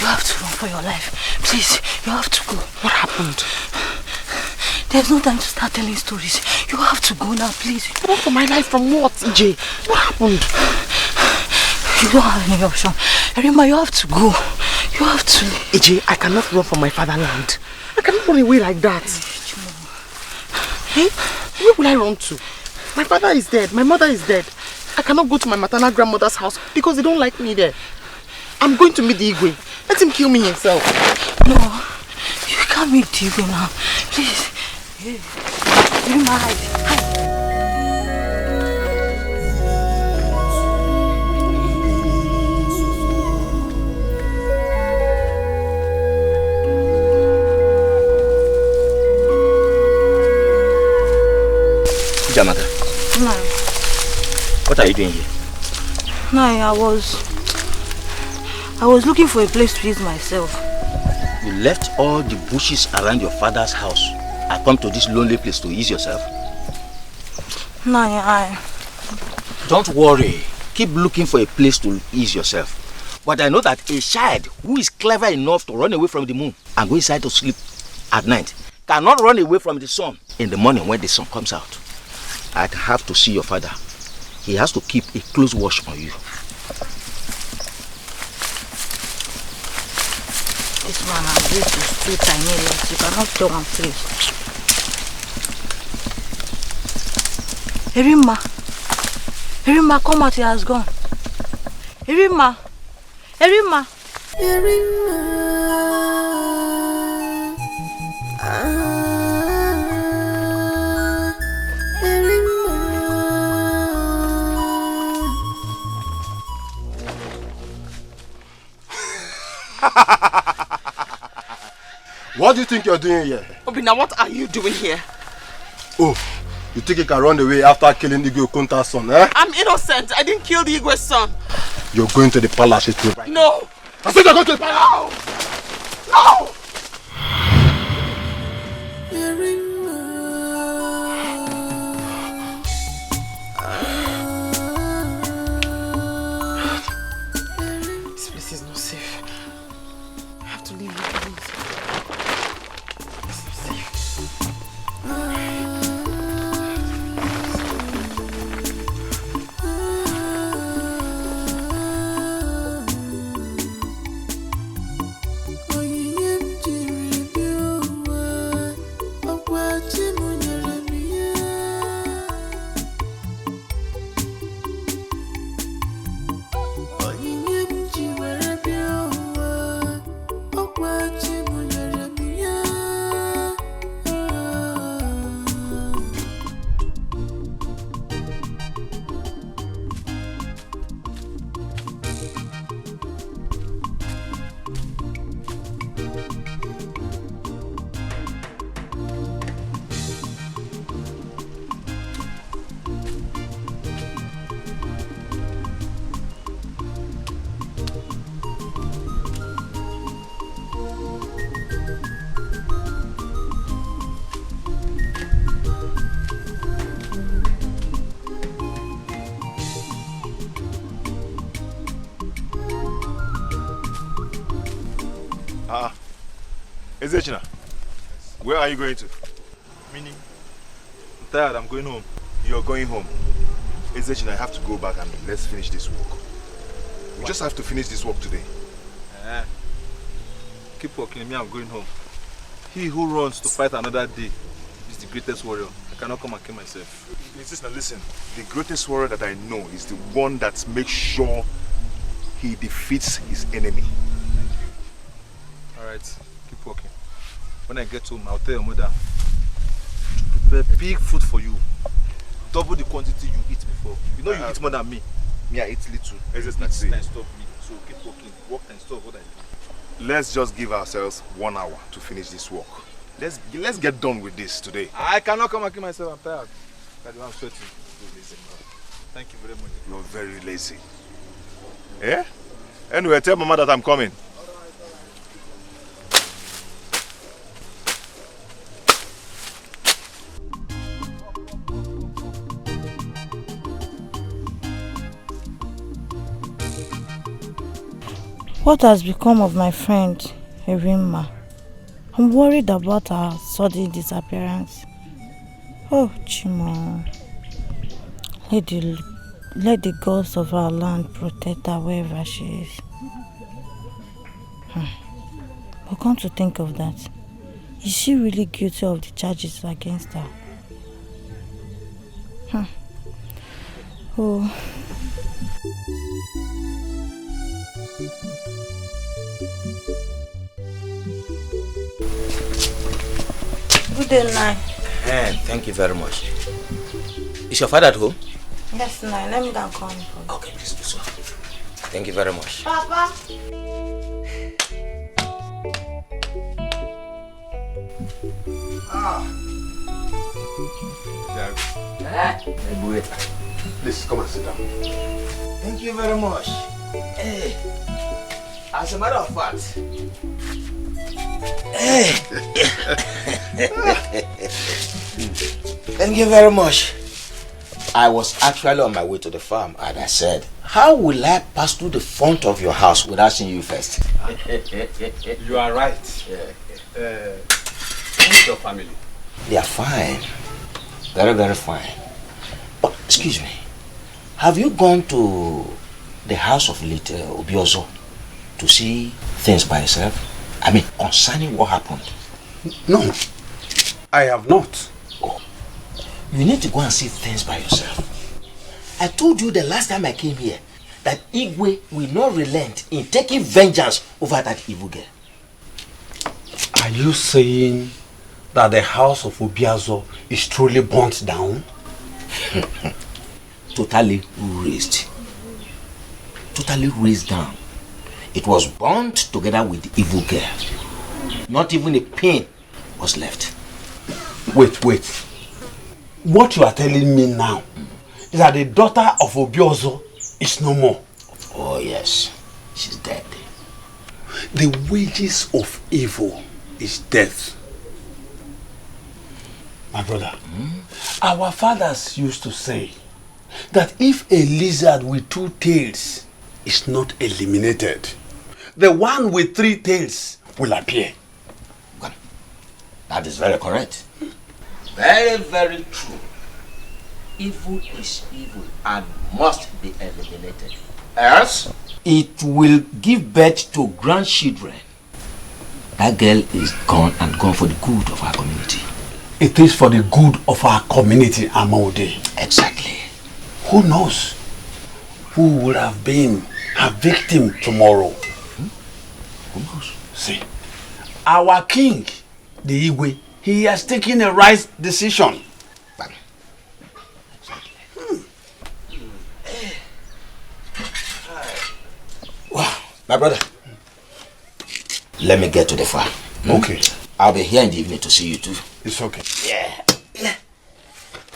You have to run for your life. Please, you have to go. What happened? There's no time to start telling stories. You have to go now, please. Run for my life from what, EJ? What happened? You don't have any option. Erima, you have to go. You have to. EJ, I cannot run from my fatherland. I cannot run away like that. Hey, where will I run to? My father is dead. My mother is dead. I cannot go to my maternal grandmother's house because they don't like me there. I'm going to meet the Igwe. Let him kill me himself. No, you can't meet the Igwe now. Please. Erima, hide. Janata. No. What are you doing here? No, I was looking for a place to ease myself. You left all the bushes around your father's house and come to this lonely place to ease yourself? No, Don't worry. Keep looking for a place to ease yourself. But I know that a child who is clever enough to run away from the moon and go inside to sleep at night cannot run away from the sun in the morning when the sun comes out. I'd have to see your father. He has to keep a close watch on you. This man I'm going to is too tiny. You cannot tell one place. Erima, come out, he has gone. Erima. What do you think you're doing here? Obina, what are you doing here? Oh, you think you can run away after killing Igwe Okonta's son, eh? I'm innocent. I didn't kill the Igwe's son. You're going to the palace with me right now. No. I said you're going to the palace! No! This place is not safe. I have to leave you, please. This is safe. Ezechina, where are you going to? Meaning? I'm tired, I'm going home. You're going home. Ezechina, I have to go back and let's finish this work. We just have to finish this work today. Keep working, me, I'm going home. He who runs to fight another day is the greatest warrior. I cannot come and kill myself. Ezechina, listen. The greatest warrior that I know is the one that makes sure he defeats his enemy. Thank you. Alright, keep working. When I get home, I'll tell your mother to prepare big food for you. Double the quantity you eat before. You know you eat more than me. Me, I eat little. Eat and stop me. So keep working. Work and stop what I do. Let's just give ourselves 1 hour to finish this work. Let's get done with this today. I cannot come and kill myself. I'm tired. I'm sweating. Thank you very much. You're very lazy. Yeah? Anyway, tell Mama that I'm coming. What has become of my friend, Erima? I'm worried about her sudden disappearance. Oh, Chimo. Let the gods of our land protect her wherever she is. But come to think of that, is she really guilty of the charges against her? Oh. Good night. Thank you very much. Is your father at home? Yes, Nai. Let me go and call him. Okay, please do so. Thank you very much. Papa. Please come and sit down. Thank you very much. Hey, as a matter of fact, thank you very much. I was actually on my way to the farm and I said, how will I pass through the front of your house without seeing you first? You are right. How's your family? They are fine. Very, very fine. But, excuse me, have you gone to the house of little Obiozo to see things by yourself? I mean, concerning what happened. No, I have not. Oh, you need to go and see things by yourself. I told you the last time I came here that Igwe will not relent in taking vengeance over that evil girl. Are you saying that the house of Obiazo is truly burnt down? Totally razed. Totally razed down. It was burnt together with the evil girl. Not even a pin was left. Wait. What you are telling me now is that the daughter of Obiozo is no more. Oh yes, she's dead. The wages of evil is death. My brother, our fathers used to say that if a lizard with 2 tails is not eliminated, the one with 3 tails will appear. That is very correct. Very, very true. Evil is evil and must be eliminated. Else, it will give birth to grandchildren. That girl is gone and gone for the good of our community. It is for the good of our community, Amode. Exactly. Who knows who would have been her victim tomorrow? Who knows? See, our king, the Igwe, he has taken a right decision. Wow, my brother, let me get to the farm. Okay. I'll be here in the evening to see you too. It's okay. Yeah.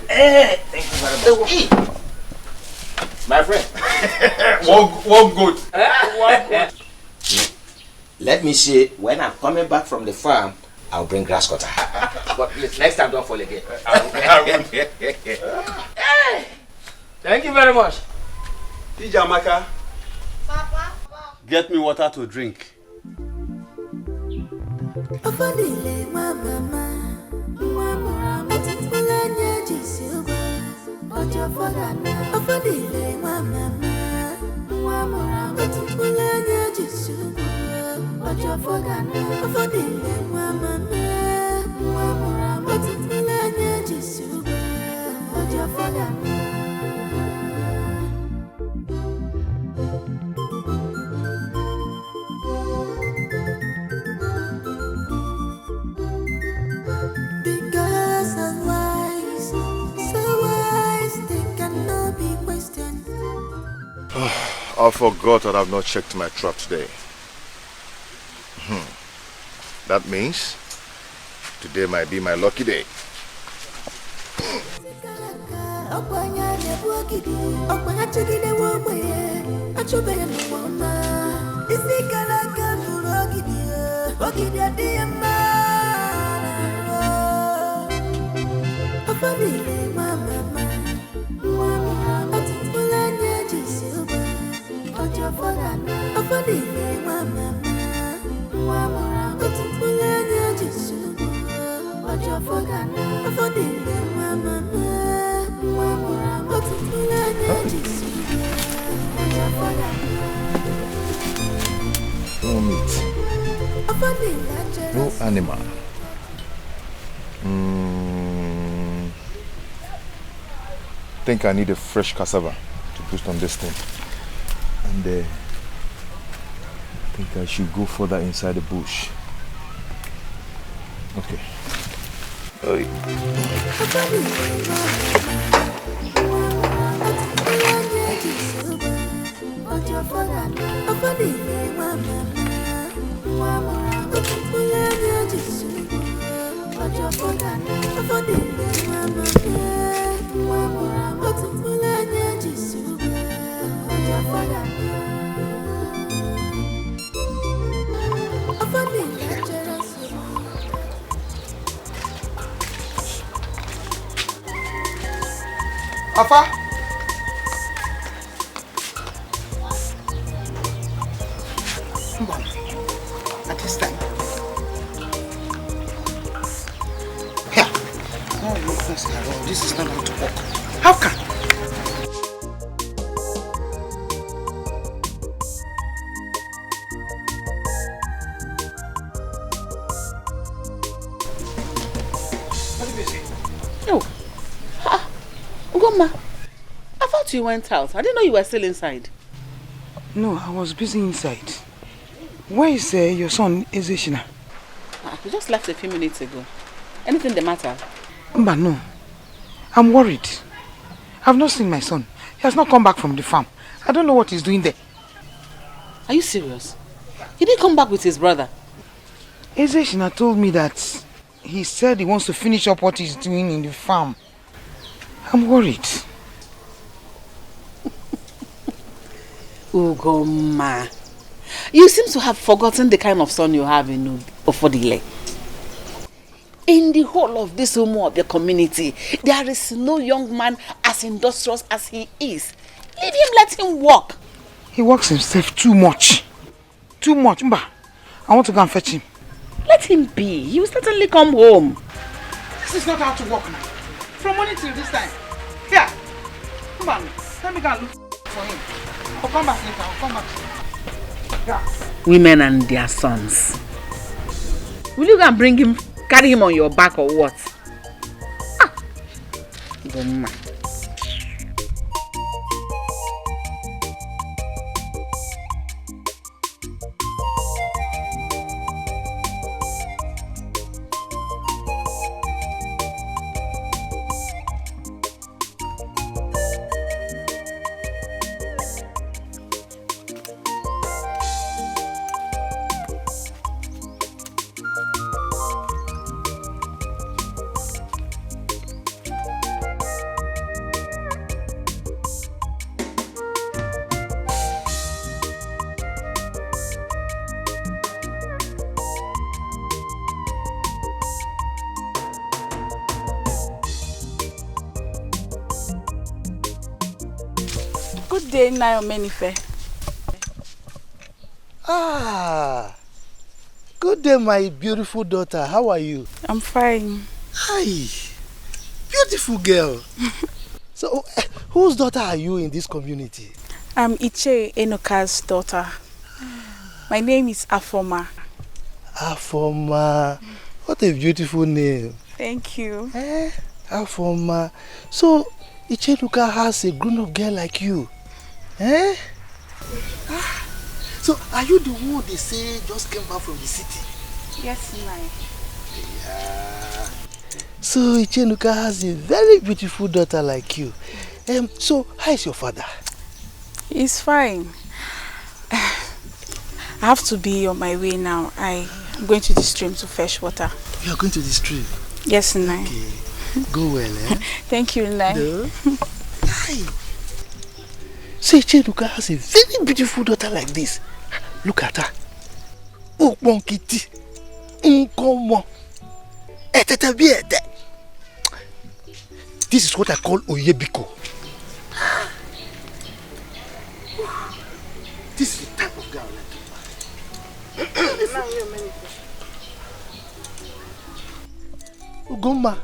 Hey, thank you very much. Hey. My friend. One good. Let me see, when I'm coming back from the farm, I'll bring grass cutter. But please, next time don't fall again. Hey. Thank you very much. Ijamaka. Papa. Get me water to drink. I forgot that I've not checked my trap today. That means today might be my lucky day. No animal. Think I need a fresh cassava to put on this thing. And I think I should go further inside the bush. Okay. Oi. Afa! Come on. At this time. Here. No, this is not going to work. How can? Ugoma, I thought you went out. I didn't know you were still inside. No, I was busy inside. Where is your son, Ezeshina? He just left a few minutes ago. Anything the matter? But no. I'm worried. I've not seen my son. He has not come back from the farm. I don't know what he's doing there. Are you serious? He didn't come back with his brother. Ezeshina told me that he said he wants to finish up what he's doing in the farm. I'm worried. Ugoma, you seem to have forgotten the kind of son you have in Ofodile. In the whole of this Umuobia community, there is no young man as industrious as he is. Leave him, let him work. He works himself too much. Too much. Mba, I want to go and fetch him. Let him be. He will certainly come home. This is not how to work now. From morning till this time. Here. Come on. Let me go and look for him. I'll come back later. I'll come back. Yeah. Women and their sons. Will you go and bring him, carry him on your back or what? Ah. Goma. Good day, Naomenife. Ah, good day, my beautiful daughter. How are you? I'm fine. Hi, beautiful girl. So, whose daughter are you in this community? I'm Iche Enoka's daughter. My name is Afoma. Afoma. What a beautiful name. Thank you. Afoma. So, Iche Enoka has a grown-up girl like you. Eh? So, are you the one they say just came back from the city? Yes, my. Yeah. So, Iche Enoka has a very beautiful daughter like you. So, how is your father? He's fine. I have to be on my way now. I'm going to the stream to fetch water. You are going to the stream? Yes, Nai. Okay. Go well, eh? Thank you, Nai. No? Hi. So Iche Enoka has a very beautiful daughter like this. Look at her. Ukbonkiti. Unkomo. Etetebiete. This is what I call Oyebiko. This is the type of girl I like to marry. Ugoma,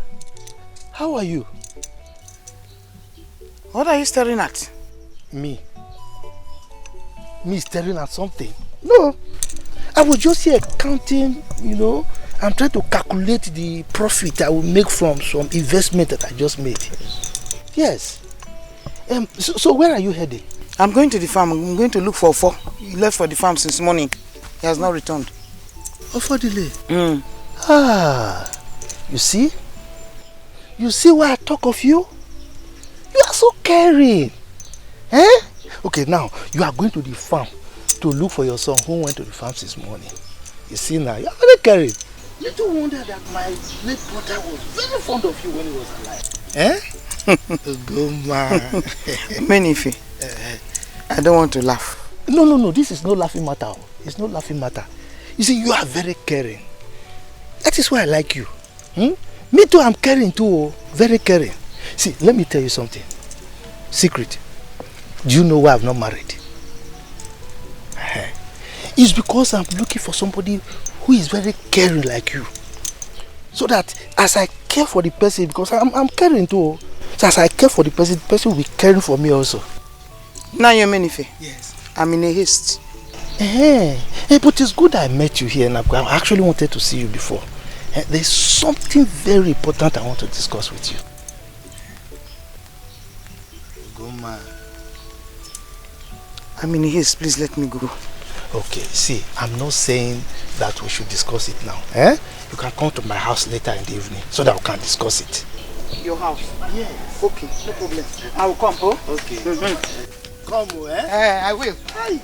how are you? What are you staring at? Me? Me staring at something? No. I was just here counting, you know. I'm trying to calculate the profit I will make from some investment that I just made. Yes. So where are you heading? I'm going to the farm. I'm going to look for Ofo. He left for the farm since morning. He has not returned. Ofodile? Ah, you see? You see why I talk of you? You are so caring. Eh? Okay, now you are going to the farm to look for your son who went to the farm since morning. You see now, you are very caring. Little wonder that my late brother was very fond of you when he was alive. Eh? Good man. Menife, I don't want to laugh. No, this is no laughing matter. It's no laughing matter. You see, you are very caring. That is why I like you. Me too, I'm caring too. Very caring. See, let me tell you something. Secret. Do you know why I'm not married? It's because I'm looking for somebody who is very caring like you. So that as I care for the person, because I'm caring too. So as I care for the person will be caring for me also. Now you're Menife. Yes. I'm in a haste. But it's good I met you here. And I actually wanted to see you before. There's something very important I want to discuss with you. Goma. I'm in a haste. Please let me go. Okay, see, I'm not saying that we should discuss it now. You can come to my house later in the evening so that we can discuss it. Your house? Yes. Okay, no problem. I will come, oh? Okay. Come, I will. Hi.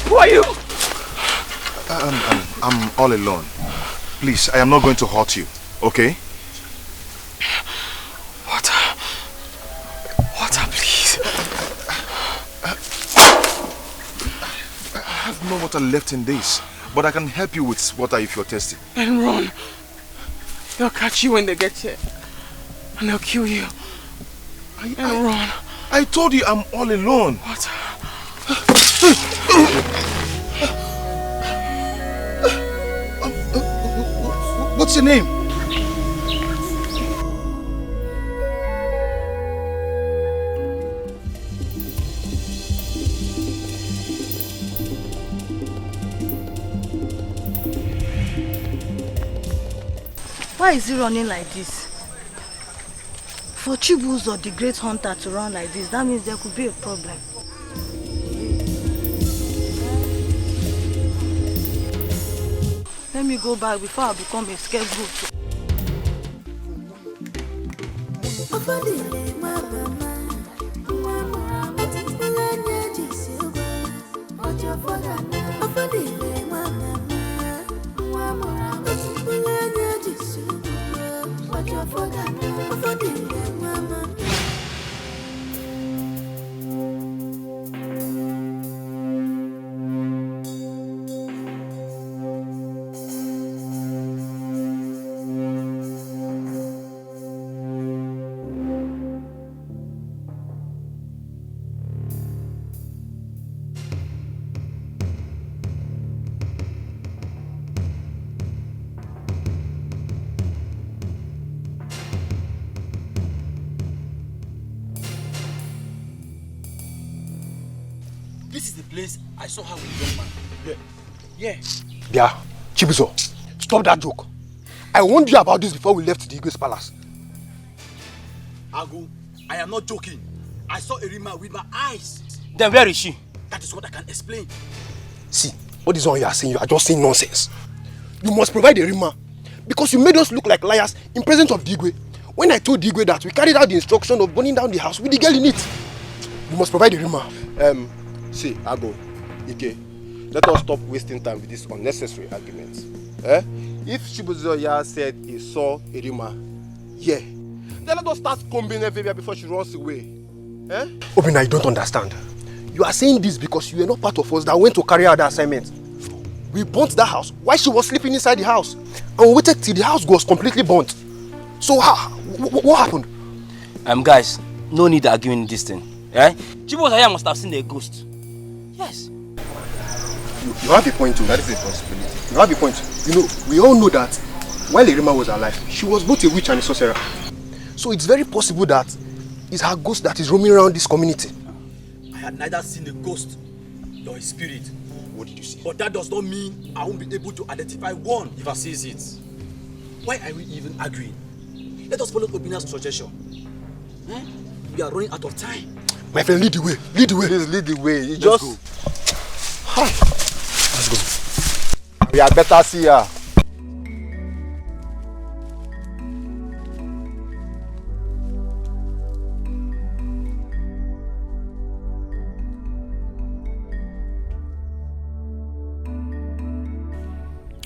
Who are you? I'm all alone. Please, I am not going to hurt you, okay? Water, please. I have no water left in this, but I can help you with water if you're thirsty. Then run. They'll catch you when they get here. And they'll kill you. Run. I told you I'm all alone. Water. What's your name? Why is he running like this? For Chibuzo, the great hunter, to run like this, that means there could be a problem. Let me go back before I become a scapegoat. this is the place I saw her with a young man. Yeah. Yeah, Chibuzo, stop that joke. I warned you about this before we left the Igwe's palace. Agu, I am not joking. I saw Erima with my eyes. Then where is she? That is what I can explain. See, all this one you are saying, you are just saying nonsense. You must provide Erima because you made us look like liars in presence of Digwe. When I told Digwe that we carried out the instruction of burning down the house with the girl in it. You must provide Erima. See, Ago, Ike, let us stop wasting time with these unnecessary arguments. If Chibuzo said he saw Erima, yeah, then let us start combing everywhere before she runs away. Obina, you don't understand. You are saying this because you were not part of us that went to carry out the assignment. We burnt that house while she was sleeping inside the house. And we waited till the house was completely burnt. So what happened? Guys, no need arguing this thing. Chibuzo must have seen a ghost. Yes. You have a point too. That is a possibility. You have a point. You know, we all know that while Erima was alive, she was both a witch and a sorcerer. So it's very possible that it's her ghost that is roaming around this community. I had neither seen a ghost nor a spirit. What did you see? But that does not mean I won't be able to identify one if I sees it. Why are we even arguing? Let us follow Obina's suggestion. We are running out of time. My friend, lead the way. Lead the way. Please lead the way. You Let's just go. Hi. Let's go. We had better see her.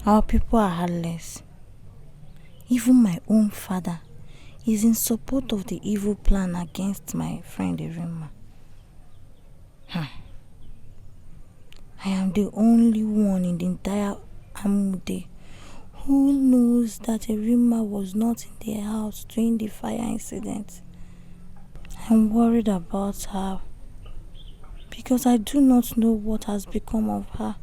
Our people are heartless. Even my own father is in support of the evil plan against my friend Erima. I am the only one in the entire Amude who knows that Erima was not in the house during the fire incident. I'm worried about her because I do not know what has become of her.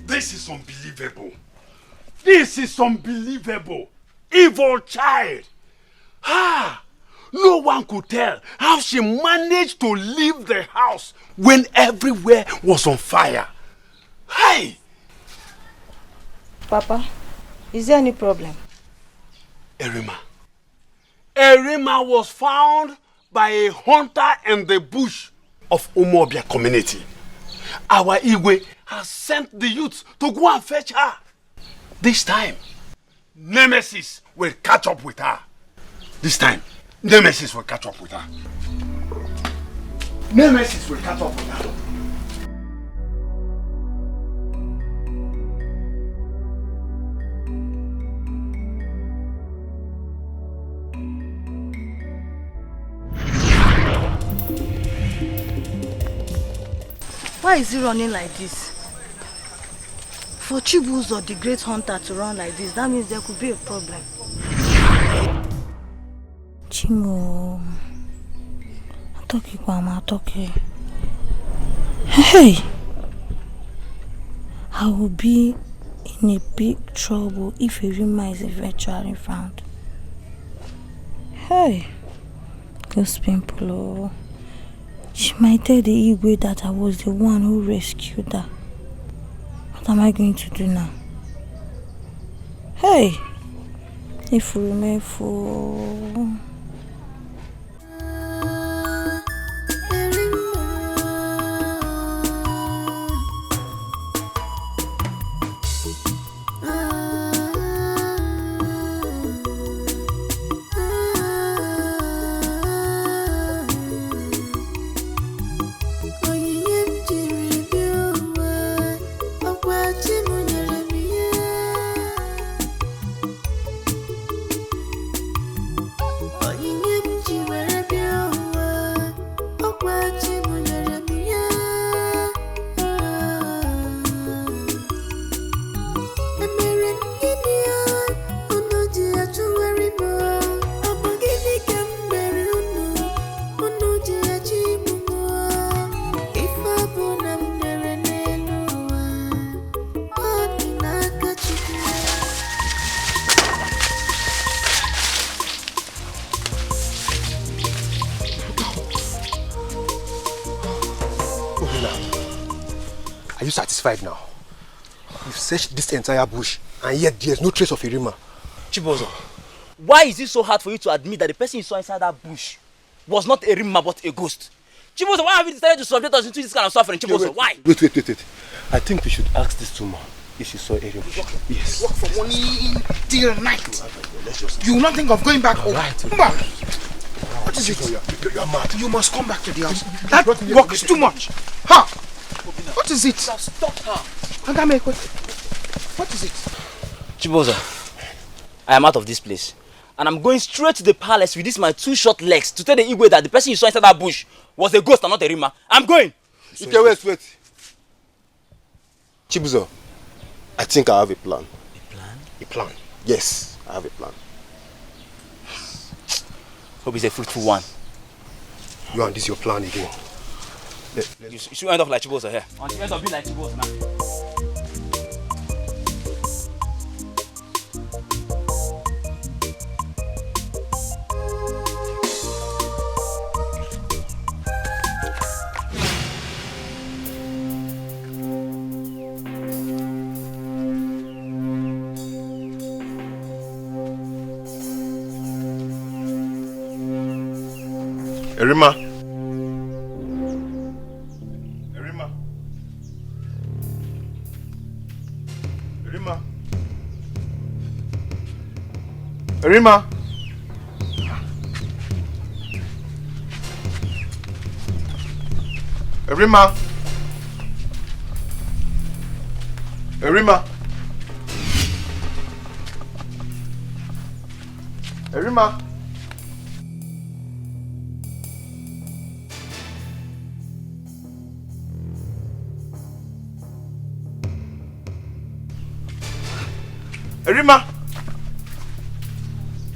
This is unbelievable. This is unbelievable. Evil child. No one could tell how she managed to leave the house when everywhere was on fire. Hey! Papa, is there any problem? Erima. Erima was found by a hunter in the bush of Umuobia community. Our Igwe has sent the youth to go and fetch her. This time, Nemesis will catch up with her. This time, Nemesis will catch up with her. Nemesis will catch up with her. Why is he running like this? For Chibuzo, the great hunter, to run like this, that means there could be a problem. Chimo, Atoki. Hey! I will be in a big trouble if Erima is eventually found. Hey! Ghost Pimpolo. She might tell the Igwe that I was the one who rescued her. What am I going to do now? Hey! If we remain for... Sabrina, are you satisfied now? You've searched this entire bush and yet there's no trace of Irima. Chibozo, why is it so hard for you to admit that the person you saw inside that bush was not a Rima but a ghost? Chibozo, why have you decided to subject us into this kind of suffering? Chibozo, why? Wait. I think we should ask this woman if she saw Irima. Yes. Work from morning till night. You will not think of going back home. Come back. What is it? You're mad. You must come back to the house. That work is too much. Ha! What is it? Stop her. What is it? Chibozo, I am out of this place. And I'm going straight to the palace with my 2 short legs to tell the Igwe that the person you saw inside that bush was a ghost and not a Rima. I'm going. Okay, wait. Chibuzo, I think I have a plan. A plan? A plan. Yes, I have a plan. Hope it's a fruitful one. You and this your plan again. You should end up like Chibozo here. And you end up being like Chibozo now. Irima. Irima.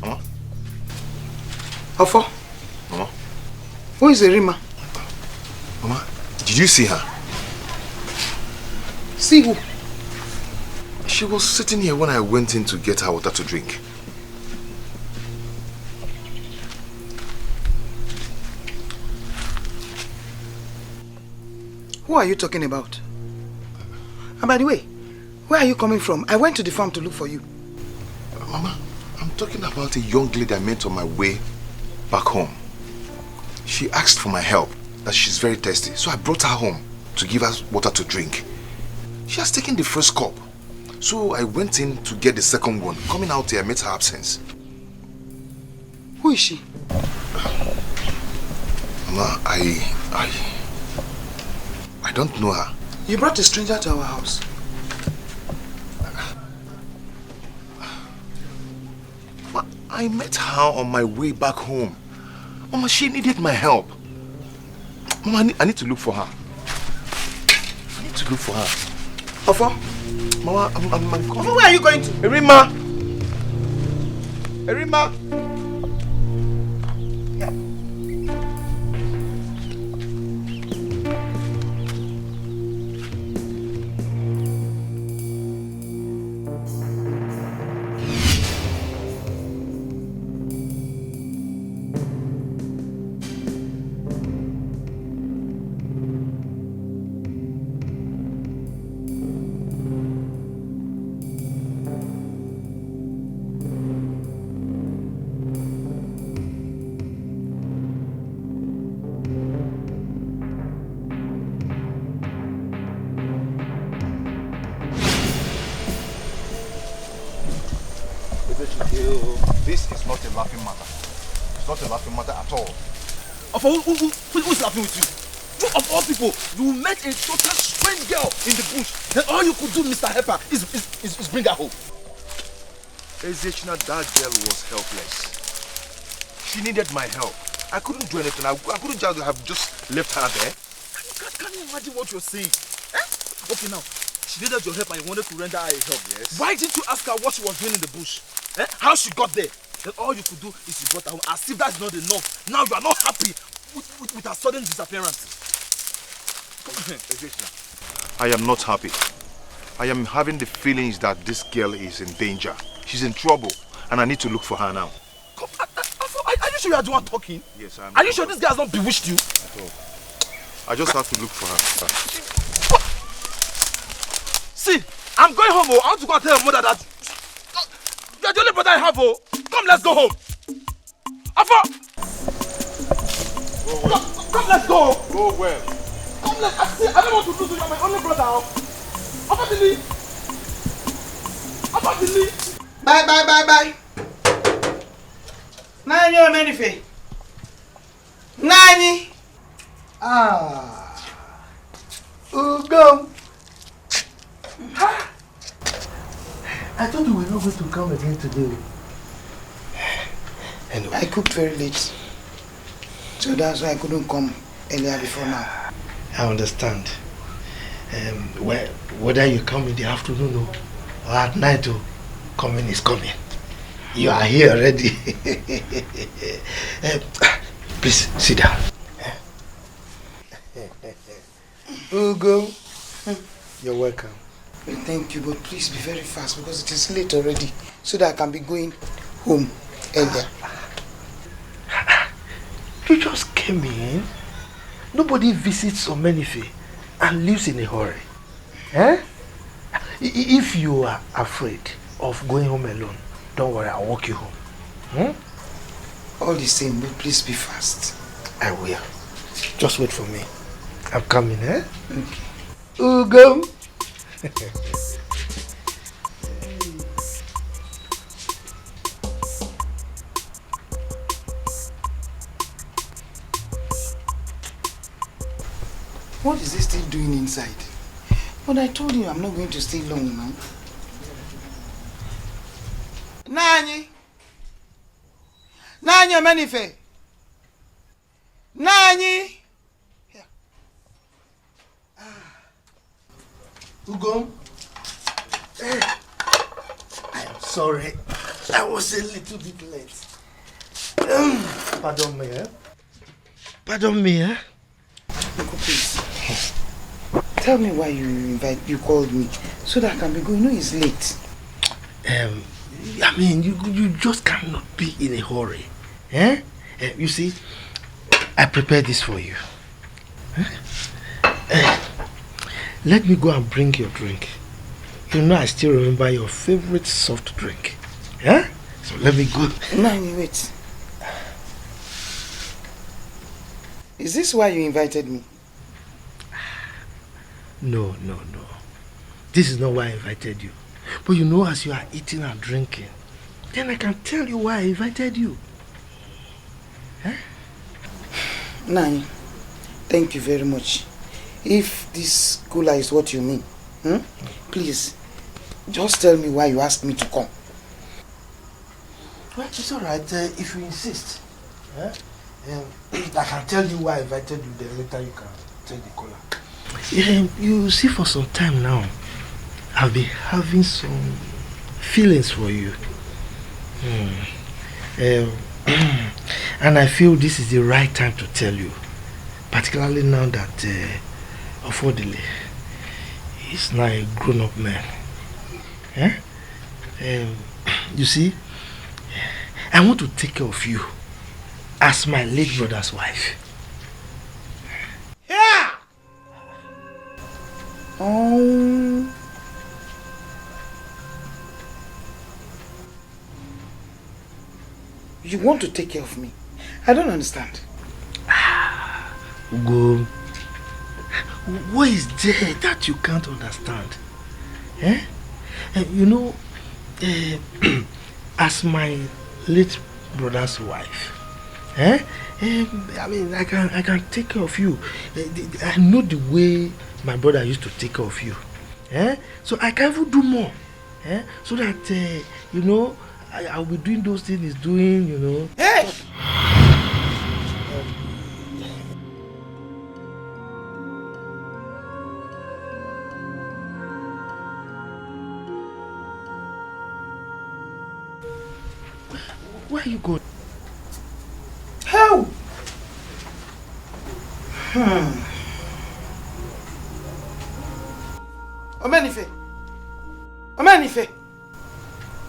Mama? How far? Mama? Who is Irima? Mama, did you see her? See who? She was sitting here when I went in to get her water to drink. Who are you talking about? And by the way, where are you coming from? I went to the farm to look for you. Mama, I'm talking about a young lady I met on my way back home. She asked for my help, that she's very thirsty, so I brought her home to give her water to drink. She has taken the first cup, so I went in to get the second one. Coming out here, I met her absence. Who is she? Mama, I don't know her. You brought a stranger to our house. I met her on my way back home. Mama, she needed my help. Mama, I need to look for her. I need to look for her. Ofo? Mama, I'm coming. Ofo, where are you going to? Irima! Irima! This is not a laughing matter. It's not a laughing matter at all. Who's laughing with you? You of all people, you met a total strange girl in the bush. Then all you could do, Mr. Hepper, is bring her home. Ezechina, that girl was helpless. She needed my help. I couldn't do anything. I couldn't just have just left her there. Can you imagine what you're saying? Eh? Okay, now, she needed your help and you wanted to render her a help. Yes. Why didn't you ask her what she was doing in the bush? Eh? How she got there? Then all you could do is you brought her home. As if that's not enough. Now you are not happy with her sudden disappearance. I am not happy. I am having the feelings that this girl is in danger. She's in trouble and I need to look for her now. Are you sure you are the one talking? Yes, I am. Are you sure this guy has not bewitched you? I just have to look for her. See, I'm going home. Oh. I want to go and tell your mother that you're the only brother I have. Oh. Come, let's go home. Afa! Come, let's go. Go where? Come, let's. I don't want to lose you. You're my only brother. Afa Dili. Afa Dili. Bye. Nani Omenife. Nani. Ugo. I thought you were not going to come again today. Anyway, I cooked very late. So that's why I couldn't come earlier before now. I understand. Whether you come in the afternoon or at night, coming is coming. You are here already. Please sit down. Ugo, you're welcome. Well, thank you, but please be very fast because it is late already, so that I can be going home earlier. You just came in. Nobody visits Omenife and lives in a hurry. If you are afraid of going home alone, don't worry, I'll walk you home. All the same, but please be fast. I will. Just wait for me. I'm coming, Okay. Ugo. What is he still doing inside? But I told you I'm not going to stay long now. Nani Omenife. Nani. Ugo, I am sorry. I was a little bit late. Pardon me, Pardon me, Uncle, please. Tell me why you called me so that I can be going. You know it's late. I mean, you just cannot be in a hurry. You see, I prepared this for you. Let me go and bring your drink. You know I still remember your favorite soft drink. So let me go. Nani, wait. Is this why you invited me? No. This is not why I invited you. But you know, as you are eating and drinking, then I can tell you why I invited you. Nani, thank you very much. If this cooler is what you mean, please, just tell me why you asked me to come. Well, it's alright if you insist. I can tell you why I invited you, then later you can take the cooler. You see, for some time now, I've been having some feelings for you. And I feel this is the right time to tell you, particularly now that Ofodile is now a grown-up man. You see, I want to take care of you as my late brother's wife. Yeah. You want to take care of me? I don't understand. Ugo, what is there that you can't understand? You know, as my late brother's wife, I mean, I can take care of you. I know the way my brother used to take care of you. So I can even do more. So that, you know, I'll be doing those things he's doing, you know. Hey! Where are you going? How? Omenife,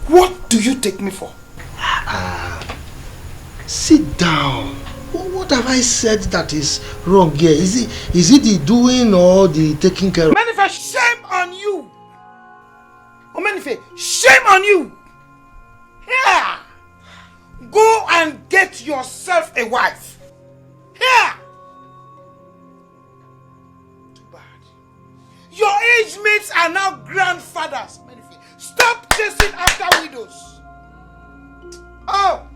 what do you take me for? Sit down. What have I said that is wrong here? Is it the doing or the taking care of? Omenife, shame on you! Omenife, shame on you! Here! Go and get yourself a wife. Here! Too bad. Your age mates are now grandfathers. Omenife, stop chasing after widows. Oh!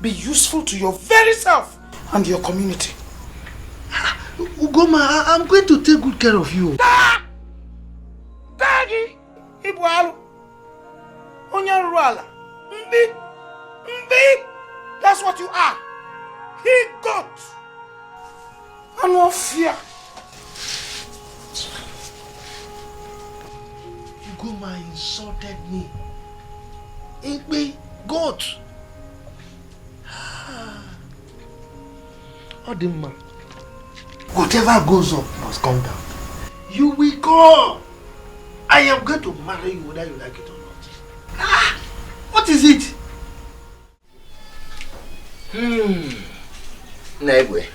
Be useful to your very self and your community. Ugoma, I'm going to take good care of you. Daddy! Ibualu! Onyaruala! Mbi! That's what you are! He got! And no fear! Ugoma insulted me. Mbi! God! Odima, whatever goes up must come down. You will go. I am going to marry you whether you like it or not. What is it? Negwe,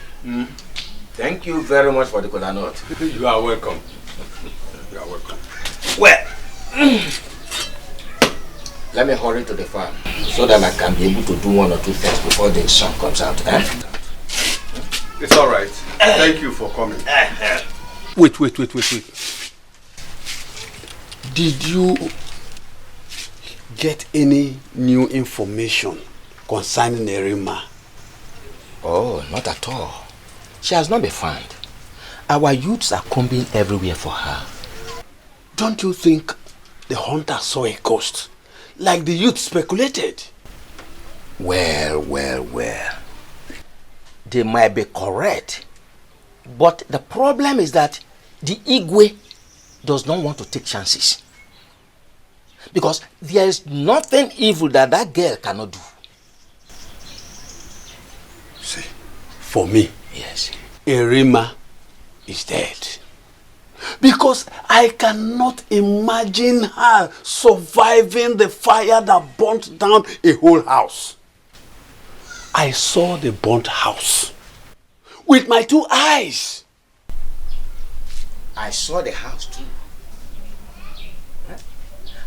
thank you very much for the kola nut. You are welcome. You are welcome. Well, let me hurry to the farm so that I can be able to do one or two things before the sun comes out. It's all right. Thank you for coming. Wait. Did you get any new information concerning Erima? Oh, not at all. She has not been found. Our youths are combing everywhere for her. Don't you think the hunter saw a ghost, like the youth speculated? Well. They might be correct. But the problem is that the Igwe does not want to take chances. Because there is nothing evil that that girl cannot do. See, for me, yes, Erima is dead. Because I cannot imagine her surviving the fire that burnt down a whole house. I saw the burnt house with my 2 eyes. I saw the house too.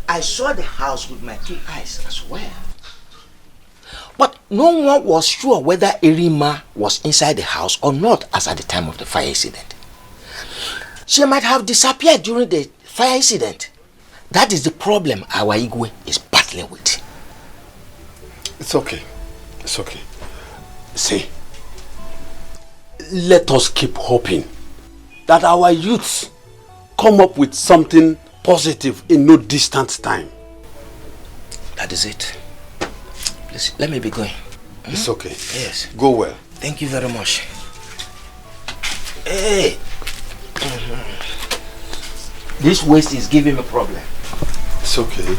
I saw the house with my 2 eyes as well. But no one was sure whether Erima was inside the house or not as at the time of the fire incident. She might have disappeared during the fire incident. That is the problem our Igwe is battling with. It's okay. It's okay. See, let us keep hoping that our youths come up with something positive in no distant time. That is it. Please, let me be going. It's okay. Yes. Go well. Thank you very much. Hey! This waste is giving me a problem. It's okay.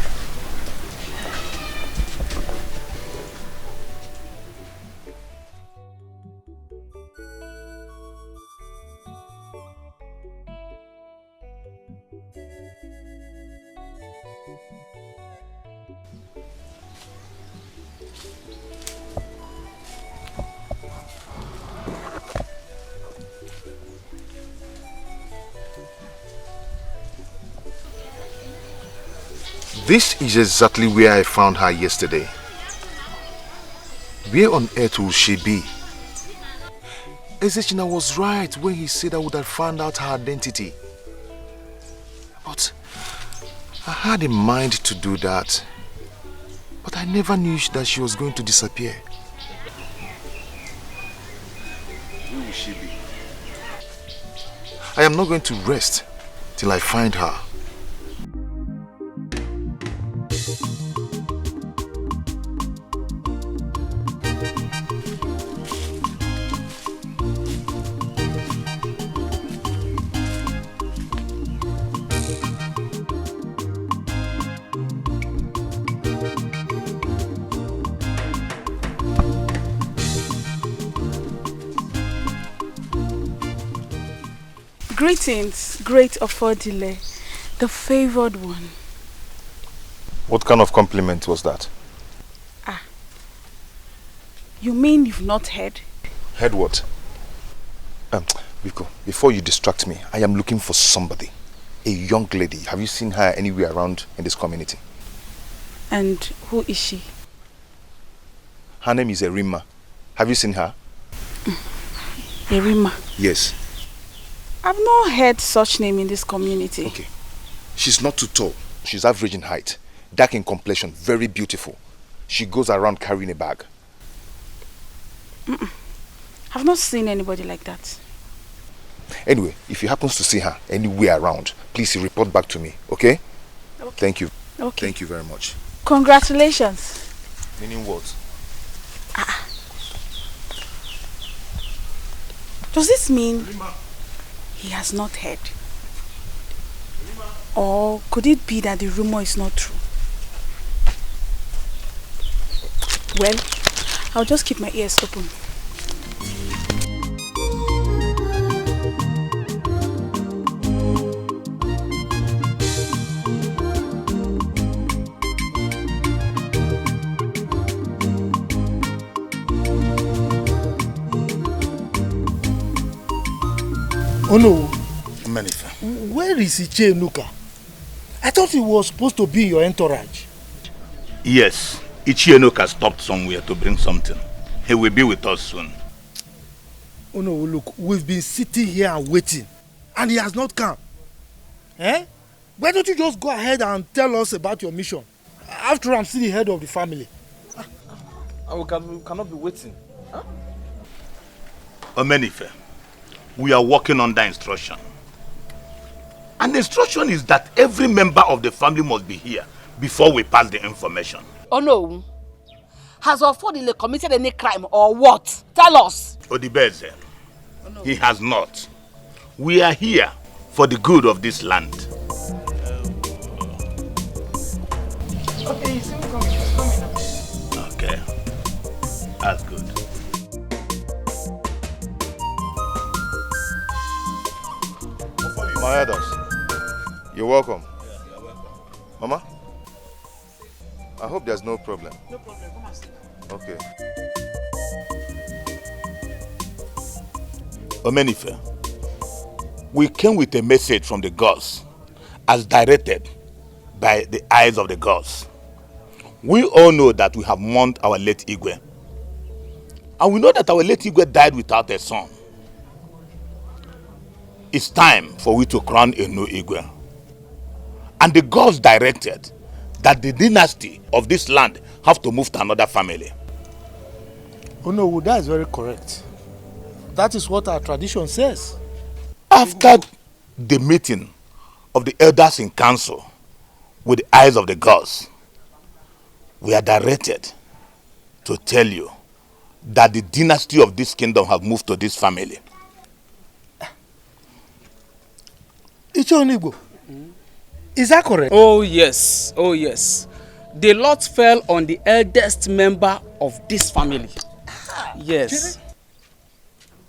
This is exactly where I found her yesterday. Where on earth will she be? Ezechina was right when he said I would have found out her identity. But I had in mind to do that. But I never knew that she was going to disappear. Where will she be? I am not going to rest till I find her. Greetings, great Ofodile, the favored one. What kind of compliment was that? You mean you've not heard? Heard what? Biko, before you distract me, I am looking for somebody. A young lady. Have you seen her anywhere around in this community? And who is she? Her name is Erima. Have you seen her? Erima? Yes. I've not heard such name in this community. Okay. She's not too tall. She's average in height. Dark in complexion. Very beautiful. She goes around carrying a bag. I've not seen anybody like that. Anyway, if you happen to see her anywhere around, please report back to me, okay? Thank you. Okay. Thank you very much. Congratulations. Meaning what? Does this mean he has not heard? Or could it be that the rumor is not true? Well, I'll just keep my ears open. Oh no. Manifa. Where is Ichie Enuka? I thought he was supposed to be your entourage. Yes, Ichie Enuka stopped somewhere to bring something. He will be with us soon. Oh no, look, we've been sitting here and waiting, and he has not come. Eh? Why don't you just go ahead and tell us about your mission? After all, I'm still the head of the family. We cannot be waiting. Huh? Omenife, we are working under instruction. And the instruction is that every member of the family must be here before we pass the information. Oh no. Has Ofodile committed any crime or what? Tell us. Odibeze, he has not. We are here for the good of this land. Okay, he's coming. He's coming. Okay, that's good. My elders, you're welcome. You're welcome. Mama, I hope there's no problem. No problem. Come and sit. Okay. Omenife, we came with a message from the gods as directed by the eyes of the gods. We all know that we have mourned our late Igwe. And we know that our late Igwe died without a son. It's time for we to crown a new Igwe. And the gods directed that the dynasty of this land have to move to another family. Oh no, that is very correct. That is what our tradition says. After the meeting of the elders in council with the eyes of the gods, we are directed to tell you that the dynasty of this kingdom have moved to this family. Ichie is that correct? Oh yes, oh yes. The lot fell on the eldest member of this family. Yes.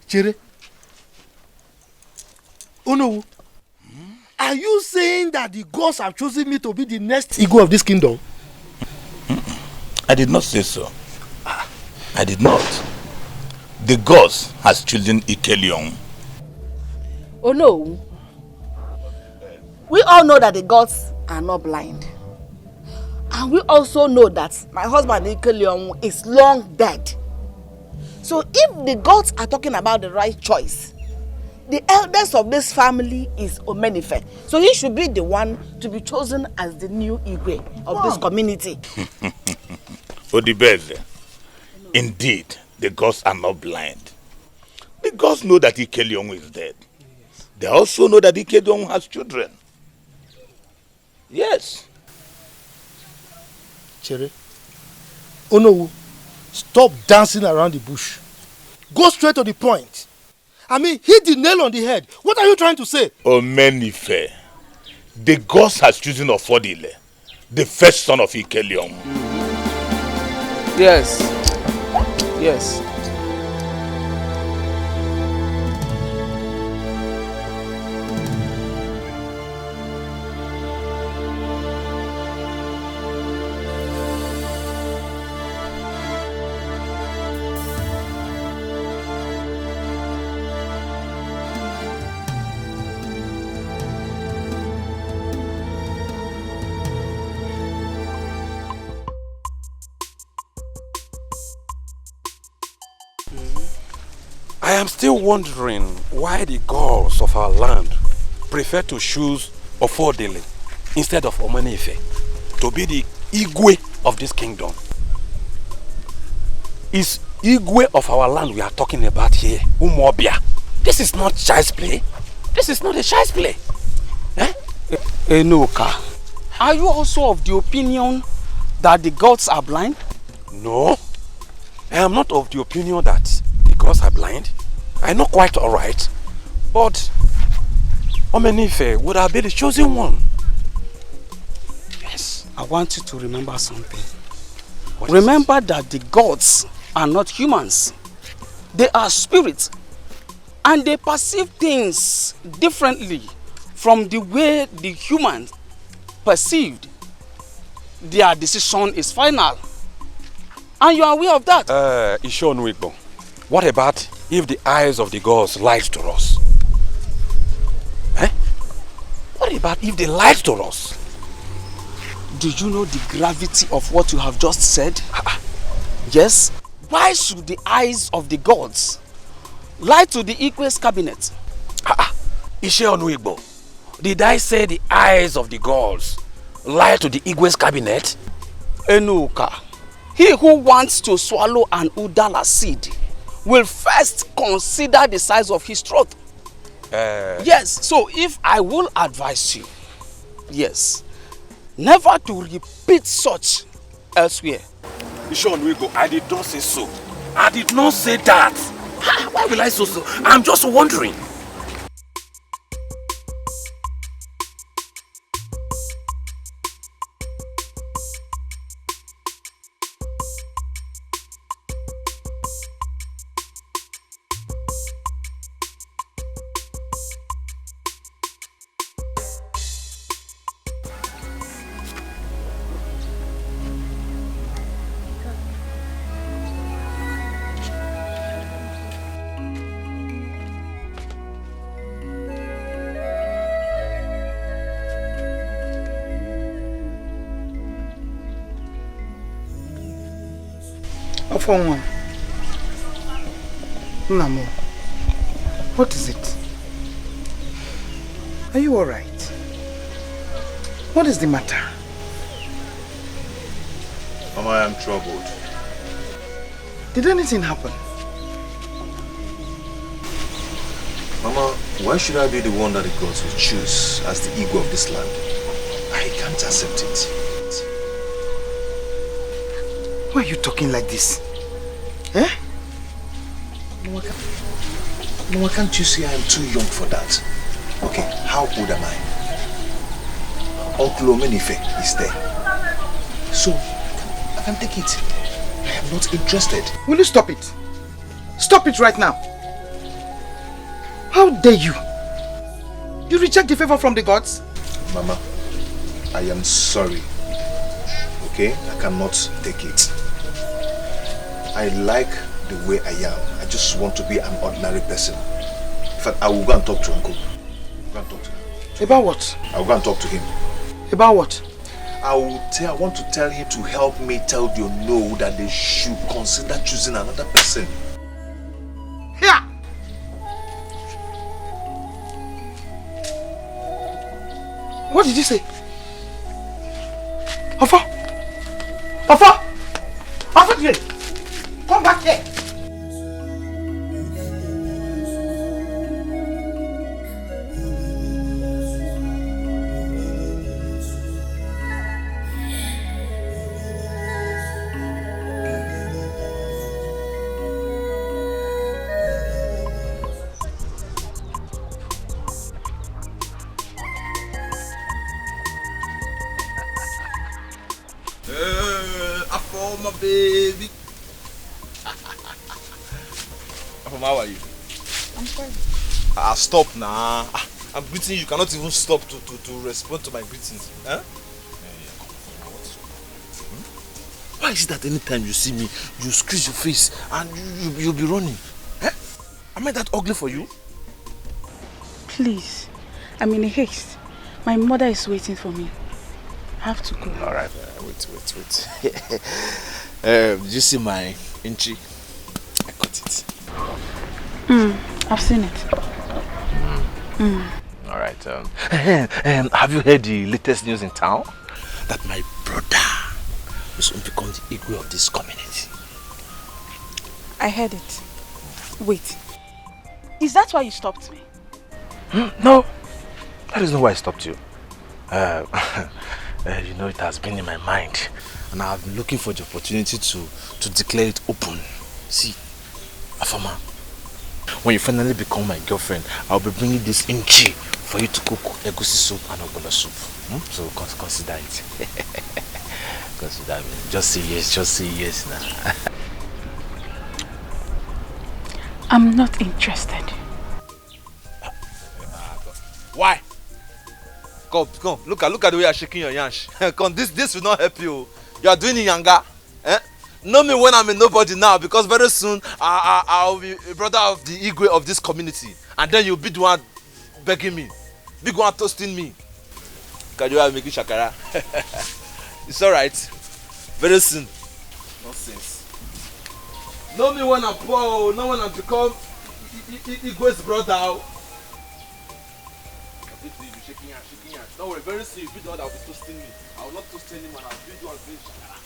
Chere. Oh no. Are you saying that the gods have chosen me to be the next Igwe of this kingdom? I did not say so. I did not. The gods has chosen Ikelion. Oh no. We all know that the gods are not blind. And we also know that my husband Ikelion is long dead. So if the gods are talking about the right choice, the eldest of this family is Omenife. So he should be the one to be chosen as the new Igwe of this community. Odibeze, indeed, the gods are not blind. The gods know that Ikelion is dead. They also know that Ikelion has children. Yes. Chere. Oh no. Stop dancing around the bush. Go straight to the point. I mean, hit the nail on the head. What are you trying to say? Omenife, the gods has chosen Ofodile, the first son of Ikelion. Yes. Yes. I am still wondering why the gods of our land prefer to choose Ofodele instead of Omanife to be the Igwe of this kingdom. It's Igwe of our land we are talking about here, Umobia. This is not child's play. This is not a child's play. Eh? Enoka, are you also of the opinion that the gods are blind? No, I am not of the opinion that the gods are blind. I know quite alright, but Omenife would have been the chosen one. Yes. I want you to remember something. Remember that the gods are not humans. They are spirits. And they perceive things differently from the way the humans perceived. Their decision is final. And you are aware of that. Ishonwigbo, what about if the eyes of the gods lied to us? Eh? What about if they lied to us? Do you know the gravity of what you have just said? Yes. Why should the eyes of the gods lie to the Igwe's cabinet? Ishonwigbo, did I say the eyes of the gods lie to the Igwe's cabinet? Enoka, he who wants to swallow an Udala seed will first consider the size of his throat. Yes, so if I will advise you, yes, never to repeat such elsewhere. Ishonwigbo, I did not say so. I did not say that. Why will I say so? I'm just wondering. Namo, what is it? Are you alright? What is the matter? Mama, I am troubled. Did anything happen? Mama, why should I be the one that the gods will choose as the ego of this land? I can't accept it. Why are you talking like this? Eh? Mama, can't you see I am too young for that? Okay, how old am I? Uncle Omenife is there. So, I can take it. I am not interested. Will you stop it? Stop it right now. How dare you? You reject the favor from the gods? Mama, I am sorry. Okay? I cannot take it. I like the way I am. I just want to be an ordinary person. In fact, I will go and talk to Uncle. Go and talk to him. About what? I will go and talk to him. About what? I want to tell him to help me tell the no that they should consider choosing another person. Here! What did you say? Afa! Afa! Afa, here! Come back here! My baby. How are you? I'm fine. Stop now. I'm greeting you. You cannot even stop to respond to my greetings. Huh? Why is it that anytime you see me, you squeeze your face and you'll be running? Eh? Am I that ugly for you? Please, I'm in a haste. My mother is waiting for me. I have to go. Alright, wait. Did you see my entry? I cut it. I've seen it. All right. Have you heard the latest news in town? That my brother will soon become the Igwe of this community. I heard it. Wait. Is that why you stopped me? No. That is not why I stopped you. You know, it has been in my mind. And I've been looking for the opportunity to declare it open. See, Afama, when you finally become my girlfriend, I'll be bringing this inchi for you to cook egusi soup and ogbono soup. So consider it. Consider me. Just say yes now. I'm not interested. Why? Come, look at the way you're shaking your yansh. Come, this will not help you. You are doing it younger. Know me when I'm a nobody now, because very soon I'll be a brother of the Igwe of this community, and then you'll be the one begging me, be the one toasting me. Can you make it shakara? It's alright. Very soon. Nonsense. Know me when I'm poor, know when I become Igwe's brother. You'll be shaking hands. Don't worry, very soon you'll be the one that will be toasting me. I will not toast anyone, I'll be the one doing shakara.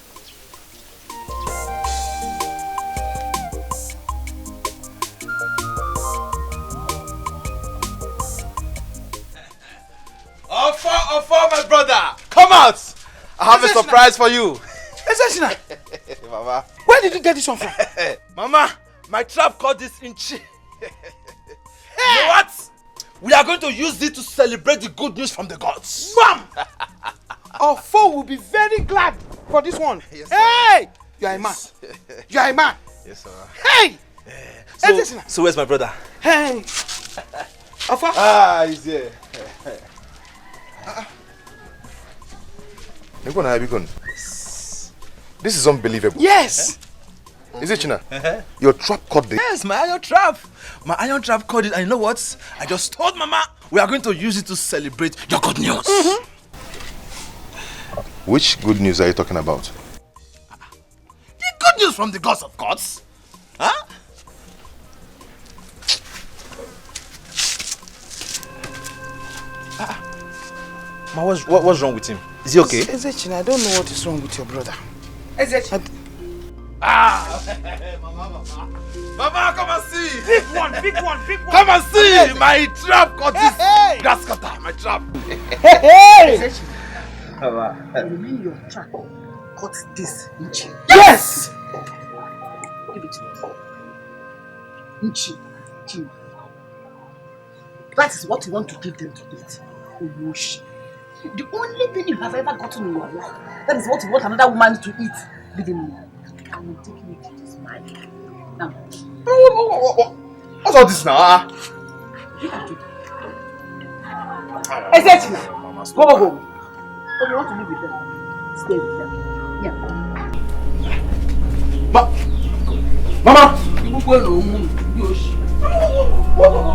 Offer, my brother! Come out! I have a surprise for you. Mama. Where did you get this one from? Mama, my trap caught this inchi. You know what? We are going to use it to celebrate the good news from the gods. Bam! Our foe will be very glad for this one. Yes, hey! You are a man. You are a man. Yes, sir. Hey! So where's my brother? Hey! Alpha? He's here. This is unbelievable. Yes! Is it, China? Your trap caught the... Yes, my iron trap. My iron trap caught it, and you know what? I just told Mama we are going to use it to celebrate your good news. Which good news are you talking about? The good news from the gods of gods. Huh? Ma, what's wrong with him? Is he okay? Ezechin, I don't know what is wrong with your brother. Ezechin. Mama, come and see! Big one! Come and see! My trap caught this grass cutter, my trap! Hey! Mama. You mean your trap caught this Nchi? Yes! Give it to me. Nchi. That is what you want to give them to eat. Owoshi. The only thing you have ever gotten in your life, that is what you want another woman to eat. Leaving me. I will take you to this man. Now. What's all this now? You can do it. Ezechin! Go. If you want to live with them, stay with them. Yeah. Mama! You will go no moon. Yoshi. Mama!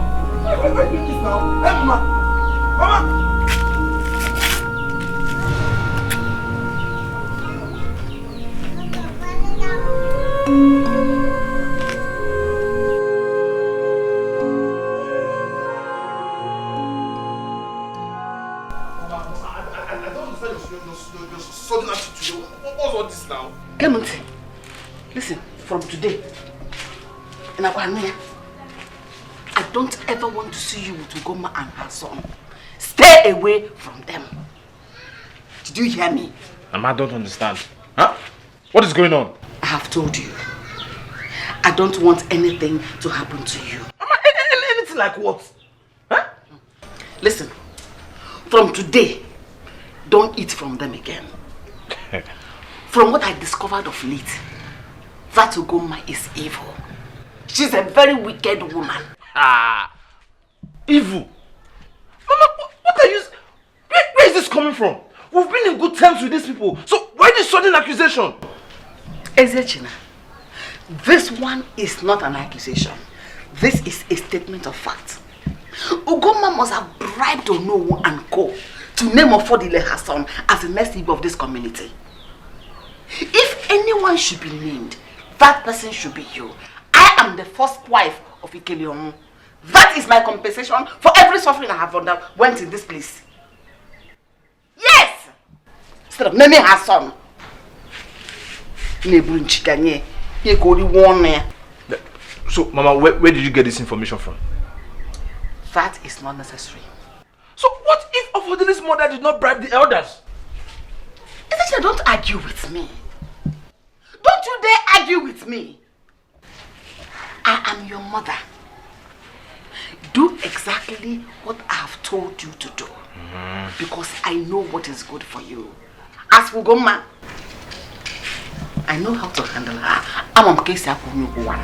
What's all this now? Clemente, listen, from today, in Akwanya, I don't ever want to see you with Ugoma and her son. Stay away from them. Did you hear me? Mama, I don't understand. Huh? What is going on? I have told you. I don't want anything to happen to you. Mama, anything like what? Huh? Listen, from today, don't eat from them again. From what I discovered of late, that Ugoma is evil. She's a very wicked woman. Evil? Mama, what are you... Where is this coming from? We've been in good terms with these people. So why this sudden accusation? Ezechina, this one is not an accusation. This is a statement of fact. Ugoma must have bribed Onowu and Co. to name Ofodile her son as the next Igbo of this community. If anyone should be named, that person should be you. I am the first wife of Ikeleonu. That is my compensation for every suffering I have underwent in this place. Yes! Instead of naming her son. So, Mama, where did you get this information from? That is not necessary. So, what if Ofodile's mother did not bribe the elders? Isn't don't argue with me. Don't you dare argue with me. I am your mother. Do exactly what I have told you to do. Because I know what is good for you. As for Goma, I know how to handle her. I'm on case I will go on.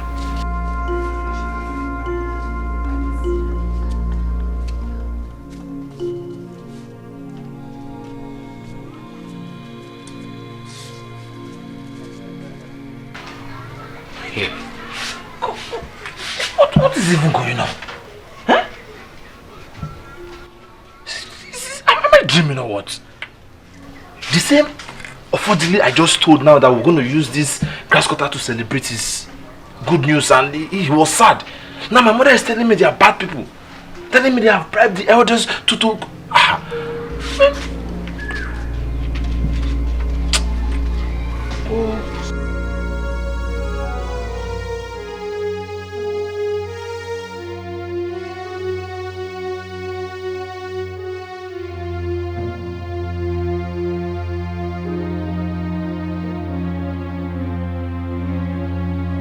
What is even going on? Huh? Am I dreaming or what? The same Ofodile I just told now that we're going to use this grass cutter to celebrate his good news, and he was sad. Now my mother is telling me they are bad people. Telling me they have bribed the elders to man. Oh.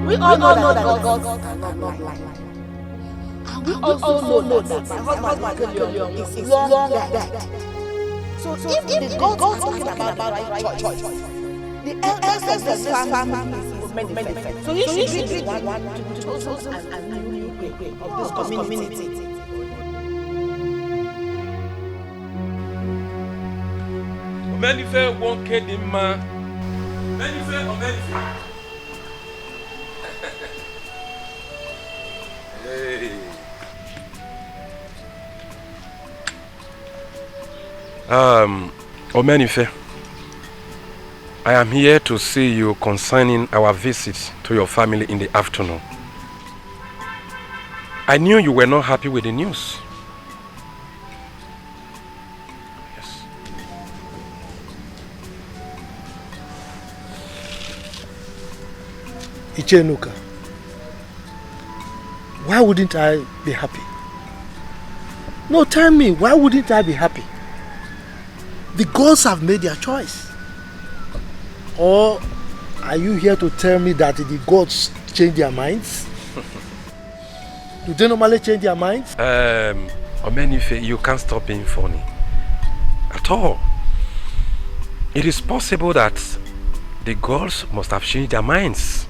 We all know that God cannot lie. And we also know that my husband is long dead. So if the gods are talking about the right choice, the elders of this family is many. So you should be the one to be chosen as a new queen of this community. Omenife won't kill him, man. Omenife. Hey. Omenife, I am here to see you concerning our visit to your family in the afternoon. I knew you were not happy with the news. Yes. Ichenuka, why wouldn't I be happy? No, tell me, why wouldn't I be happy? The gods have made their choice. Or are you here to tell me that the gods change their minds? Do they normally change their minds? Omenife, you can't stop being funny. At all. It is possible that the gods must have changed their minds.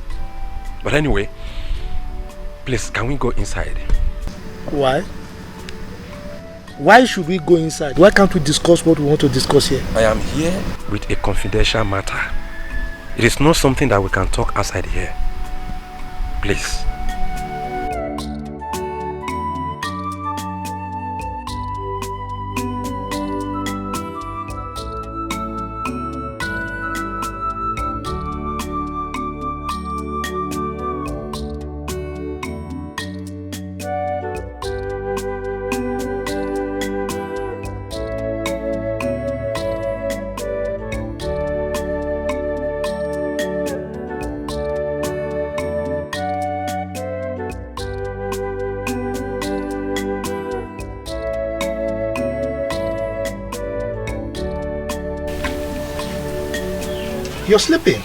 But anyway, please, can we go inside? Why? Why should we go inside? Why can't we discuss what we want to discuss here? I am here with a confidential matter. It is not something that we can talk outside here. Please. You're sleeping.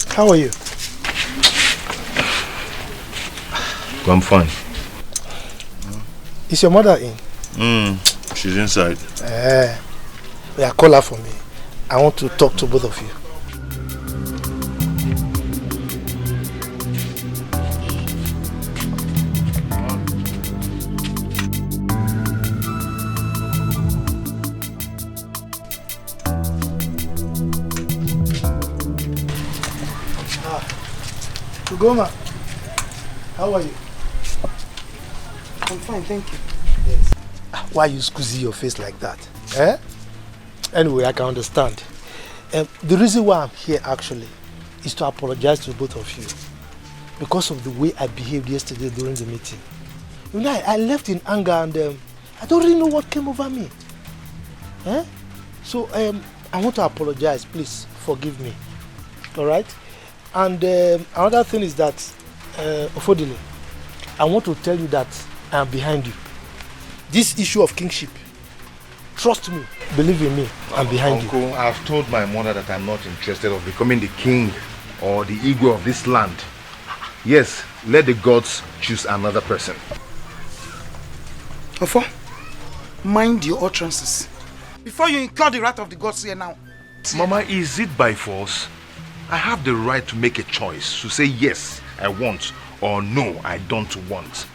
How are you? I'm fine. Is your mother in? She's inside. Yeah, call her for me. I want to talk to both of you. Goma, how are you? I'm fine, thank you. Yes. Why you squeezing your face like that? Anyway, I can understand. The reason why I'm here actually is to apologize to both of you because of the way I behaved yesterday during the meeting. You know, I left in anger and I don't really know what came over me. So I want to apologize. Please forgive me. All right? And another thing is that, Ofodile, I want to tell you that I am behind you. This issue of kingship, trust me, believe in me, I'm behind you. Uncle, I've told my mother that I'm not interested of becoming the king or the Igwe of this land. Yes, let the gods choose another person. Ofo, mind your utterances before you incur the wrath of the gods here now. Mama, is it by force? I have the right to make a choice, to say yes, I want, or no, I don't want.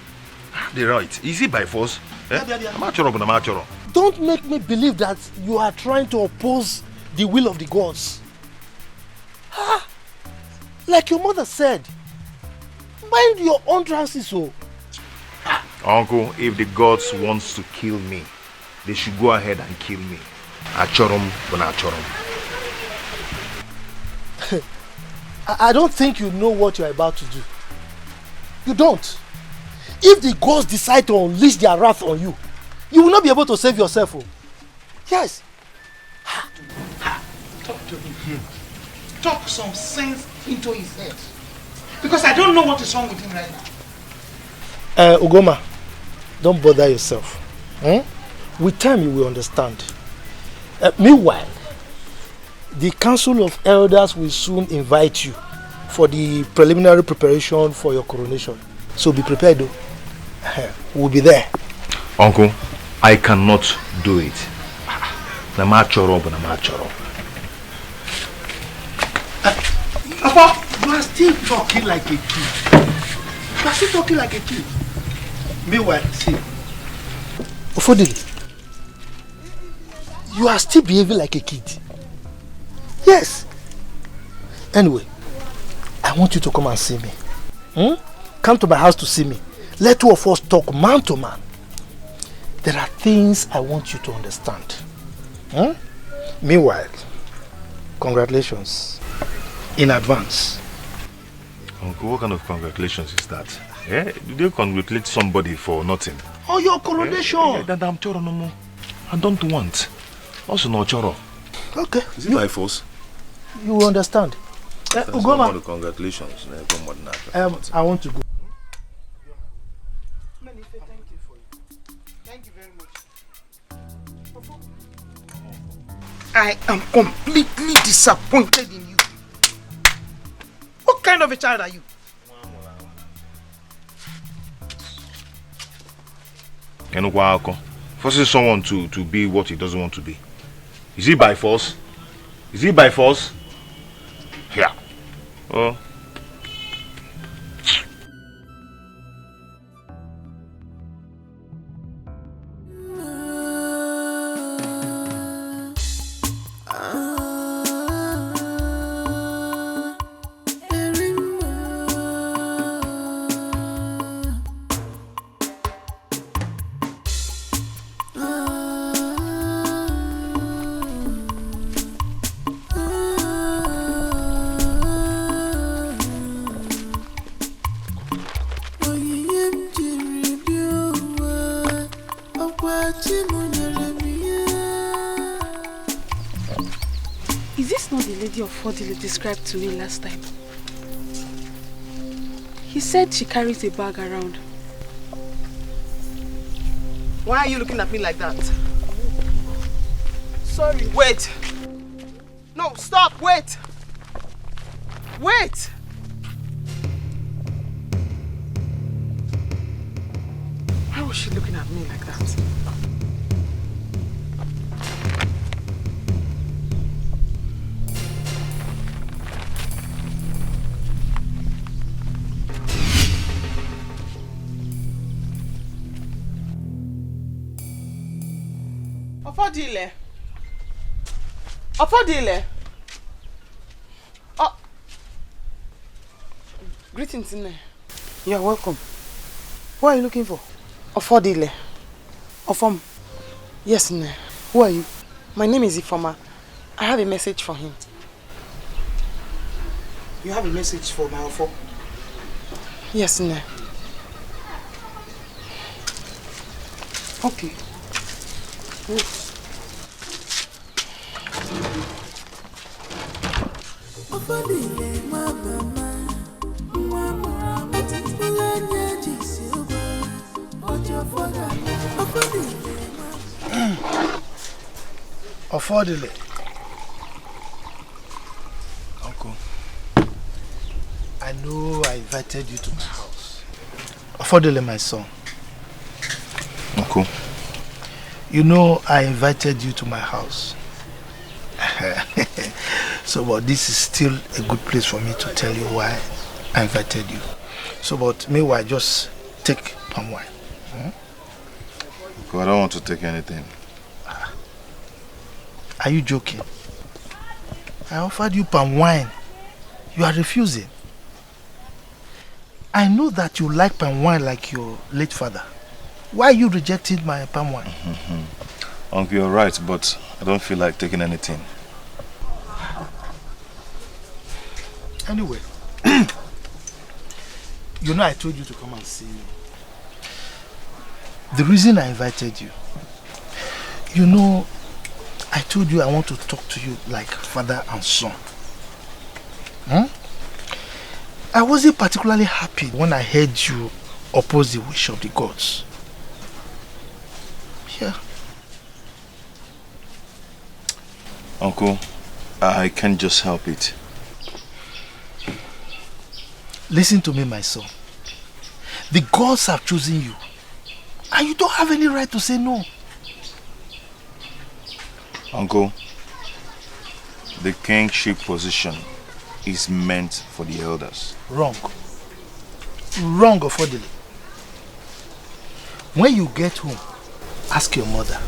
I have the right. Is it by force? Don't make me believe that you are trying to oppose the will of the gods. Like your mother said, mind your own utterances. Uncle, if the gods wants to kill me, they should go ahead and kill me. Achorum, bonachorum. I don't think you know what you're about to do. You don't. If the gods decide to unleash their wrath on you, you will not be able to save yourself. Yes. Talk to him. Talk some sense into his head. Because I don't know what is wrong with him right now. Ugoma, don't bother yourself. With time you will understand. Meanwhile, the Council of Elders will soon invite you for the preliminary preparation for your coronation. So be prepared though. We'll be there. Uncle, I cannot do it. Namachoro, namachoro. Papa, you are still talking like a kid. You are still talking like a kid. Meanwhile, see. Ofodile, you are still behaving like a kid. Yes. Anyway, I want you to come and see me. Come to my house to see me. Let two of us talk man to man. There are things I want you to understand. Meanwhile, congratulations in advance. Uncle, what kind of congratulations is that? Did you congratulate somebody for nothing? Oh, your coronation! I'm choro no more. I don't want. Also no choro. Okay. Is it by force? You will understand. Ugoma, congratulations. I want to go. I am completely disappointed in you. What kind of a child are you? Forcing someone to be what he doesn't want to be. Is it by force? Is it by force? Yeah. Oh. Is this not the lady of Ofodile described to me last time? He said she carries a bag around. Why are you looking at me like that? Sorry. Wait! No, stop! Wait! Wait! Why was she looking at me like that? Ofodile. Ofodile. Oh. Greetings, Nne. You're welcome. Who are you looking for? Ofodile. Ofom. Yes, Nne. Who are you? My name is Ifoma. I have a message for him. You have a message for my Ofo? Yes, Nne. Okay. Affordably. Uncle. I know I invited you to my house. Affordably, my son. Uncle. You know I invited you to my house. So, but this is still a good place for me to tell you why I invited you. So, but meanwhile, just take palm wine. Uncle, I don't want to take anything. Are you joking? I offered you palm wine. You are refusing. I know that you like palm wine like your late father. Why you rejected my palm wine? Uncle, you're right, but I don't feel like taking anything. Anyway, you know I told you to come and see me. The reason I invited you, you know, I told you I want to talk to you like father and son. I wasn't particularly happy when I heard you oppose the wish of the gods. Yeah. Uncle, I can't just help it. Listen to me, my son. The gods have chosen you. And you don't have any right to say no. Uncle, the kingship position is meant for the elders. Wrong. Wrong, affordably. When you get home, ask your mother.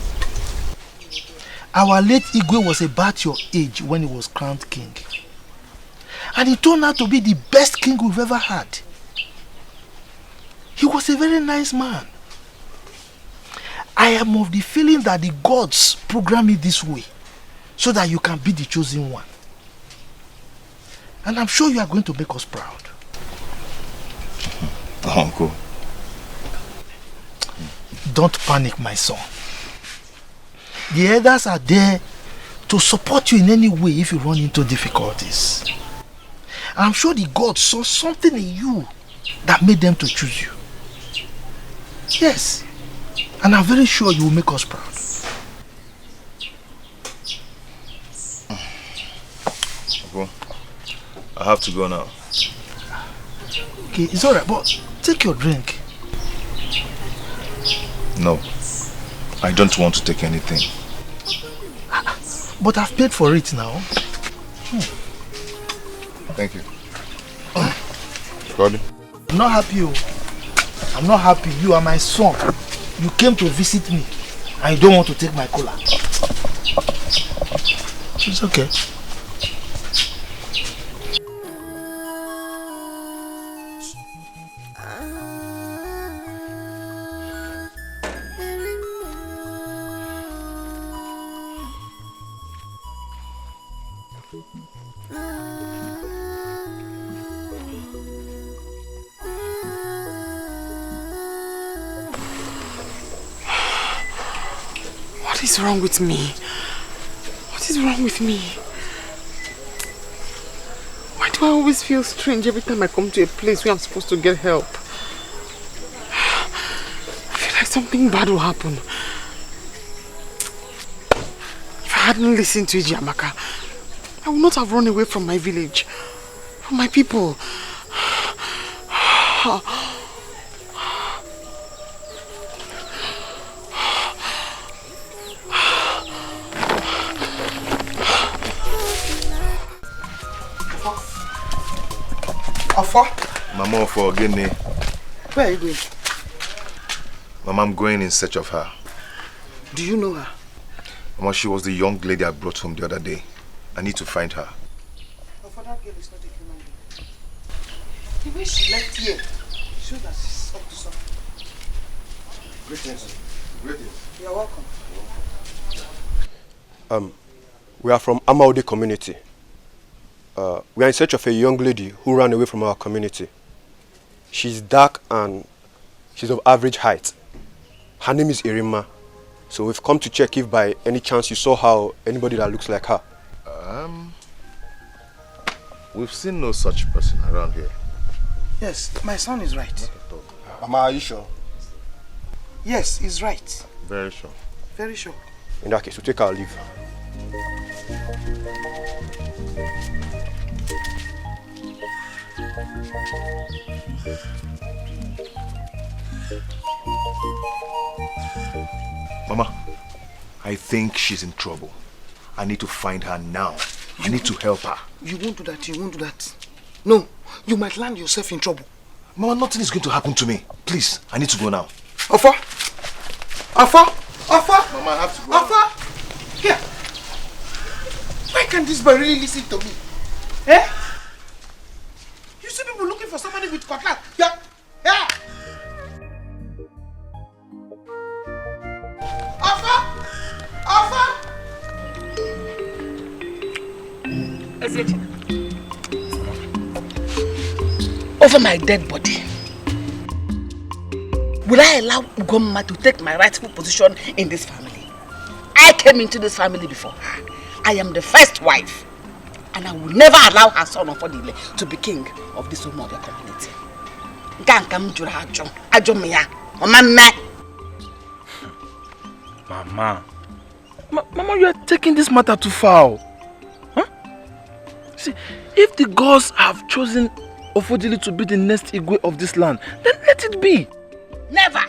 Our late Igwe was about your age when he was crowned king. And he turned out to be the best king we've ever had. He was a very nice man. I am of the feeling that the gods program it this way so that you can be the chosen one. And I'm sure you are going to make us proud. Uncle. Don't panic, my son. The elders are there to support you in any way if you run into difficulties. I'm sure the gods saw something in you that made them to choose you. Yes. And I'm very sure you will make us proud. Uncle, I have to go now. Okay, it's alright, but take your drink. No, I don't want to take anything. But I've paid for it now. Thank you. God. I'm not happy. I'm not happy. You are my son. You came to visit me and you don't want to take my cola. It's okay. What is wrong with me? What is wrong with me? Why do I always feel strange every time I come to a place where I'm supposed to get help? I feel like something bad will happen. If I hadn't listened to Ijeamaka, I would not have run away from my village, from my people. Mama, for Guinea. Where are you going? Mama, I'm going in search of her. Do you know her? Mama, she was the young lady I brought home the other day. I need to find her. Oh, for that girl is not a human being. The way she left here shows that she's up to something. Greetings. Greetings. You're welcome. We are from Amaudi community. we are in search of a young lady who ran away from our community. She's dark and she's of average height. Her name is Irima. So we've come to check if by any chance you saw her or anybody that looks like her. We've seen no such person around here. Yes, my son is right. Mama, are you sure? Yes, he's right. Very sure. Very sure. In that case, we'll take our leave. Mama, I think she's in trouble. I need to find her now. I need to help her. You won't do that, you won't do that. No, you might land yourself in trouble. Mama, nothing is going to happen to me. Please, I need to go now. Afa! Afa! Afa! Mama, I have to go. Afa! Here! Why can't this boy really listen to me? Eh? You see people looking for somebody with cutlass. Yeah! Yeah! Afa! Afa! Over my dead body, will I allow Ugomma to take my rightful position in this family? I came into this family before her. I am the first wife, and I will never allow her son Ofodile to be king of this Umuobia community. Mama, you are taking this matter too far. Huh? See, if the gods have chosen Ofodile to be the next Igwe of this land, then let it be. Never!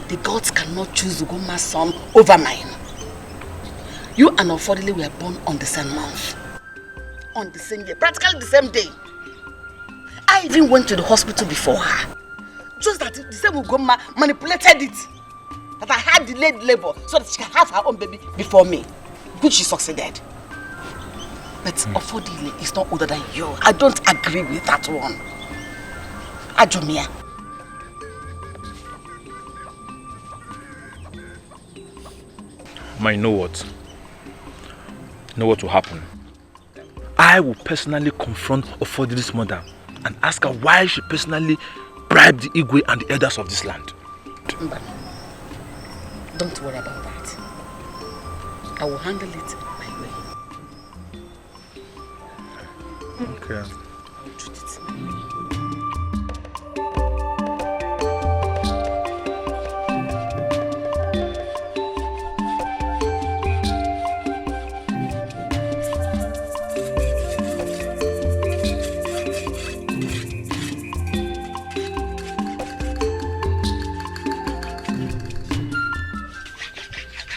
The gods cannot choose Ugomma's son over mine. You and Ofodile were born on the same month. On the same year, practically the same day. I even went to the hospital before her. Just that the same Ugomma manipulated it. That I had delayed labor so that she can have her own baby before me. Which she succeeded. But Ofodile is not older than you. I don't agree with that one. Ajumia. Ma, you know what? You know what will happen? I will personally confront Ofodile's mother and ask her why she personally bribed the Igwe and the elders of this land. Mbana, don't worry about that. I will handle it my way. Okay. I'll treat it my way.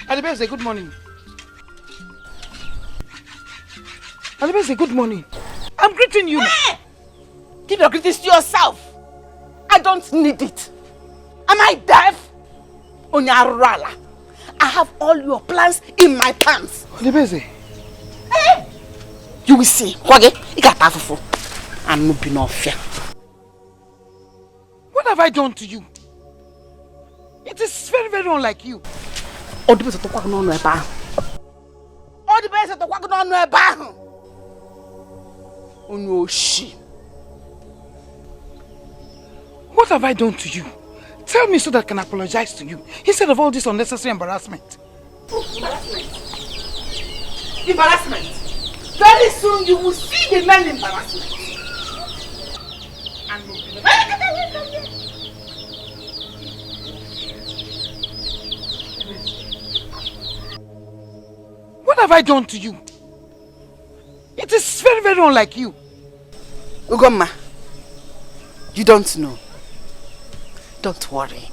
Alibeze, good morning. Alibeze, good morning. I'm greeting you. Hey! Give your greetings to yourself. I don't need it. Am I deaf? Onyarala. I have all your plans in my pants. Alibeze. Hey! You will see. Kwage, ikatafufu. I'm not being off here. What have I done to you? It is very, very unlike you. What have I done to you? Tell me so that I can apologize to you instead of all this unnecessary embarrassment. Embarrassment? Very soon you will see the man embarrassment. What have I done to you? It is very, very unlike you. Ugomma, you don't know. Don't worry.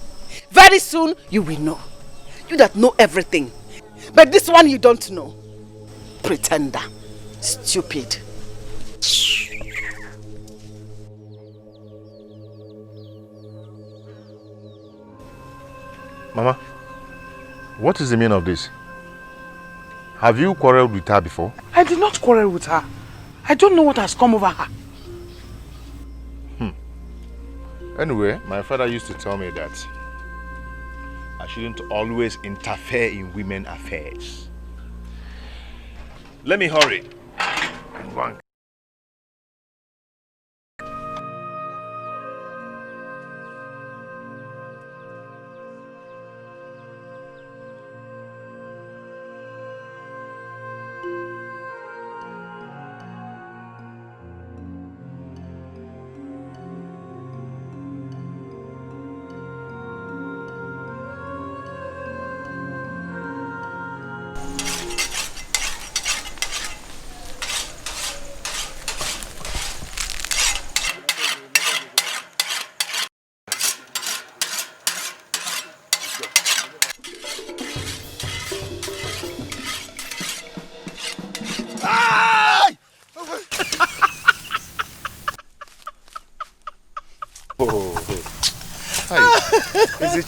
Very soon you will know. You that know everything. But this one you don't know. Pretender. Stupid. Mama, what is the meaning of this? Have you quarreled with her before? I did not quarrel with her. I don't know what has come over her. Anyway, my father used to tell me that I shouldn't always interfere in women's affairs. Let me hurry. Go.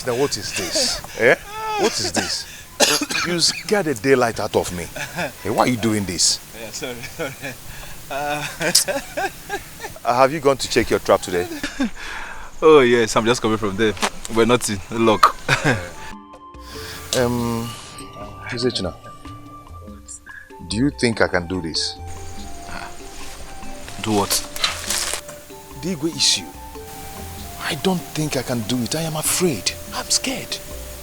Now what is this? Eh? What is this? You scared the daylight out of me. Hey, why are you doing this? Yeah, sorry. Have you gone to check your trap today? Oh yes, I'm just coming from there. We're not in luck. Izechina, do you think I can do this? Do what? The Igwe issue. I don't think I can do it. I am afraid. I'm scared.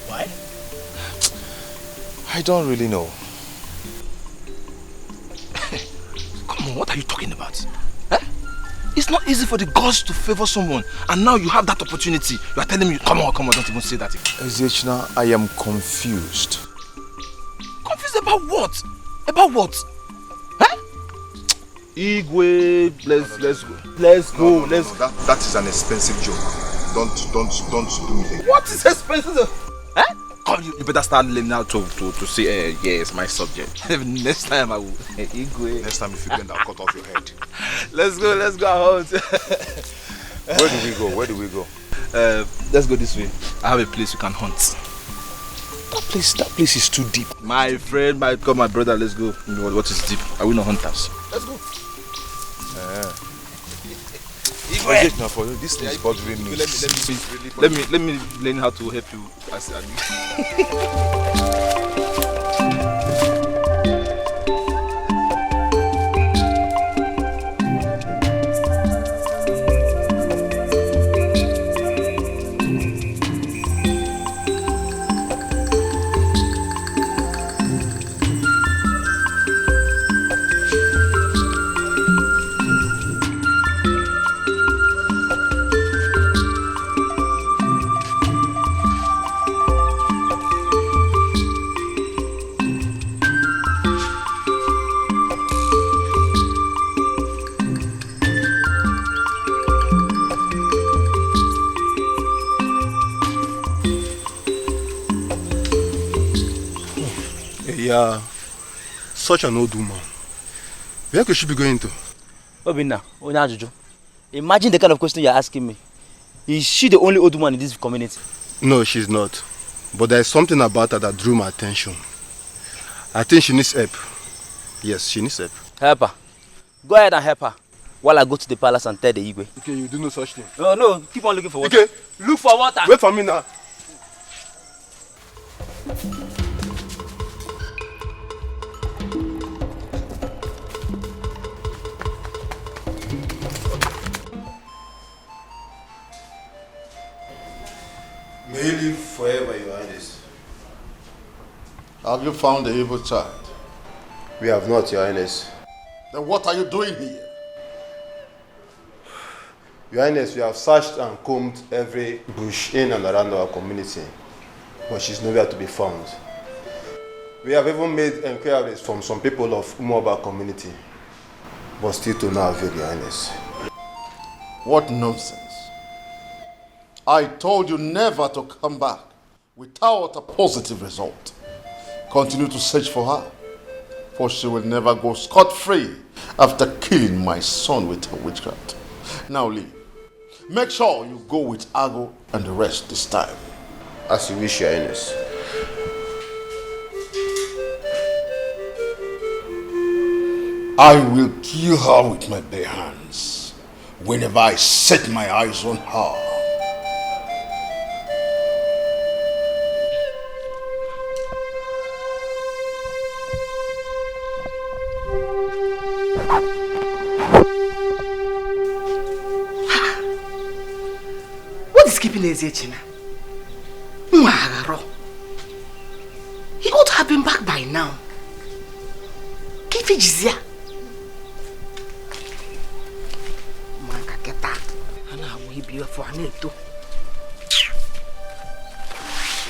Why? I don't really know. Come on, what are you talking about? Eh? It's not easy for the gods to favor someone, and now you have that opportunity. You are telling me, come on, don't even say that. Izechina, I am confused. Confused about what? About what? Huh? Igwe, let's go. Let's go. That is an expensive joke. Don't do me like. What is expensive? Huh? Come, you better start learning how to say, yes, my subject. Next time I will. Igwe. Next time if you bend, I'll cut off your head. Let's go out. Where do we go? Let's go this way. I have a place we can hunt. That place is too deep. My friend, my brother, let's go. What is deep? Are we not hunters? Let's go. Now for you, this is bothering me. Let me learn how to help you. Yeah, such an old woman. Where could she be going to? Obinna, imagine the kind of question you're asking me. Is she the only old woman in this community? No, she's not. But there's something about her that drew my attention. I think she needs help. Yes, she needs help. Help her. Go ahead and help her while I go to the palace and tell the Igwe. Okay, you do no such thing. No, keep on looking for water. Okay, look for water. Wait for me now. May you live forever, Your Highness. Have you found the evil child? We have not, Your Highness. Then what are you doing here? Your Highness, we have searched and combed every bush in and around our community, but she's nowhere to be found. We have even made inquiries from some people of Umuoba community, but still to no avail, Your Highness. What nonsense. I told you never to come back without a positive result. Continue to search for her, for she will never go scot-free after killing my son with her witchcraft. Now leave. Make sure you go with Ago and the rest this time. As you wish, Your Highness. I will kill her with my bare hands whenever I set my eyes on her. What is keeping Ezechina? He ought to have been back by now. Kifijizia. Mankaketa. Ana we be for aneto.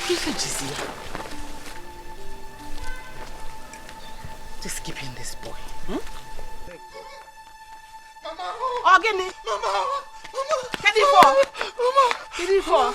Kifijizia. Just keeping this boy. Oh, get me. Mama. Get it for. Mama. Get it for.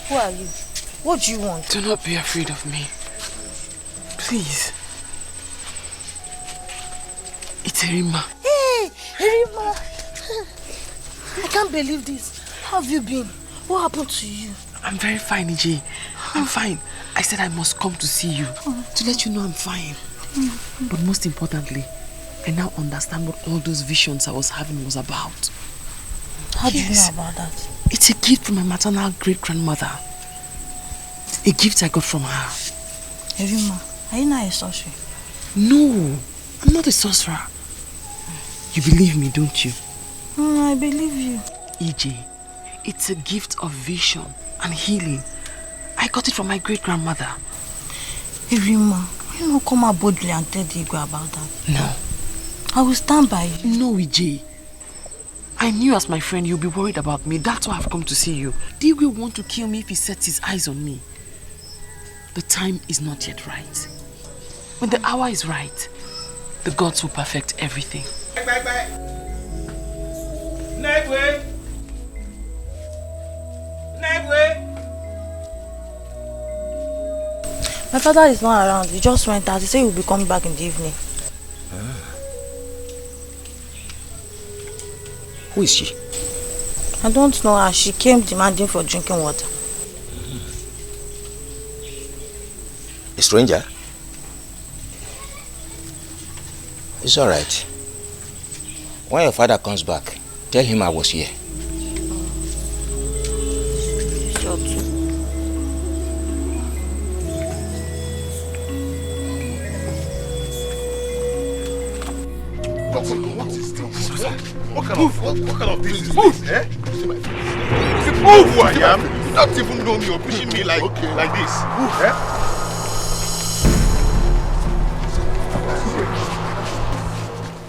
Who are you? What do you want? Do not be afraid of me. Please. It's Erima. Hey, Erima. I can't believe this. How have you been? What happened to you? I'm very fine, EJ. I'm fine. I said I must come to see you to let you know I'm fine. But most importantly, I now understand what all those visions I was having was about. How do you know about that? It's a gift from my maternal great-grandmother. A gift I got from her. Erima, are you not a sorcerer? No, I'm not a sorcerer. You believe me, don't you? I believe you. EJ, it's a gift of vision and healing. I got it from my great-grandmother. Erima, you not come out boldly and tell the Igwe about that? No. I will stand by you. No, EJ. I knew as my friend you'll be worried about me. That's why I've come to see you. The Igwe want to kill me if he sets his eyes on me. The time is not yet right. When the hour is right, the gods will perfect everything. My father is not around. He just went out. He said he will be coming back in the evening. Who is she? I don't know her. She came demanding for drinking water. A stranger? It's alright. When your father comes back, tell him I was here. Sure too. What is this? What kind of this is this? Eh? Move who I am. You don't even know me. You're pushing me like this. Eh?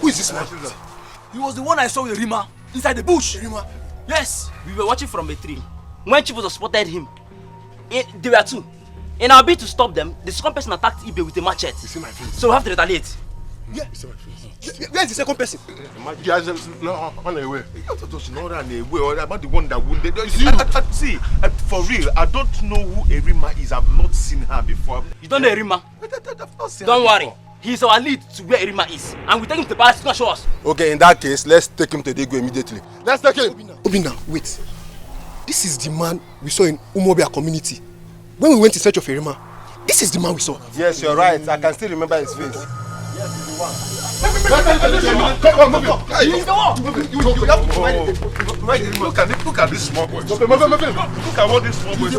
Who is this man? He was the one I saw with Rima inside the bush. Rima? Yes, we were watching from a tree. When Chibuzo spotted him, there were two. In our bid to stop them, the second person attacked Ibe with a machete. You see my face? So we have to retaliate. Yeah. You see my face? Where is the second person? On the way. About the one that wounded. See, for real, I don't know who Erima is. I've not seen her before. You don't know Erima? Don't worry. He's our lead to where Erima is. And we take him to the palace to show us. Okay, in that case, let's take him to the Igwe immediately. Let's take him. Obina, wait. This is the man we saw in Umobia community. When we went in search of Erima, this is the man we saw. Yes, you're right. I can still remember his face. Yes, he's the one. Look at this small boy. Look at what this small boy is.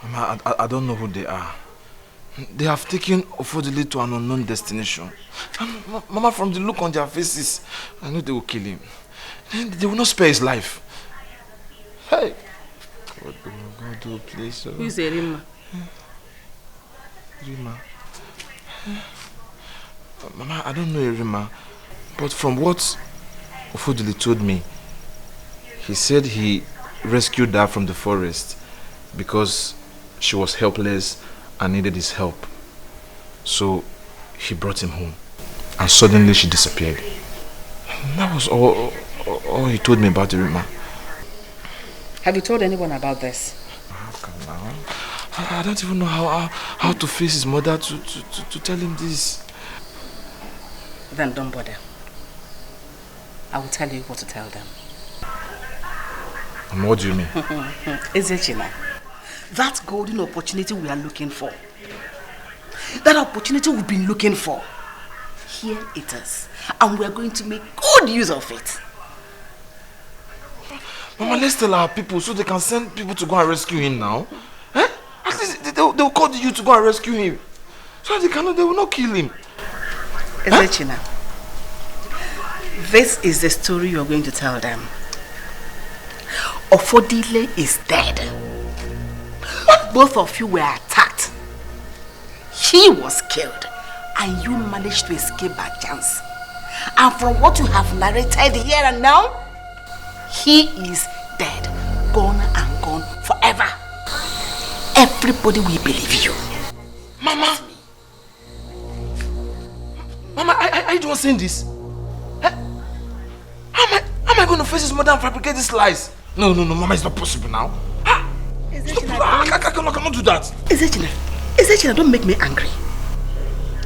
Mama, I don't know who they are. They have taken Ofodile to an unknown destination. And Mama, from the look on their faces, I know they will kill him. They will not spare his life. Hey! What do God, please? Who is Erima? Erima. Mama, I don't know Erima. But from what Ofodile told me, he said he rescued her from the forest because she was helpless and needed his help. So he brought him home. And suddenly she disappeared. That was all he told me about Irima. Have you told anyone about this? I don't even know how to face his mother to tell him this. Then don't bother. I will tell you what to tell them. And what do you mean? Ezechina, that golden opportunity we are looking for, that opportunity we've been looking for, here it is. And we're going to make good use of it. Mama, let's tell our people so they can send people to go and rescue him now. Eh? At least they'll call you to go and rescue him. So they will not kill him. Ezechina, this is the story you're going to tell them. Ofodile is dead. Both of you were attacked. He was killed. And you managed to escape by chance. And from what you have narrated here and now, he is dead. Gone and gone forever. Everybody will believe you. Mama! Mama, are you the one saying this? How am I going to face his mother and fabricate these lies? No, Mama, it's not possible now. I cannot do that. Ezechina, don't make me angry.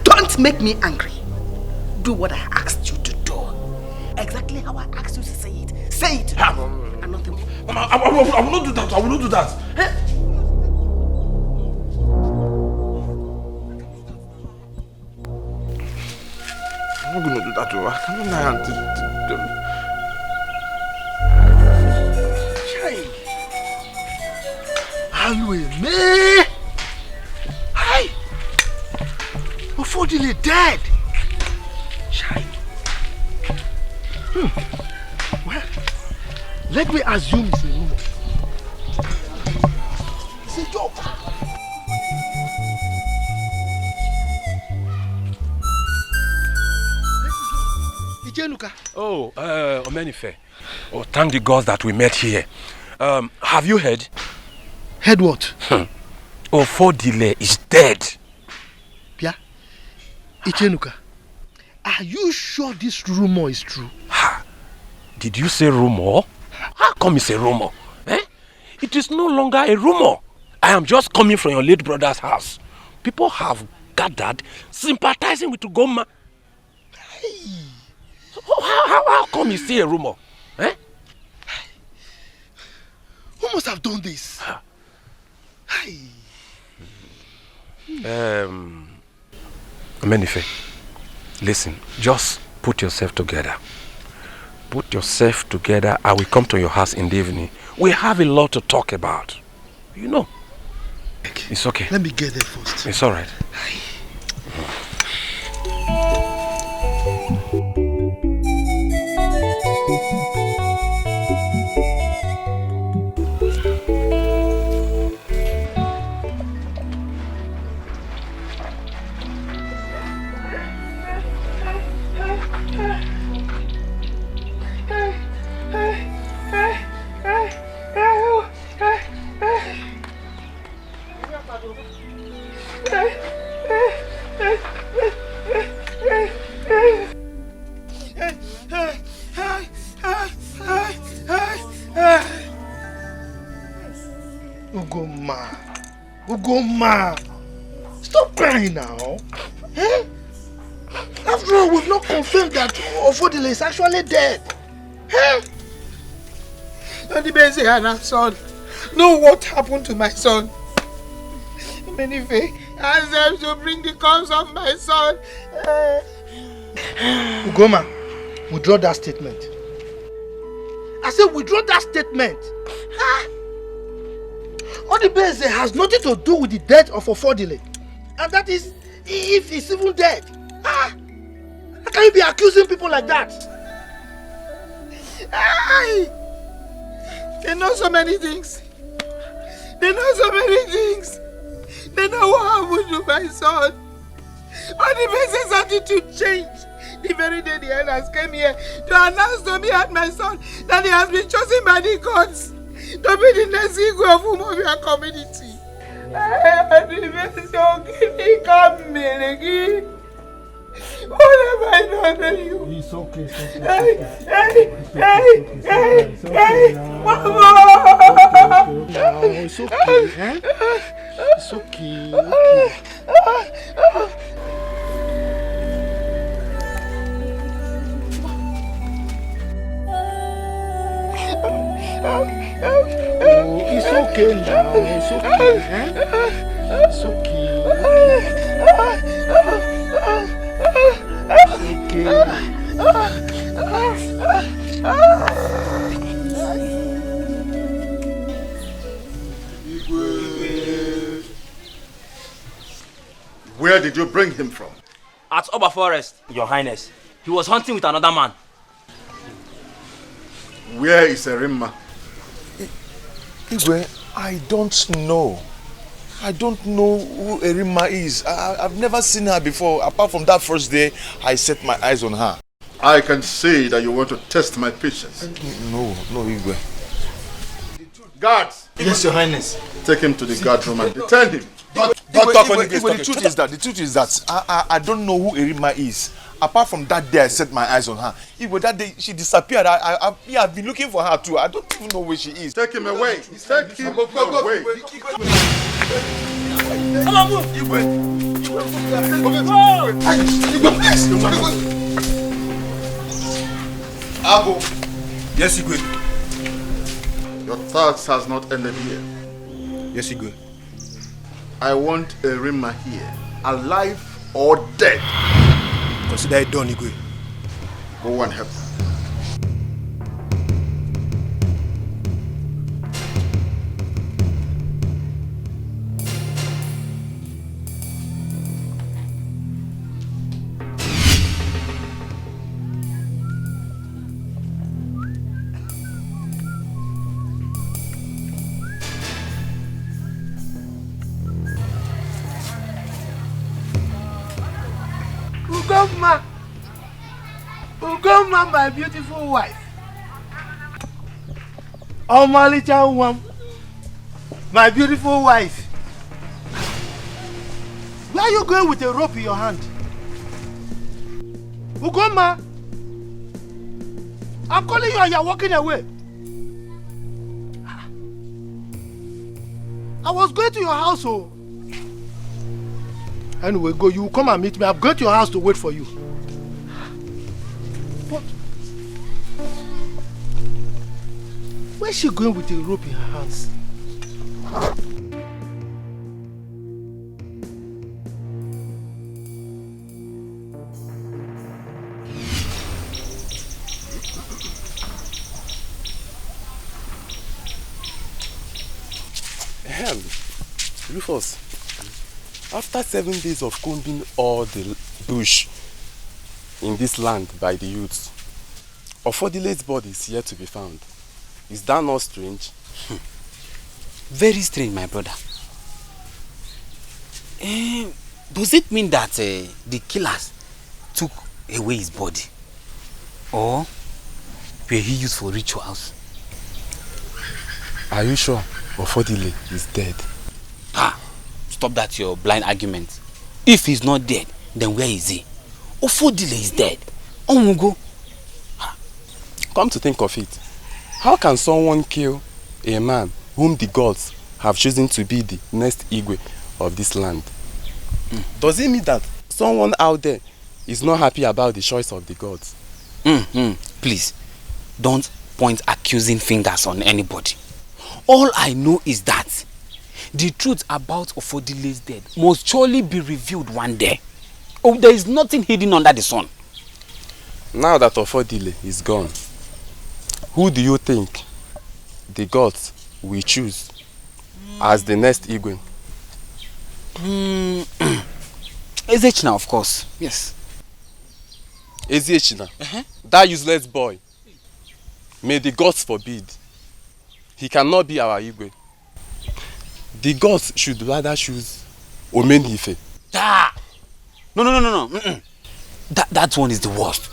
Don't make me angry. Do what I asked you to do. Exactly how I asked you to say it. Say it. And nothing. Mama, I will not do that. I will not do that. I'm not going to do that. I cannot lie until... Alueme! Hi! Ofodile dead! Shine. Well, let me assume it's a rumor. It's a joke. Oh, Omenife. Oh, thank the gods that we met here. Have you heard? Heard what? Ofodile is dead. Pia, Ichenuka, are you sure this rumor is true? Did you say rumor? How come it's a rumor? It is no longer a rumor. I am just coming from your late brother's house. People have gathered sympathizing with Ugoma. Hey. So how come you say a rumor? Who must have done this? Hey. Omenife, listen, just put yourself together. Put yourself together. I will come to your house in the evening. We have a lot to talk about. You know. It's okay. Let me get there first. It's alright. Ugoma, stop crying now. After all, we've not confirmed that Ofodile is actually dead. Odibeze and her son know what happened to my son. Menife, ask them to bring the corpse of my son. Ugoma, withdraw that statement. I said withdraw that statement. Odibeze has nothing to do with the death of Ofodile. And that is, if he's even dead. How can you be accusing people like that? They know so many things. They know so many things. They know what happened to my son. Odibeze's attitude changed the very day the elders came here to announce to me and my son that he has been chosen by the gods to be the next Igwe of Umobia community. What have I done to you? It's okay. Hey, Mama! It's okay, eh? It's okay. It's okay now. It's okay, eh? It's okay. Where did you bring him from? At Oba Forest, Your Highness. He was hunting with another man. Where is Erimma? Igwe, I don't know. I don't know who Erimma is. I've never seen her before. Apart from that first day, I set my eyes on her. I can see that you want to test my patience. No, Igwe. Guards! Yes, Your Highness. Take him to the guard room and detain him. The truth is that I don't know who Erimma is. Apart from that day I set my eyes on her. Igwe, that day she disappeared. I've been looking for her too. I don't even know where she is. Take him away. Take him away. Come on, move. Igwe, Ago. Yes, Igwe. Your task has not ended here. Yes, Igwe. I want Erimma here, alive or dead. Consider it done, Igwe. Go and help her. Ugoma, my beautiful wife. Omalicha Nwam, my beautiful wife. Where are you going with a rope in your hand? Ugoma, I'm calling you and you're walking away. I was going to your house, oh. Anyway, go. You will come and meet me. I'm going to your house to wait for you. But where's she going with a rope in her hands? Rufus, after 7 days of combing all the bush in this land by the youths, Ofodile's body is yet to be found. Is that not strange? Very strange, my brother. Does it mean that the killers took away his body? Or were he used for rituals? Are you sure Ofodile is dead? Stop that your blind argument. If he's not dead, then where is he? Ofodile is dead. Omugo. Come to think of it, how can someone kill a man whom the gods have chosen to be the next Igwe of this land? Does it mean that someone out there is not happy about the choice of the gods? Please, don't point accusing fingers on anybody. All I know is that the truth about Ofodile's death must surely be revealed one day. Oh, there is nothing hidden under the sun. Now that Ofodile is gone, who do you think the gods will choose as the next Igwe? Ezechina, of course. Yes. Ezechina? That useless boy. May the gods forbid. He cannot be our Igwe. The gods should rather choose Omenife. No. That one is the worst.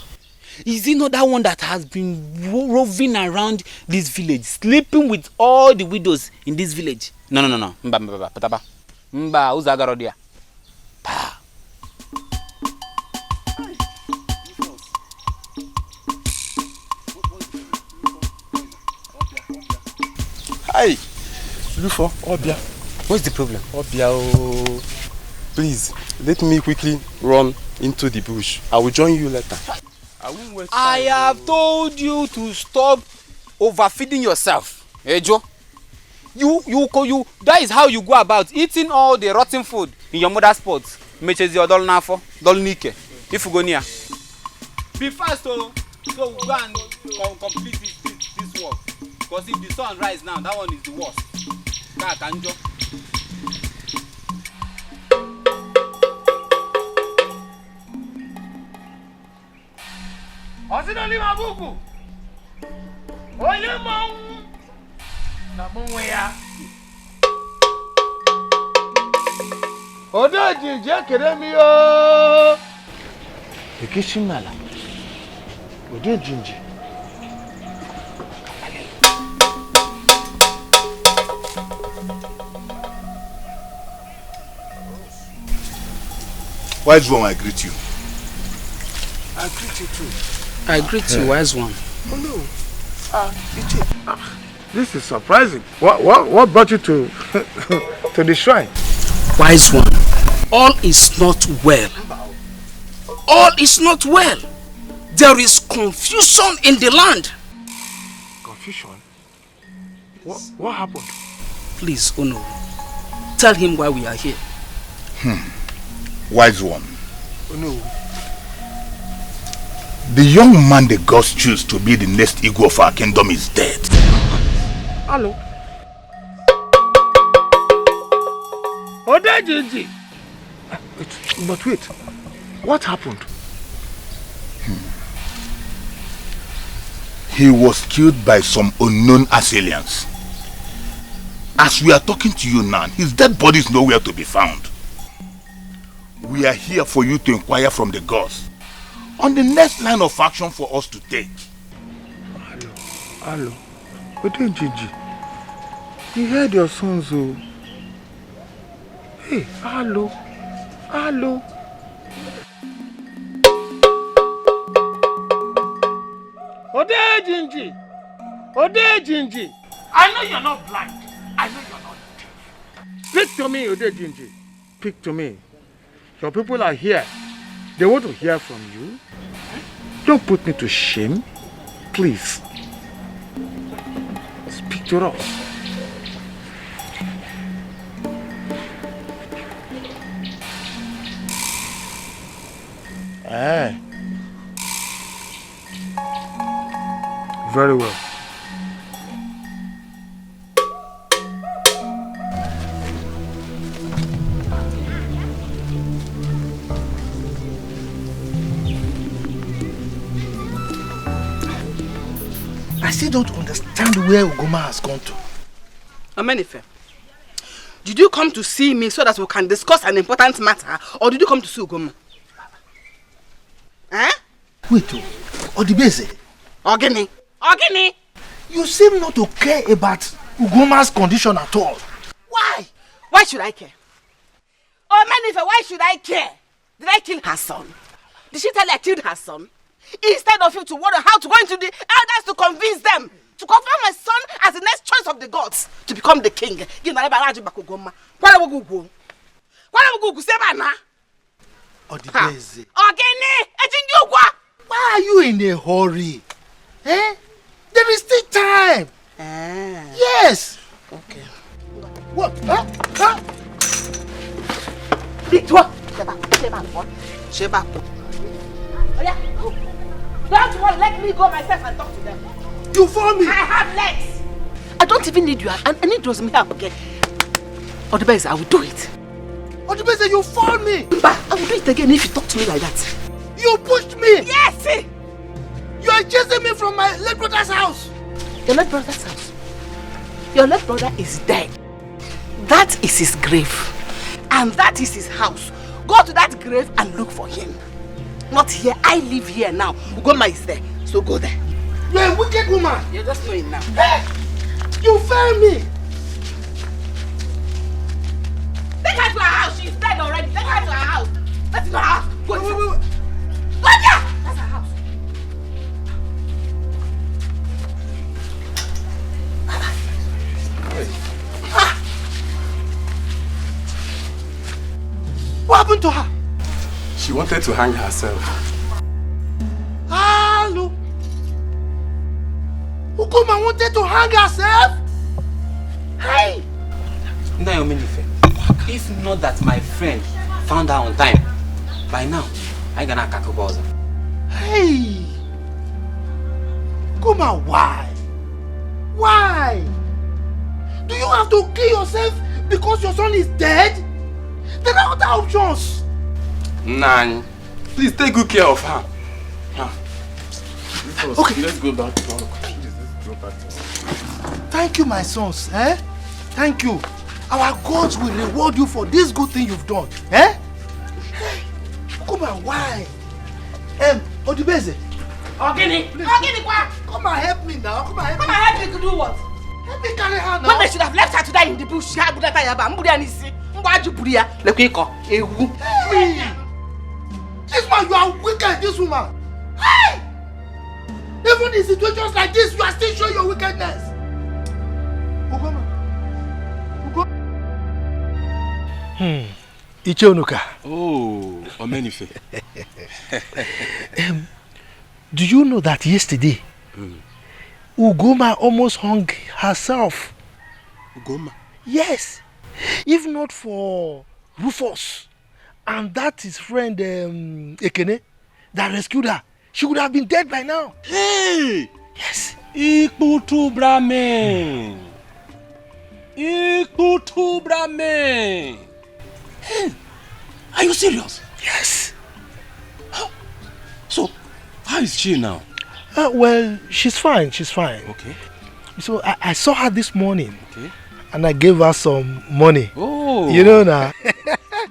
Is it not that one that has been roving around this village, sleeping with all the widows in this village? No. Mba, Uzagarodia. Hey, Lufo, Obia. What's the problem? Obia, oh. Please, let me quickly run into the bush. I will join you later. I have told you to stop overfeeding yourself. Hey, Joe. That is how you go about eating all the rotten food in your mother's pot. Meches your dol nafo, dol nike. If you go near. Be fast, so go and complete this work. Because if the sun rises now, that one is the worst. That Anjo. Osinoli mabuku. Onye mong na mwe ya. Odo jinje kere mi o. Ekishimala. Odo jinje. Wise one, I greet you. I greet you too. I greet you, wise one. Oh no. Ichi. This is surprising. What brought you to to the shrine? Wise one, all is not well. All is not well. There is confusion in the land. Confusion? What happened? Please, Ono, tell him why we are here. Wise one. Oh no. The young man the gods choose to be the next eagle of our kingdom is dead. Hello. Odejiji. But wait, what happened? He was killed by some unknown assailants. As we are talking to you now, his dead body is nowhere to be found. We are here for you to inquire from the gods on the next line of action for us to take. Hello. Odejiji. You heard your sons, oh. Hey, hello. Odejinji. I know you're not blind. I know you're not deaf. Speak to me, Odejinji. Speak to me. Your people are here. They want to hear from you. Don't put me to shame. Please. Speak to us. Very well. I still don't understand where Ugoma has gone to. Amenife, did you come to see me so that we can discuss an important matter, or did you come to see Ugoma? Eh? Wait, Odibese. Ogini. You seem not to care about Ugoma's condition at all. Why? Why should I care? Amenife, why should I care? Did I kill her son? Did she tell you I killed her son? Instead of you to worry how to go into the elders to convince them to confirm my son as the next choice of the gods to become the king. Odibese. Why are you in a hurry? Eh? There is still time. Yes. Okay. What? Huh? Sheba. Oh yeah. Don't worry, let me go myself and talk to them. You follow me? I have legs. I don't even need you. I need those me help again. Odibese, I will do it. Odibese, you follow me. But I will do it again if you talk to me like that. You pushed me. Yes. You are chasing me from my late brother's house. Your late brother's house? Your late brother is dead. That is his grave. And that is his house. Go to that grave and look for him. Not here. I live here now. Ugoma is there. So go there. You're a wicked woman. You're just knowing now. Hey! You failed me. Take her to her house. She's dead already. Take her to her house. That's not her house. Go there. Go there. That's her house. What happened to her? She wanted to hang herself. Hello. Ugoma wanted to hang herself? Hey! If not that my friend found her on time, by now, I gonna kakaboza. Hey! Ugoma, why? Why? Do you have to kill yourself because your son is dead? There are other options. Nan, please take good care of her. Okay. Let's go back to work. Please, let's go back to work. Thank you, my sons. Thank you. Our gods will reward you for this good thing you've done. Hey, come on, why? Odubeze. Ogini, come and help me now. Come and help me to do what? Help me carry her now. When they should have left her to die in the bush, hey! This man, you are wicked, this woman. Hey! Even in situations like this, you are still showing your wickedness. Ichionuka. Oh, Omenife. Do you know that yesterday, Ugoma almost hung herself? Ugoma? Yes. If not for Rufus and that his friend Ekene that rescued her, she would have been dead by now. Hey! Yes. Ikutu Brahmin. Ikutu Brahmin. Hey, are you serious? Yes. So, how is she now? Well, she's fine. She's fine. Okay. So I saw her this morning. Okay. And I gave her some money. Oh. You know now.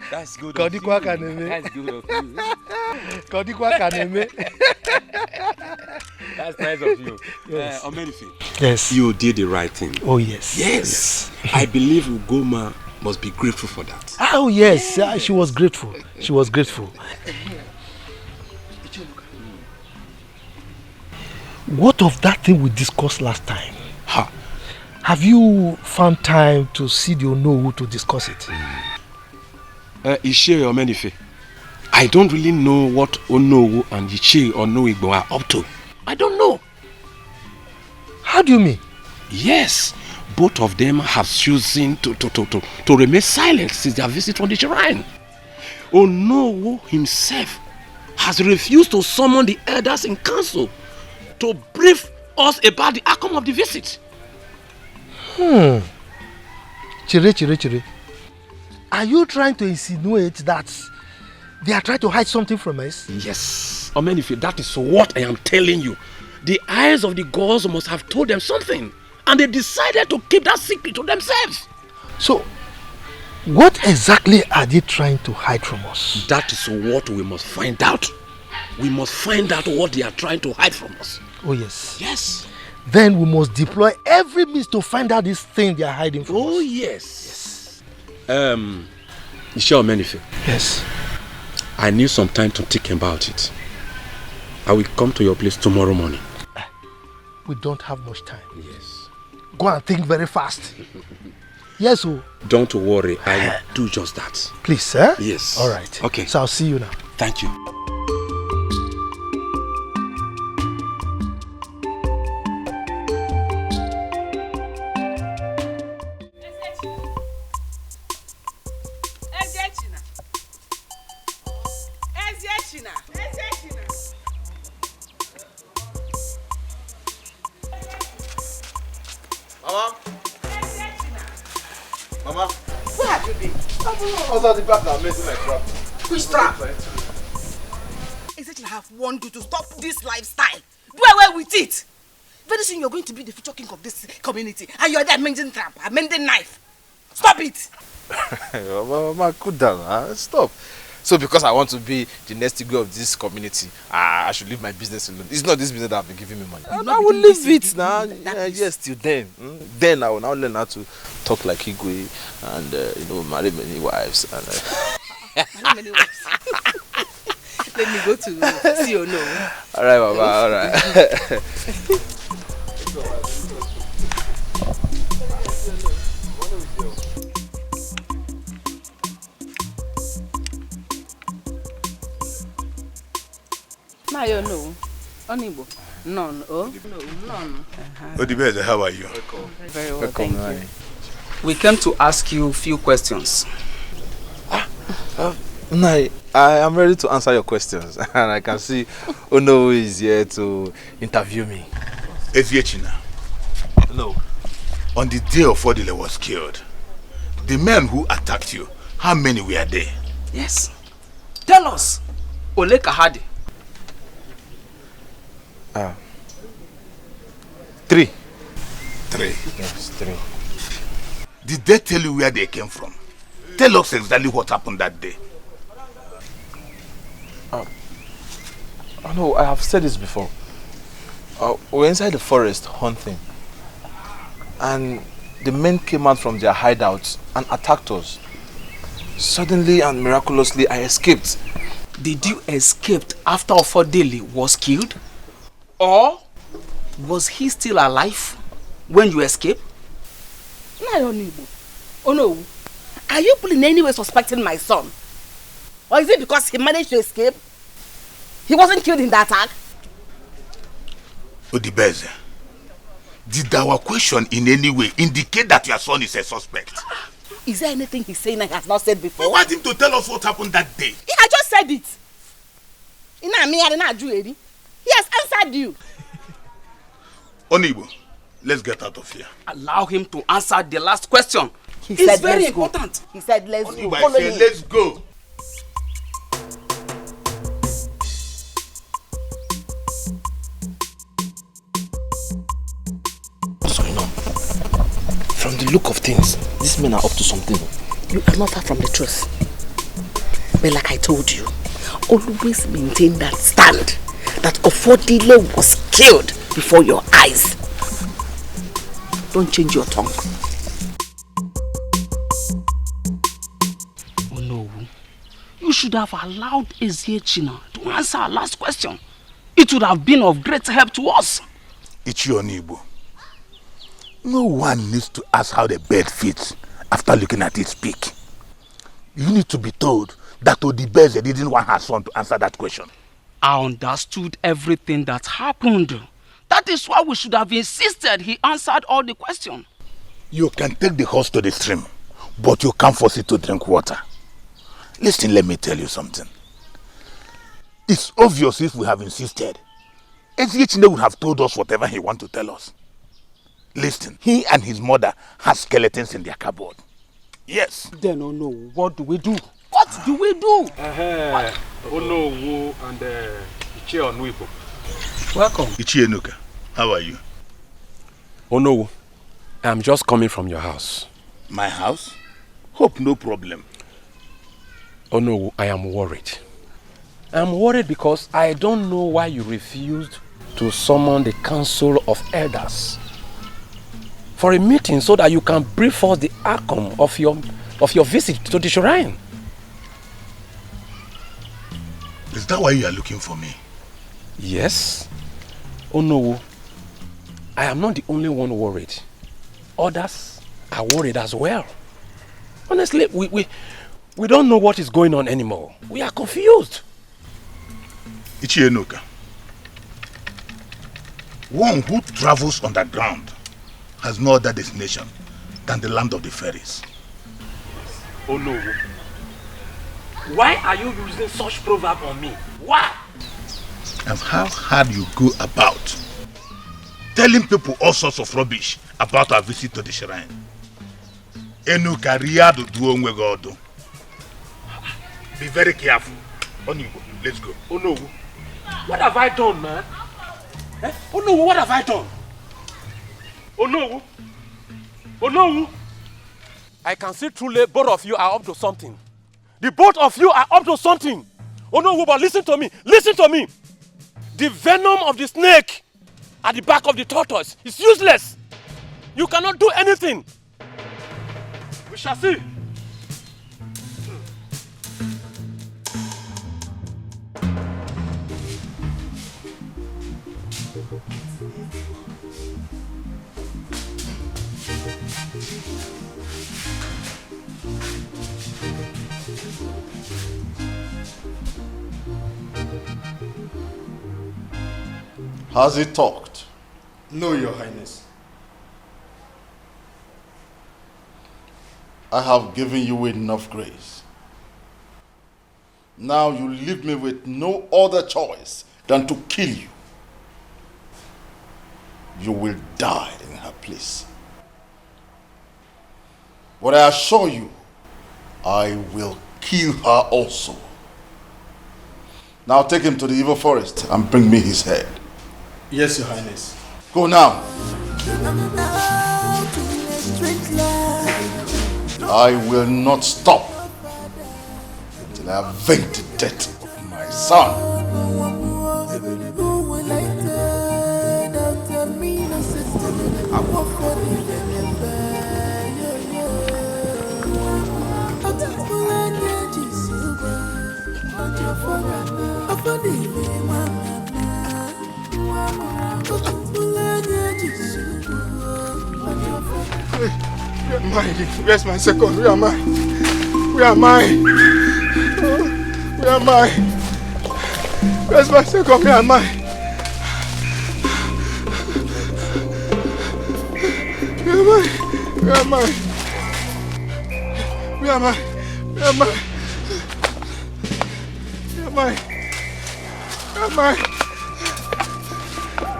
That's good. Kodikwa kaneme. That's good of you. Kodikwa kaneme. That's nice of you. Yes. Omenife. Yes. You did the right thing. Oh yes. Yes. I believe Ugoma must be grateful for that. Oh yes. She was grateful. She was grateful. What of that thing we discussed last time? Ha. Have you found time to see the Onowu to discuss it? Ishe Omenife, I don't really know what Onowu and Ishe Onoigbo are up to. I don't know. How do you mean? Yes, both of them have chosen to remain silent since their visit from the shrine. Onowu himself has refused to summon the elders in council to brief us about the outcome of the visit. Chire. Are you trying to insinuate that they are trying to hide something from us? Yes. Omenife, that is what I am telling you. The eyes of the gods must have told them something, and they decided to keep that secret to themselves. So, what exactly are they trying to hide from us? That is what we must find out. We must find out what they are trying to hide from us. Oh yes. Yes. Then we must deploy every means to find out this thing they are hiding from us. Oh yes. Ishe Omenife. Yes. I need some time to think about it. I will come to your place tomorrow morning. We don't have much time. Yes. Go and think very fast. Yes, oh. Don't worry, I will do just that. Please, sir? Yes. All right. Okay. So I'll see you now. Thank you. Mama, where have you been? I was at the back now making my trap. Which trap? Exactly, I have warned you to stop this lifestyle. Do away with it. Very soon you're going to be the future king of this community, and you're there mending trap, mending knife. Stop it. Mama, cool down. Stop. So because I want to be the next Igwe of this community, I should leave my business alone. It's not this business that have been giving me money. I will leave it now. Yes, till then. Then I will now learn how to talk like Igwe and marry many wives. And, many wives. Let me go to see or no. All right, Baba. All right. No, you know. Onibo. None. Oh, none. Odibeze, how are you? Very well, thank you. We came to ask you a few questions. I am ready to answer your questions, and I can see Ono is here to interview me. Eziechina. No. On the day of Odile was killed, the men who attacked you, how many were there? Yes. Tell us. Ole Kahadi. 3. 3. Yes, 3. Did they tell you where they came from? Tell us exactly what happened that day. Oh no, I have said this before. We were inside the forest hunting, and the men came out from their hideouts and attacked us. Suddenly and miraculously, I escaped. Did you escape after Ofodile was killed? Or was he still alive when you escaped? Oh no. Are you in any way suspecting my son? Or is it because he managed to escape? He wasn't killed in the attack? Odibeze, did our question in any way indicate that your son is a suspect? Is there anything he's saying I have not said before? We want him to tell us what happened that day. He had just said it. He has answered you. Onibo, let's get out of here. Allow him to answer the last question. It's It's very important. He said, let's Onibo, go. I Follow say, him. let's go. What's going on? From the look of things, these men are up to something. You are not far from the truth. But like I told you, always maintain that stand that Ofodile was killed before your eyes. Don't change your tongue. Oh no. You should have allowed Eziechina to answer our last question. It would have been of great help to us. Ichi Onibo, no one needs to ask how the bird fits after looking at its beak. You need to be told that Odibeze didn't want her son to answer that question. I understood everything that happened. That is why we should have insisted he answered all the questions. You can take the horse to the stream, but you can't force it to drink water. Listen, let me tell you something. It's obvious if we have insisted. Eziechine would have told us whatever he wants to tell us. Listen, he and his mother have skeletons in their cupboard. Yes. Then, oh no, what do we do? What do we do? Onowu and Ichie Onuibo. Welcome. Ichie Enuka, how are you? Onowu, I'm just coming from your house. My house? Hope no problem. Onowu, I am worried. I'm worried because I don't know why you refused to summon the Council of Elders for a meeting so that you can brief us the outcome of your visit to the shrine. Is that why you are looking for me? Yes. Onowu, I am not the only one worried. Others are worried as well. Honestly, we don't know what is going on anymore. We are confused. Ichie Enuka, one who travels underground has no other destination than the land of the fairies. Onowu, why are you using such proverb on me? Why? And how hard you go about telling people all sorts of rubbish about our visit to the shrine. Enuka riado duonwe godo. Be very careful. Onibo, let's go. Onowu, what have I done, man? Onowu, what have I done? Onowu, Onowu, I can see truly both of you are up to something. The both of you are up to something. Onowu, but listen to me. Listen to me. The venom of the snake at the back of the tortoise is useless. You cannot do anything. We shall see. Has he talked? No, Your Highness. I have given you enough grace. Now you leave me with no other choice than to kill you. You will die in her place. But I assure you, I will kill her also. Now take him to the evil forest and bring me his head. Yes, Your Highness. Go now. I will not stop until I avenge the death of my son. Where's my second? Where am I? Where am I? Where am I? Where's my second? Where am I? Where am I? Where am I? Where am I? Where am I? Where am I?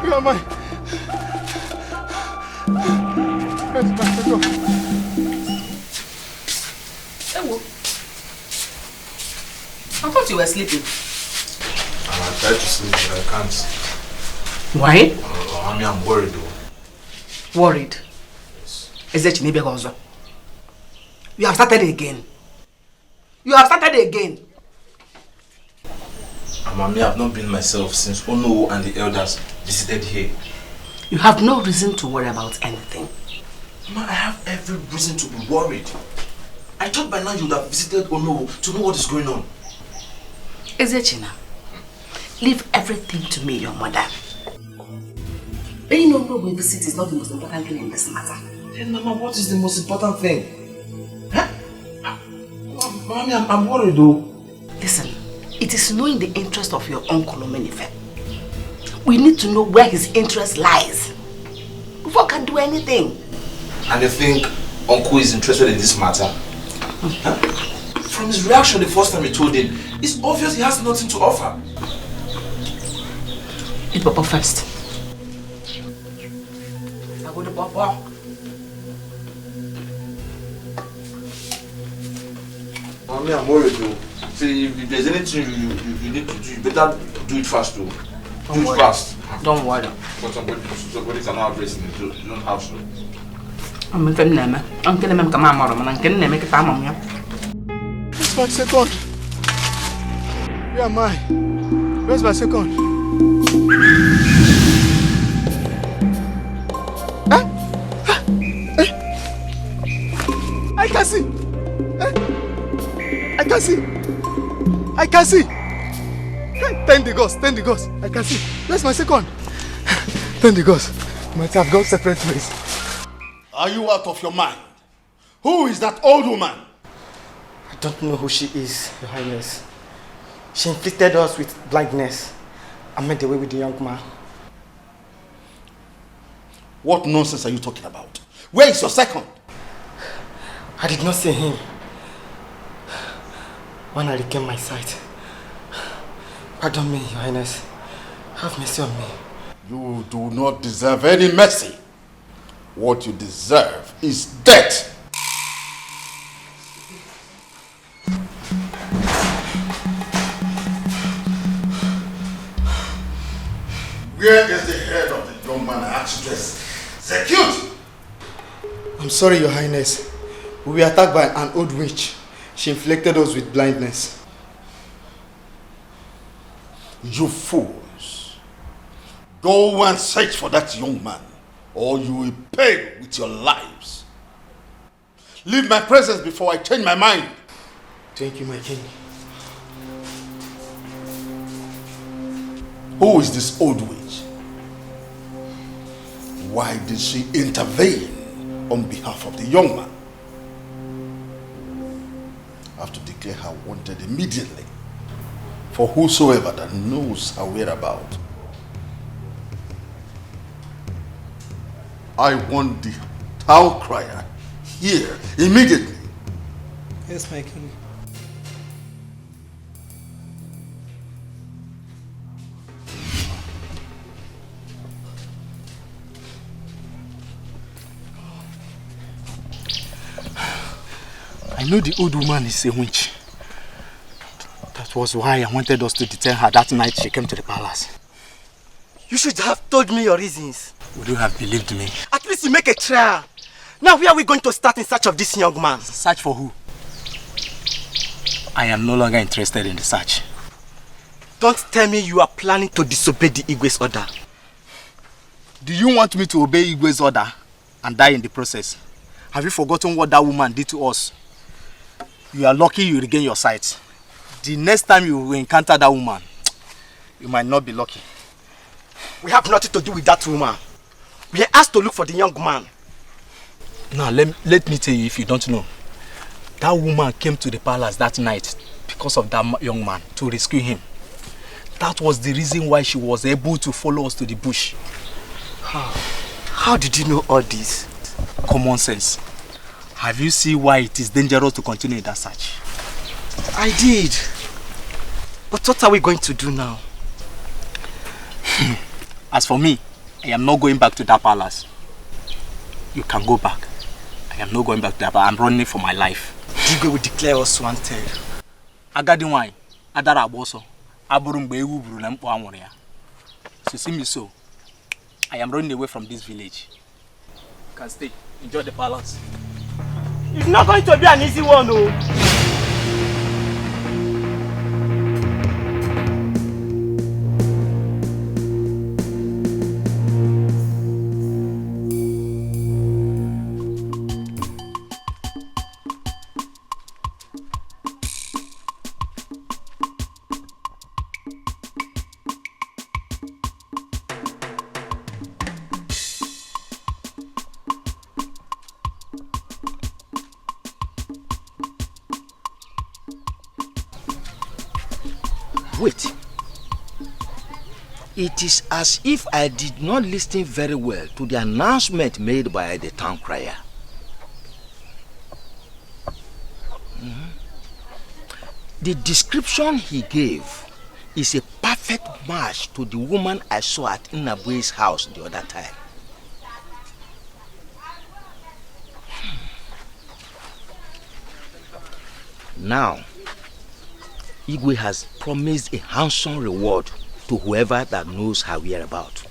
Where am I? Where's my second? I thought you were sleeping. I tried to sleep, but I can't. Why? I mean, I'm worried though. Worried? Is that Chinebe? You have started again. You have started again. Mommy, I've not been myself since Ono and the elders visited here. You have no reason to worry about anything. Mama, I have every reason to be worried. I thought by now you would have visited Ono to know what is going on. Ezechina, leave everything to me, your mother. Being Ono we visit is not the most important thing in this matter. Then, Mama, what is the most important thing? Huh? Mommy, I'm worried though. Listen, it is knowing the interest of your uncle Omenife. We need to know where his interest lies before we can do anything. And you think Uncle is interested in this matter? Huh? From his reaction the first time he told him, it's obvious he has nothing to offer. Eat Papa first. I go to Papa. Mommy, I'm worried though. See, if there's anything you need to do, you better do it fast too. Do it fast. Don't worry. But somebody cannot have racing, you don't have to. I'm telling them, come on, Mom, and can make a family. Where's my second? Where am I? Where's my second? I can see. I can see. I can see. Thank the gods. Thank the gods. I can see. Where's my second? Thank the gods. Might have gone separate ways. Are you out of your mind? Who is that old woman? I don't know who she is, Your Highness. She inflicted us with blindness and made away with the young man. What nonsense are you talking about? Where is your second? I did not see him when I regained my sight. Pardon me, Your Highness. Have mercy on me. You do not deserve any mercy. What you deserve is death. Where is the head of the young man I asked you to execute? I'm sorry, Your Highness. We were attacked by an old witch. She inflicted us with blindness. You fools. Go and search for that young man, or you will pay with your lives. Leave my presence before I change my mind. Thank you, my king. Who is this old witch? Why did she intervene on behalf of the young man? I have to declare her wanted immediately for whosoever that knows her whereabouts. I want the town crier here immediately. Yes, my king. I know the old woman is a witch. That was why I wanted us to detain her that night she came to the palace. You should have told me your reasons. Would you have believed me? At least you make a trial. Now where are we going to start in search of this young man? Search for who? I am no longer interested in the search. Don't tell me you are planning to disobey the Igwe's order. Do you want me to obey Igwe's order and die in the process? Have you forgotten what that woman did to us? You are lucky you regain your sight. The next time you encounter that woman, you might not be lucky. We have nothing to do with that woman. We are asked to look for the young man. Now let me tell you, if you don't know, that woman came to the palace that night because of that young man, to rescue him. That was the reason why she was able to follow us to the bush. How did you know all this? Common sense. Have you seen why it is dangerous to continue that search? I did. But what are we going to do now? As for me, I am not going back to that palace. You can go back. I am not going back to that palace. I'm running for my life. Igwe will declare us wanted. Agadi wine, Adara Aboso, Aburum Bewu Brunam Wamoria. So see me so. I am running away from this village. You can stay. Enjoy the palace. It's not going to be an easy one, no. Wait. It is as if I did not listen very well to the announcement made by the town crier. The description he gave is a perfect match to the woman I saw at Inabue's house the other time. Now, Igwe has promised a handsome reward to whoever that knows her whereabouts.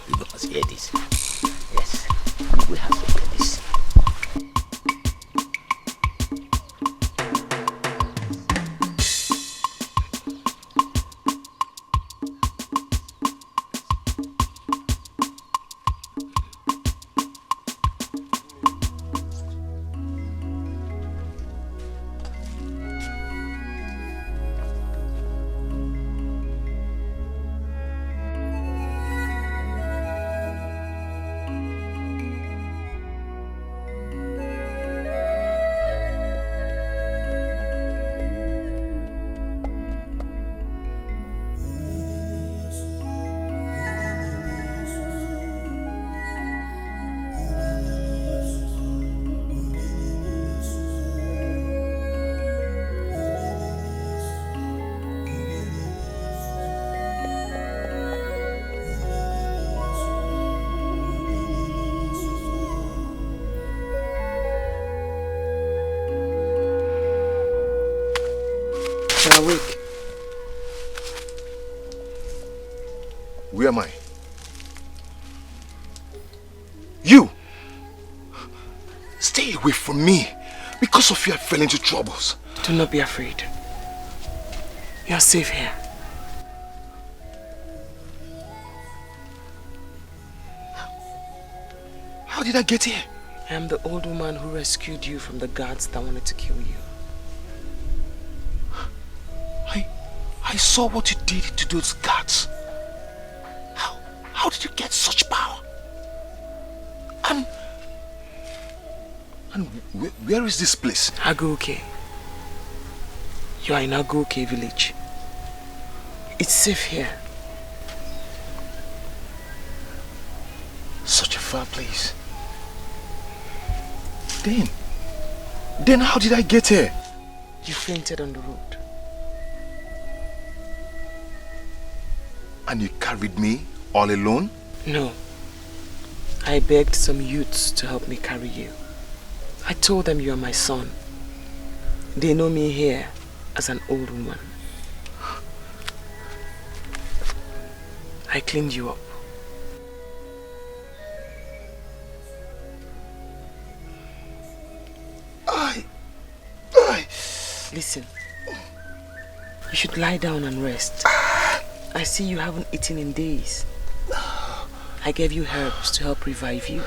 You must hear this. Yes, Igwe has to hear this. You're awake. Where am I? You! Stay away from me. Because of you, I fell into troubles. Do not be afraid. You are safe here. How did I get here? I am the old woman who rescued you from the guards that wanted to kill you. I saw what you did to those guards. How did you get such power? And where is this place? Aguoke. You are in Aguoke village. It's safe here. Such a far place. Then how did I get here? You fainted on the road. And you carried me all alone? No. I begged some youths to help me carry you. I told them you are my son. They know me here as an old woman. I cleaned you up. Listen, you should lie down and rest. I see you haven't eaten in days. I gave you herbs to help revive you.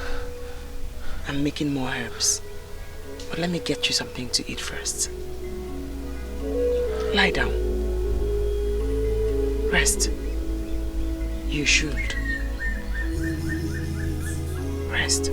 I'm making more herbs. But let me get you something to eat first. Lie down. Rest. You should. Rest.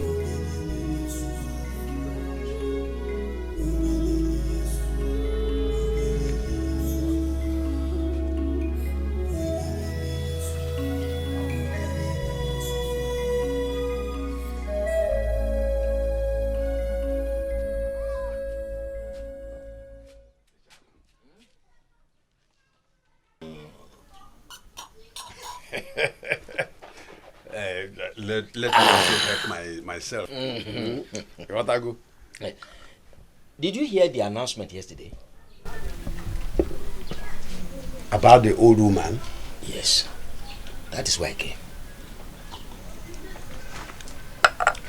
Let me help myself. You want to go? Did you hear the announcement yesterday? About the old woman? Yes. That is why I came.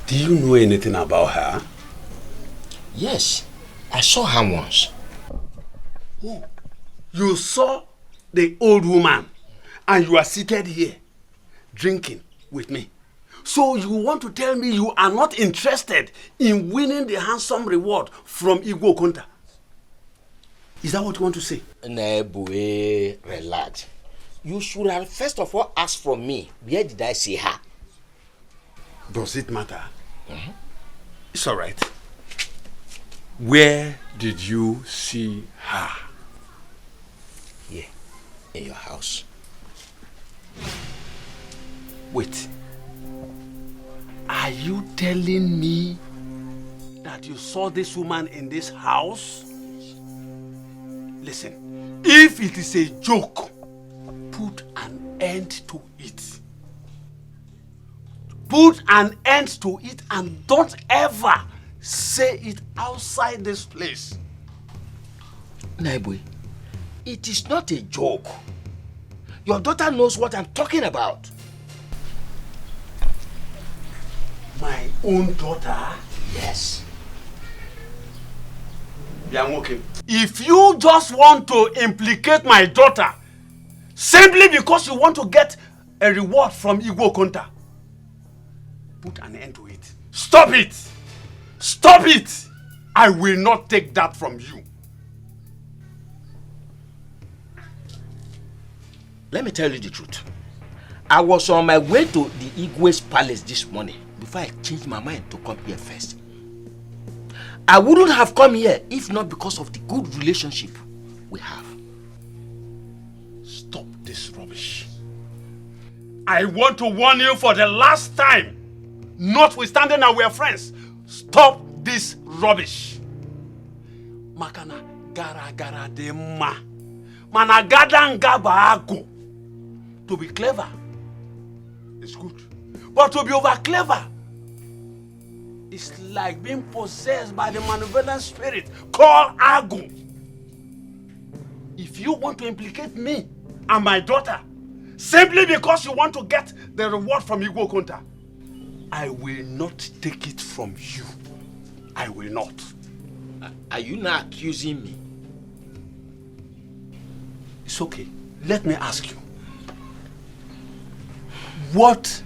Do you know anything about her? Yes. I saw her once. Who? You saw the old woman and you are seated here drinking with me. So you want to tell me you are not interested in winning the handsome reward from Igwe Okonta? Is that what you want to say? Nebue, relax. You should have first of all asked from me, where did I see her? Does it matter? It's all right. Where did you see her? Here, in your house. Wait. Are you telling me that you saw this woman in this house? Listen, if it is a joke, put an end to it. Put an end to it and don't ever say it outside this place. Naibwe, it is not a joke. Your daughter knows what I'm talking about. My own daughter? Yes. If you just want to implicate my daughter simply because you want to get a reward from Igwe Okonta, put an end to it. Stop it! Stop it! I will not take that from you. Let me tell you the truth. I was on my way to the Igwe's palace this morning before I changed my mind to come here first. I wouldn't have come here if not because of the good relationship we have. Stop this rubbish. I want to warn you for the last time. Notwithstanding that we are friends, stop this rubbish. Makana gara gara de ma. Mana gadanga baago. To be clever is good, but to be over clever is like being possessed by the malevolent spirit called Agu. If you want to implicate me and my daughter simply because you want to get the reward from Igwe Okonta, I will not take it from you. I will not. Are you not accusing me? It's okay. Let me ask you. What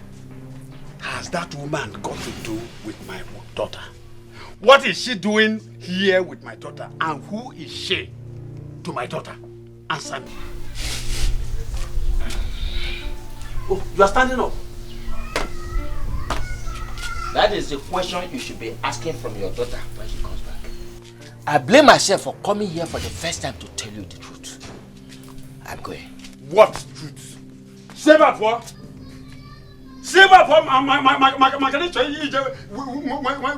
has that woman got to do with my daughter? What is she doing here with my daughter? And who is she to my daughter? Answer me. Oh, you are standing up. That is the question you should be asking from your daughter when she comes back. I blame myself for coming here for the first time to tell you the truth. I'm going. What truth? Say that what? Say silver from my connection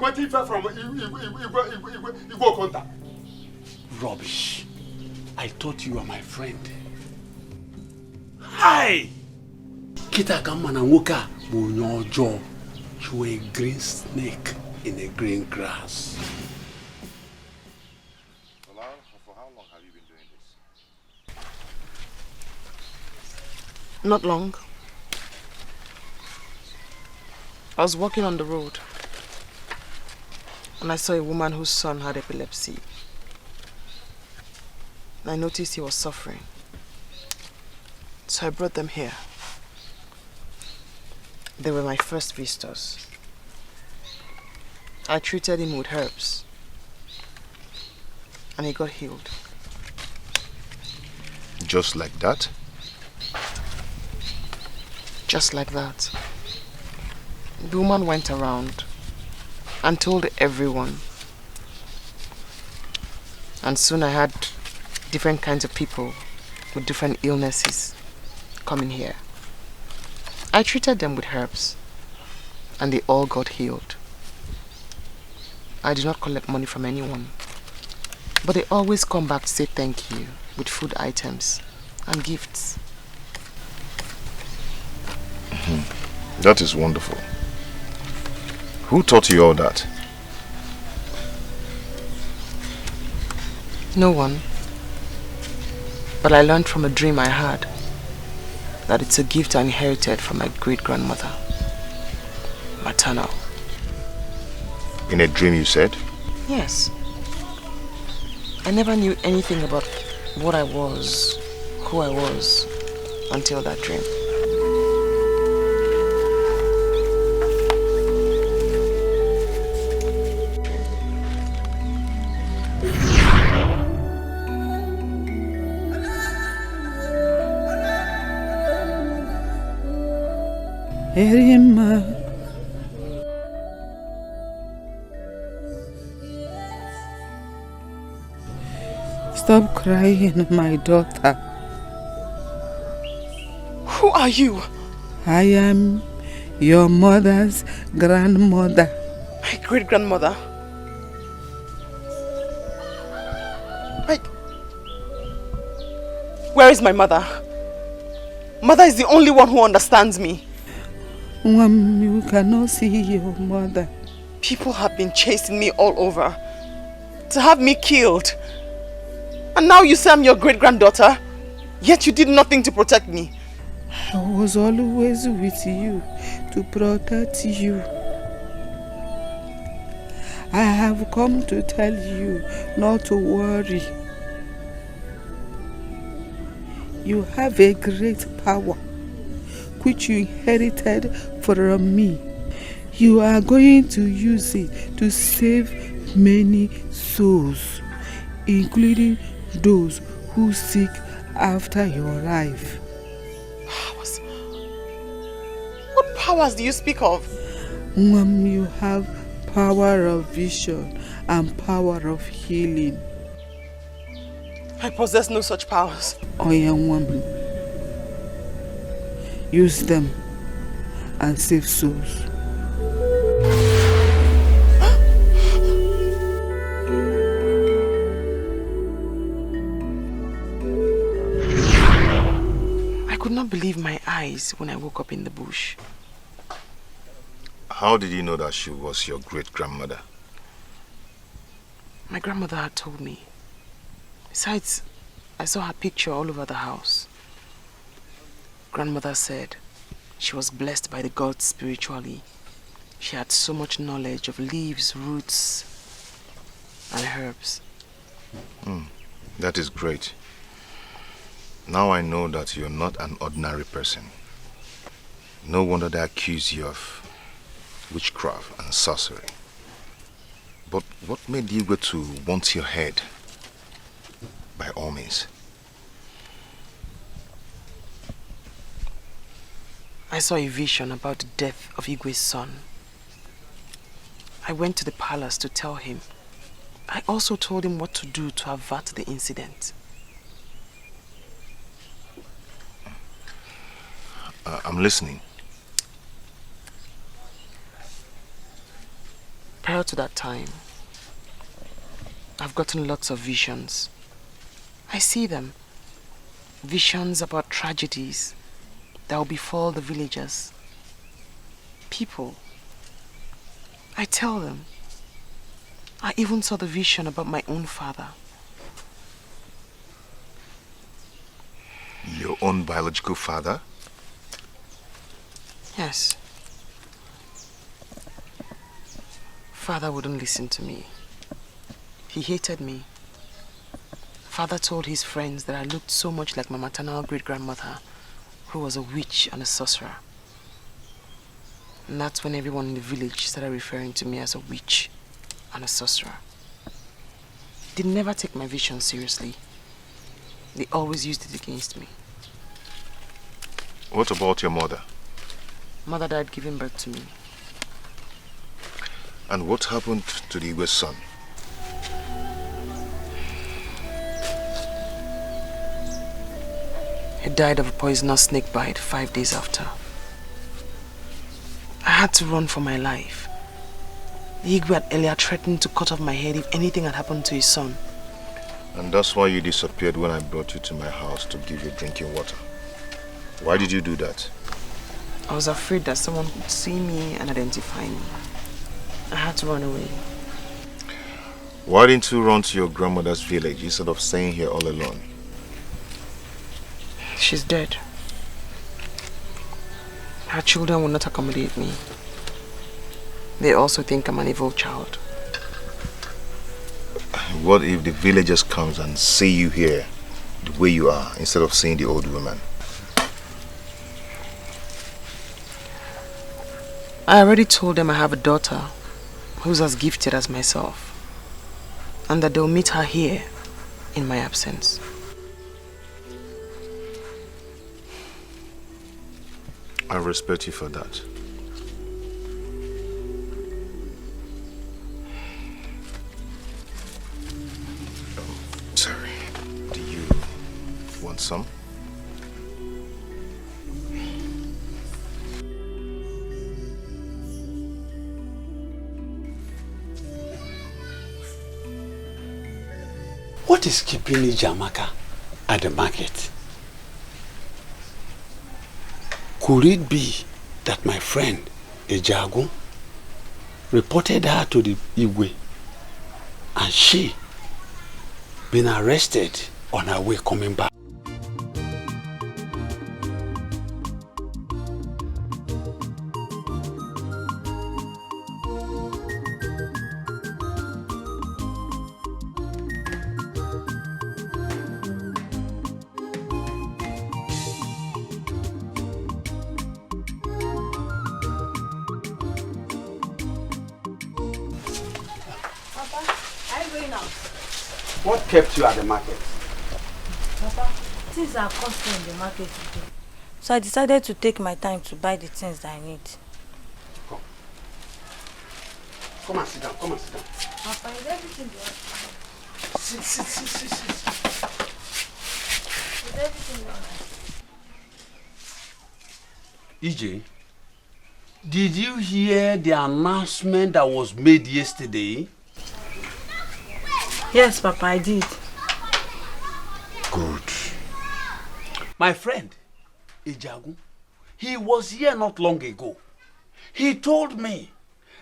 what he fell from Igbo contact. Rubbish. I thought you were my friend. Hi! Kita Kamana Woka Bunyojo. You were a green snake in a green grass. For how long have you been doing this? Not long. I was walking on the road and I saw a woman whose son had epilepsy. I noticed he was suffering. So I brought them here. They were my first visitors. I treated him with herbs and he got healed. Just like that? Just like that. The woman went around and told everyone. And soon I had different kinds of people with different illnesses coming here. I treated them with herbs and they all got healed. I did not collect money from anyone, but they always come back to say thank you with food items and gifts. That is wonderful. Who taught you all that? No one. But I learned from a dream I had that it's a gift I inherited from my great-grandmother, maternal. In a dream you said? Yes. I never knew anything about what I was, who I was, until that dream. Erima, stop crying, my daughter. Who are you? I am your mother's grandmother. My great-grandmother? Where is my mother? Mother is the only one who understands me. You cannot see your mother. People have been chasing me all over to have me killed. And now you say I'm your great-granddaughter, yet you did nothing to protect me. I was always with you to protect you. I have come to tell you not to worry. You have a great power which you inherited from me. You are going to use it to save many souls, including those who seek after your life. Powers? What powers do you speak of? You have power of vision and power of healing. I possess no such powers. Oh, young woman, use them and save souls. I could not believe my eyes when I woke up in the bush. How did you know that she was your great-grandmother? My grandmother had told me. Besides, I saw her picture all over the house. Grandmother said she was blessed by the gods spiritually. She had so much knowledge of leaves, roots, and herbs. That is great. Now I know that you're not an ordinary person. No wonder they accuse you of witchcraft and sorcery. But what made you go to want your head? By all means. I saw a vision about the death of Igwe's son. I went to the palace to tell him. I also told him what to do to avert the incident. I'm listening. to that time. I've gotten lots of visions. I see them. Visions about tragedies that will befall the villagers. People. I tell them. I even saw the vision about my own father. Your own biological father? Yes. Father wouldn't listen to me. He hated me. Father told his friends that I looked so much like my maternal great-grandmother, who was a witch and a sorcerer. And that's when everyone in the village started referring to me as a witch and a sorcerer. They never take my vision seriously. They always used it against me. What about your mother? Mother died giving birth to me. And what happened to the Igwe's son? He died of a poisonous snake bite 5 days after. I had to run for my life. The Igwe had earlier threatened to cut off my head if anything had happened to his son. And that's why you disappeared when I brought you to my house to give you drinking water. Why did you do that? I was afraid that someone would see me and identify me. I had to run away. Why didn't you run to your grandmother's village instead of staying here all alone? She's dead. Her children will not accommodate me. They also think I'm an evil child. What if the villagers comes and see you here the way you are instead of seeing the old woman? I already told them I have a daughter who's as gifted as myself, and that they'll meet her here in my absence. I respect you for that. Sorry. Do you want some? What is keeping Ijamaka at the market? Could it be that my friend, Ejagu, reported her to the Igwe and she been arrested on her way coming back? What kept you at the market? Papa, things are costing in the market today. So I decided to take my time to buy the things that I need. Come. Come and sit down. Come and sit down. Papa, is everything there? Sit. Is everything there? EJ, did you hear the announcement that was made yesterday? Yes, Papa, I did. Good. My friend, Ejagu, he was here not long ago. He told me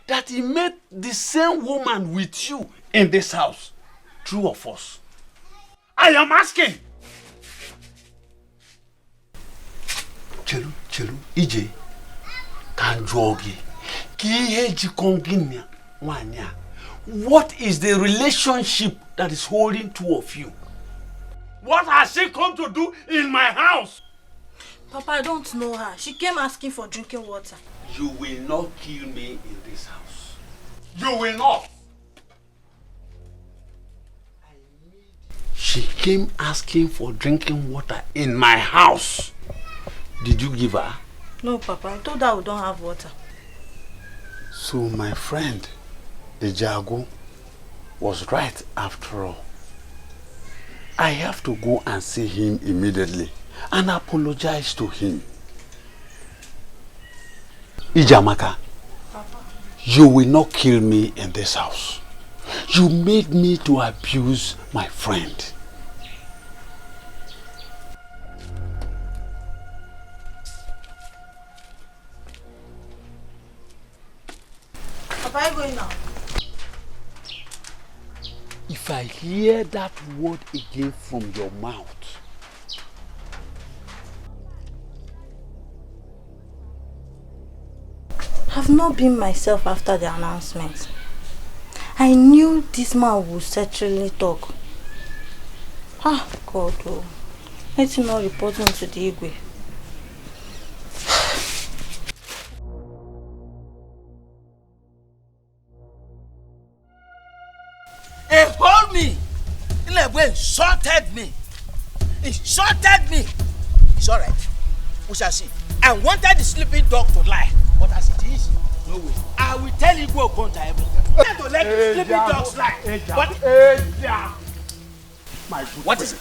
that he met the same woman with you in this house. True or false? I am asking. Chelu, EJ, Kanjogi, Kiheji Konginya, Wanya. What is the relationship that is holding two of you? What has she come to do in my house? Papa, I don't know her. She came asking for drinking water. You will not kill me in this house. You will not. She came asking for drinking water in my house. Did you give her? No, Papa. I told her we don't have water. So my friend, Ejagu, was right after all. I have to go and see him immediately and apologize to him. Ijamaka, Papa, You will not kill me in this house. You made me to abuse my friend. Papa, are you going now? If I hear that word again from your mouth, I've not been myself after the announcement. I knew this man would certainly talk. Ah, God, oh. Let him not report me to the Igwe. He hold me. He insulted me. Insulted me. It's alright. We shall see. I wanted the sleeping dog to lie. But as it is, no way. I will tell you go Okonta everything. I don't let the sleeping dogs lie. But my good what friend, is it?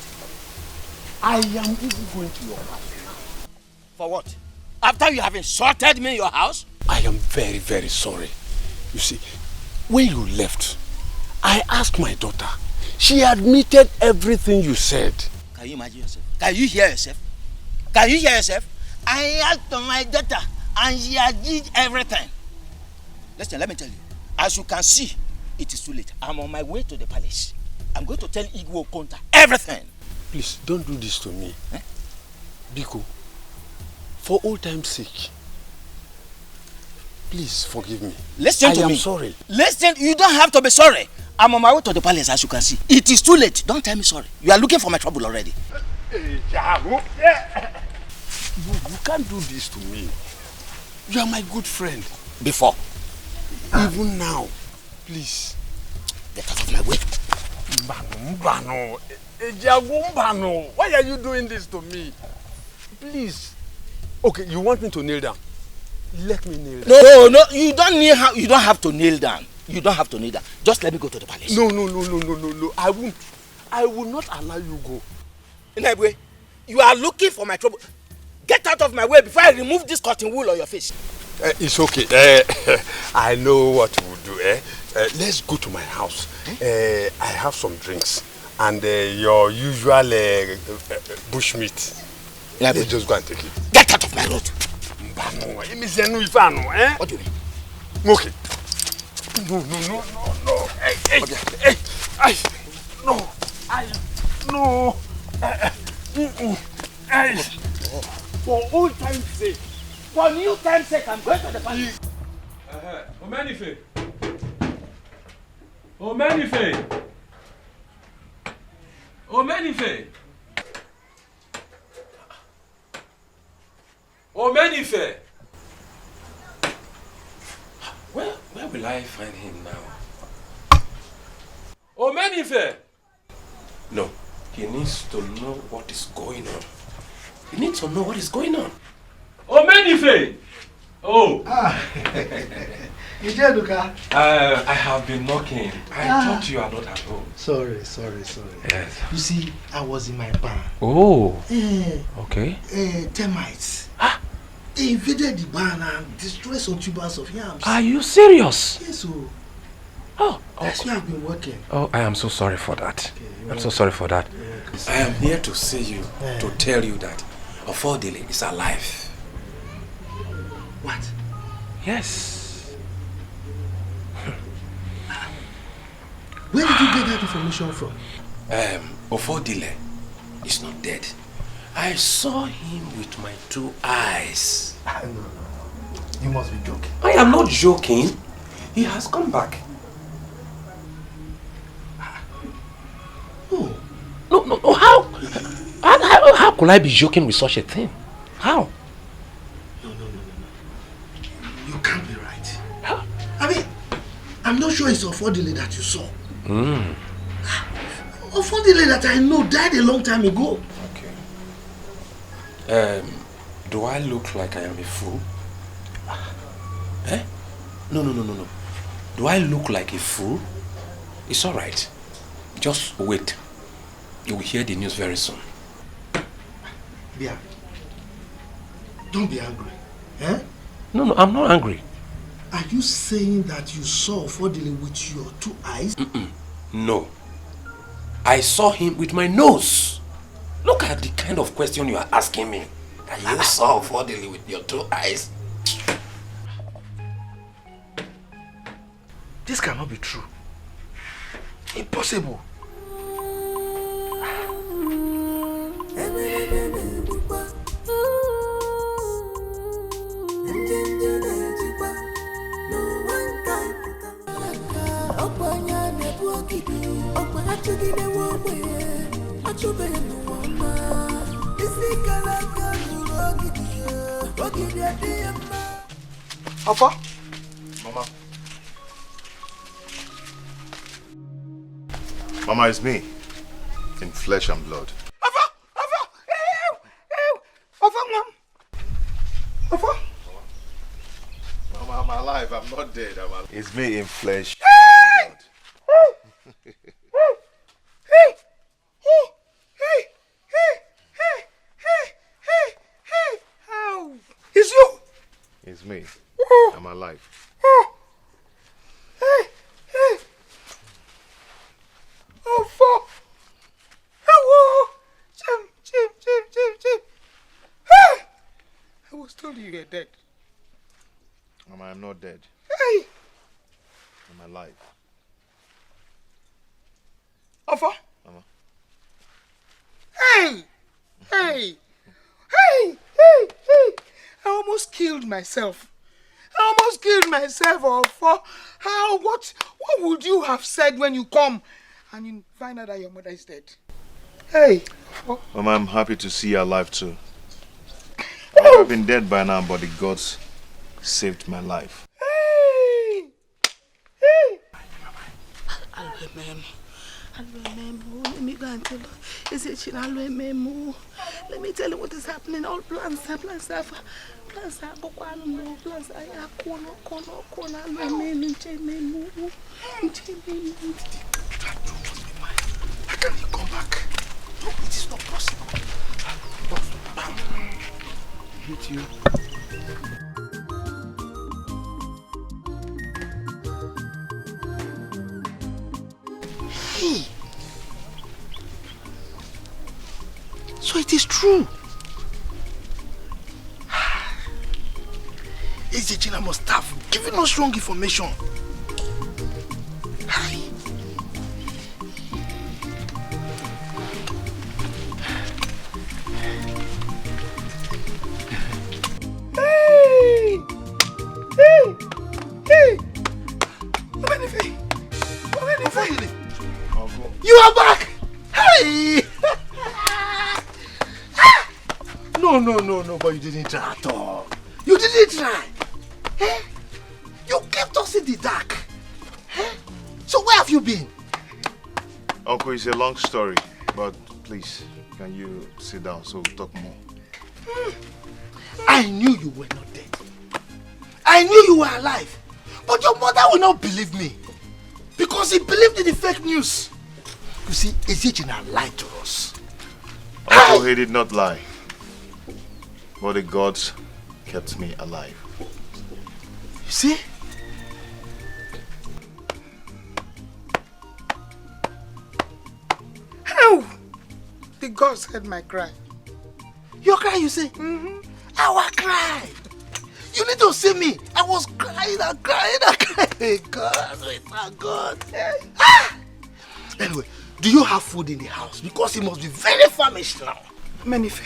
I am even going to your house. For what? After you have insulted me in your house? I am very, very sorry. You see, when you left, I asked my daughter. She admitted everything you said. Can you imagine yourself? Can you hear yourself? Can you hear yourself? I asked my daughter and she did everything. Listen, let me tell you. As you can see, it is too late. I'm on my way to the palace. I'm going to tell Igwe Okonta everything. Please, don't do this to me. Biko, for old time's sake, please forgive me. Listen to me. I am sorry. Listen, you don't have to be sorry. I'm on my way to the palace, as you can see. It is too late. Don't tell me sorry. You are looking for my trouble already. You can't do this to me. You are my good friend. Before. Even now. Please. Get out of my way. Mbano. Why are you doing this to me? Please. Okay, you want me to kneel down? Let me kneel down. No, you don't have to kneel down. You don't have to kneel down. Just let me go to the palace. No. I won't. I will not allow you go. Inabwe, you are looking for my trouble. Get out of my way before I remove this cotton wool on your face. It's okay. I know what you will do. Let's go to my house. I have some drinks and your usual bush meat. Let's just go and take it. Get out of my road. What do you mean? Okay. No. For old time's sake. For new time's sake, I'm going to the palace. Omenife. Where will I find him now? Omenife! No, he needs to know what is going on. He needs to know what is going on. Omenife! Oh! I have been knocking. I thought you are not at home. Sorry. Yes. You see, I was in my barn. Oh. Okay. Termites. They invaded the barn and destroyed some tubers of yams. Are you serious? Yes, so. Oh. That's where I've been working. Oh, I am so sorry for that. I'm so sorry for that. I am here to see you, to tell you that Ofodile is alive. What? Yes. Where did you get that information from? Ofodile is not dead. I saw him with my 2 eyes. No. You must be joking. I am not joking. He has come back. No. How could I be joking with such a thing? How? No. You can't be right. Huh? I mean, I'm not sure it's Ofodile that you saw. Ofodile that I know died a long time ago. Okay. Do I look like I am a fool? No. Do I look like a fool? It's alright. Just wait. You will hear the news very soon. Bia, don't be angry. No, I'm not angry. Are you saying that you saw Ofodile with your 2 eyes? No. I saw him with my nose. Look at the kind of question you are asking me. And you saw Ofodile with your 2 eyes. This cannot be true. Impossible. Alpha? Mama. Mama, it's me. In flesh and blood. Mama, I'm alive. I'm not dead. I'm alive. It's me in flesh and blood. It's you! It's me. I'm alive. I was told you were dead. Mama, I'm not dead. Hey! I'm alive. Alpha? Mama. Hey! Hey! Hey! Hey! Hey! I almost killed myself. Alpha. How? What would you have said when you come and you find out that your mother is dead? Hey! Mama, I'm happy to see you alive too. I would have been dead by now, but the gods saved my life. Hey! Hey! Let me go and tell her. Is it Memo? Let me tell you what is happening. All plans are plans are How can you come back? No, it is not possible. Hit you. Hey! So it is true. Ezechina must have given us wrong information. Hi. Hey! Hey! Hey! Omenife! You are back! Hey! No, but you didn't try at all. You didn't try. Eh? You kept us in the dark. Eh? So where have you been? Uncle, it's a long story, but please, can you sit down so we'll talk more? I knew you were not dead. I knew you were alive. But your mother will not believe me. Because he believed in the fake news. You see, Ezechina lied to us. Uncle, he did not lie. But the gods kept me alive. You see? How? The gods heard my cry. Your cry, you say? Our cry. You need to see me. I was crying and crying and crying. God, thank God. Anyway, do you have food in the house? Because he must be very famished now. Menife,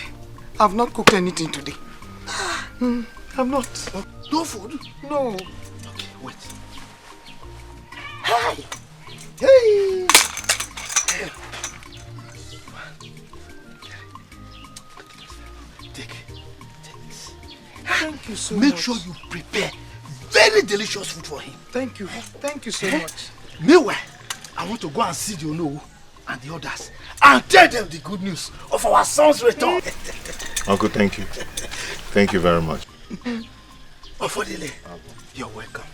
I've not cooked anything today. I've not. No food? No. Okay, wait. Hey! Hey! Take this. Thank you so much. Make sure you prepare very delicious food for him. Thank you. Thank you so much. Meanwhile, I want to go and see the Onowu and the others and tell them the good news of our son's return. Uncle, thank you. Thank you very much. Ofodile, you're welcome.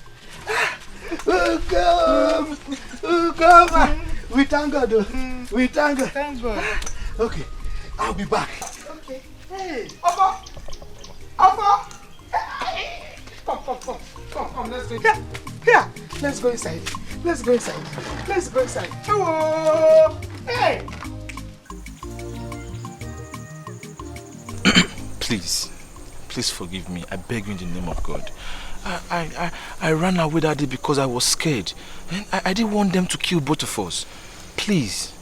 Welcome. Welcome. We thank God. We thank God. Thank God. Okay, I'll be back. Okay. Hey, Alpha. Come, let's go. Here, let's go inside. Let's go inside. Hello! Hey! Please forgive me. I beg you in the name of God. I ran away that day because I was scared. And I didn't want them to kill both of us. Please.